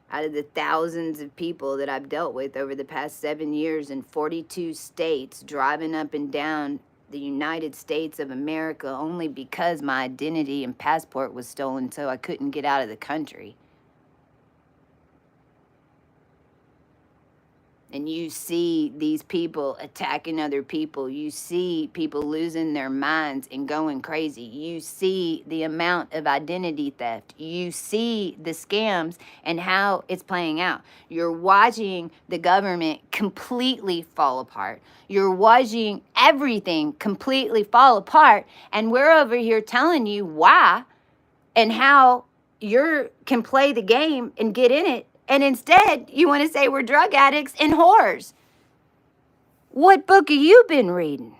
S1: out of the thousands of people that I've dealt with over the past 7 years in 42 states, driving up and down the United States of America only because my identity and passport was stolen, so I couldn't get out of the country. And you see these people attacking other people. You see people losing their minds and going crazy. You see the amount of identity theft. You see the scams and how it's playing out. You're watching the government completely fall apart. You're watching everything completely fall apart. And we're over here telling you why and how you can play the game and get in it. And instead, you want to say we're drug addicts and whores. What book have you been reading?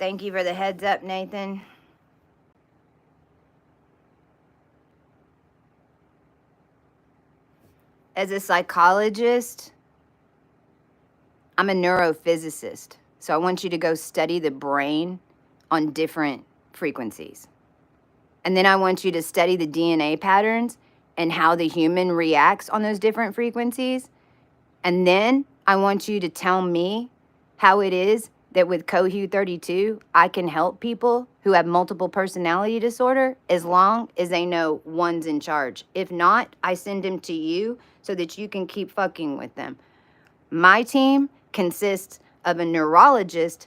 S1: Thank you for the heads up, Nathan. As a psychologist, I'm a neurophysicist. So I want you to go study the brain on different frequencies. And then I want you to study the DNA patterns and how the human reacts on those different frequencies. And then I want you to tell me how it is that with Cohu 32, I can help people who have multiple personality disorder as long as they know one's in charge. If not, I send them to you so that you can keep fucking with them. My team consists of a neurologist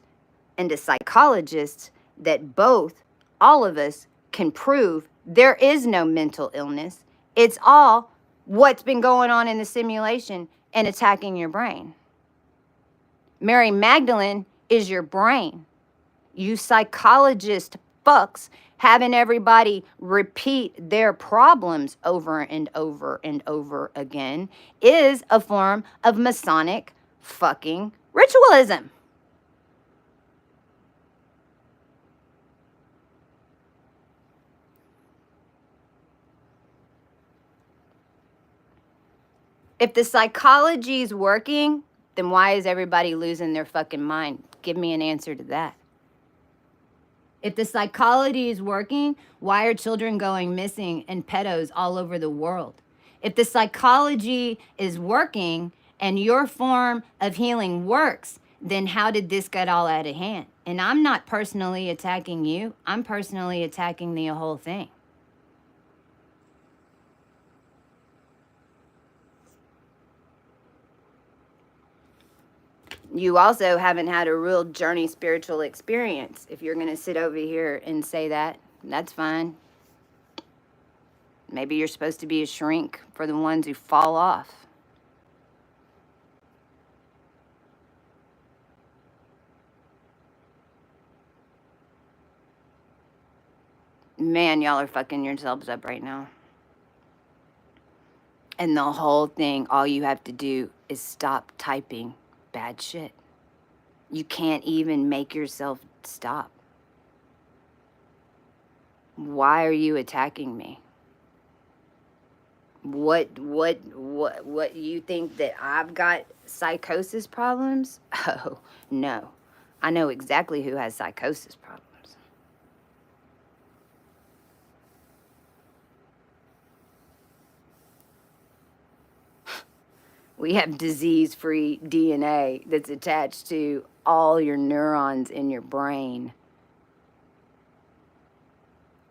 S1: and a psychologist that both, all of us, can prove there is no mental illness. It's all what's been going on in the simulation and attacking your brain. Mary Magdalene is your brain. You psychologist fucks having everybody repeat their problems over and over and over again is a form of Masonic fucking ritualism. If the psychology is working, then why is everybody losing their fucking mind? Give me an answer to that. If the psychology is working, why are children going missing and pedos all over the world? If the psychology is working and your form of healing works, then how did this get all out of hand? And I'm not personally attacking you. I'm personally attacking the whole thing. You also haven't had a real journey spiritual experience. If you're going to sit over here and say that, that's fine. Maybe you're supposed to be a shrink for the ones who fall off. Man, y'all are fucking yourselves up right now. And the whole thing, all you have to do is stop typing bad shit. You can't even make yourself stop. Why are you attacking me? What you think that I've got psychosis problems? Oh, no. I know exactly who has psychosis problems. We have disease-free DNA that's attached to all your neurons in your brain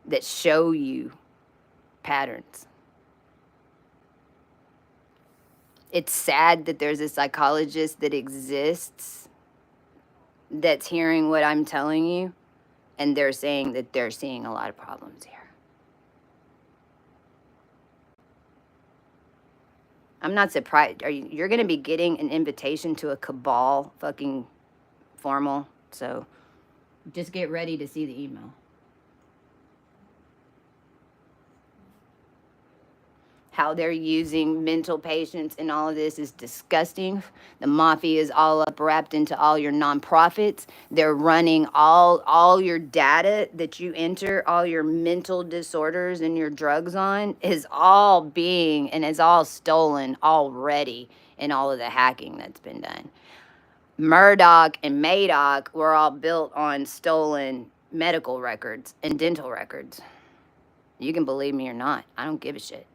S1: that show you patterns. It's sad that there's a psychologist that exists that's hearing what I'm telling you, and they're saying that they're seeing a lot of problems here. I'm not surprised. You're going to be getting an invitation to a cabal fucking formal, so just get ready to see the email. How they're using mental patients and all of this is disgusting. The mafia is all up wrapped into all your nonprofits. They're running all your data that you enter, all your mental disorders and your drugs on is all being and is all stolen already in all of the hacking that's been done. Murdoch and Madoff were all built on stolen medical records and dental records. You can believe me or not. I don't give a shit.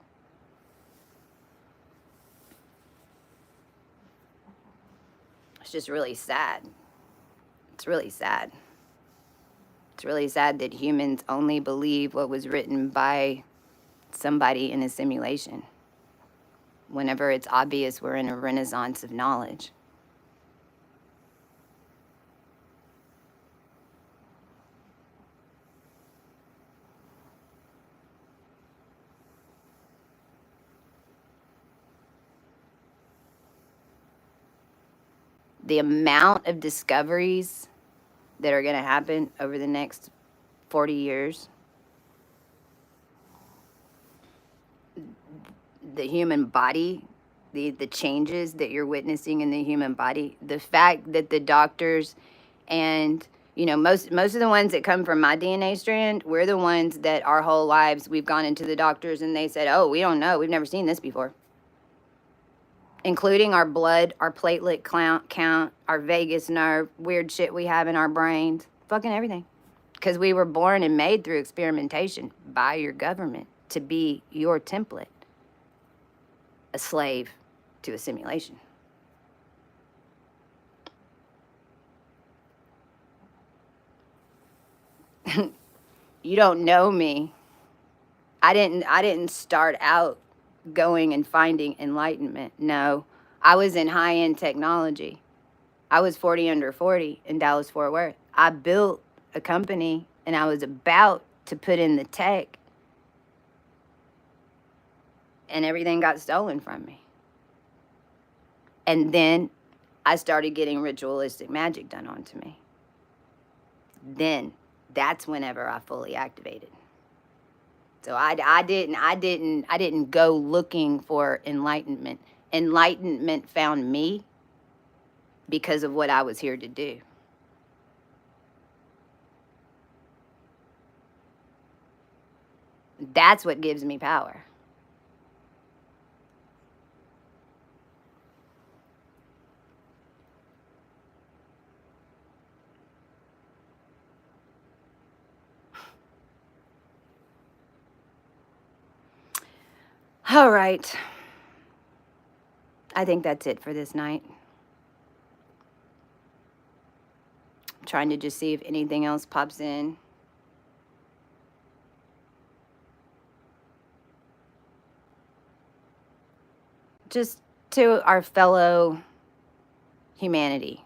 S1: It's just really sad. It's really sad. It's really sad that humans only believe what was written by somebody in a simulation, whenever it's obvious we're in a renaissance of knowledge. The amount of discoveries that are going to happen over the next 40 years, the human body, the changes that you're witnessing in the human body, the fact that the doctors and, you know, most of the ones that come from my DNA strand, we're the ones that our whole lives we've gone into the doctors and they said, oh, we don't know, we've never seen this before, including our blood, our platelet count, our vagus nerve, weird shit we have in our brains, fucking everything. Because we were born and made through experimentation by your government to be your template, a slave to a simulation. You don't know me. I didn't start out going and finding enlightenment. No, I was in high-end technology. I was 40 under 40 in Dallas, Fort Worth. I built a company and I was about to put in the tech and everything got stolen from me. And then I started getting ritualistic magic done onto me. Then that's whenever I fully activated. So I didn't go looking for enlightenment. Enlightenment found me because of what I was here to do. That's what gives me power. All right. I think that's it for this night. I'm trying to just see if anything else pops in. Just to our fellow humanity.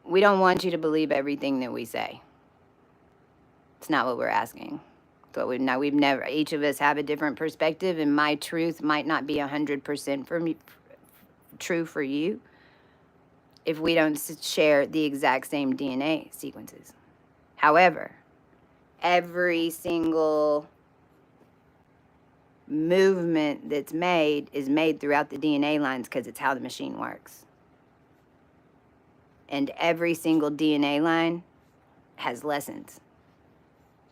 S1: We don't want you to believe everything that we say. It's not what we're asking. But we've never, each of us have a different perspective, and my truth might not be 100% for me, true for you, if we don't share the exact same DNA sequences. However, every single movement that's made is made throughout the DNA lines because it's how the machine works. And every single DNA line has lessons.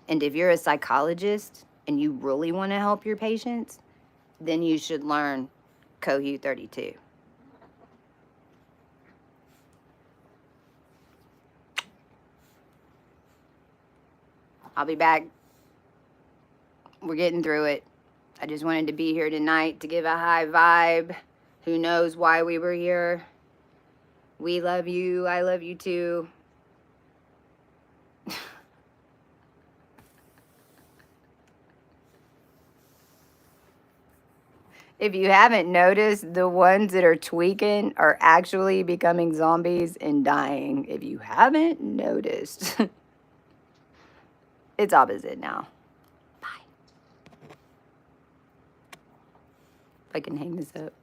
S1: And if you're a psychologist and you really want to help your patients, then you should learn Cohu 32. I'll be back. We're getting through it. I just wanted to be here tonight to give a high vibe. Who knows why we were here? We love you. I love you too. If you haven't noticed, the ones that are tweaking are actually becoming zombies and dying. If you haven't noticed, it's opposite now. Bye. If I can hang this up.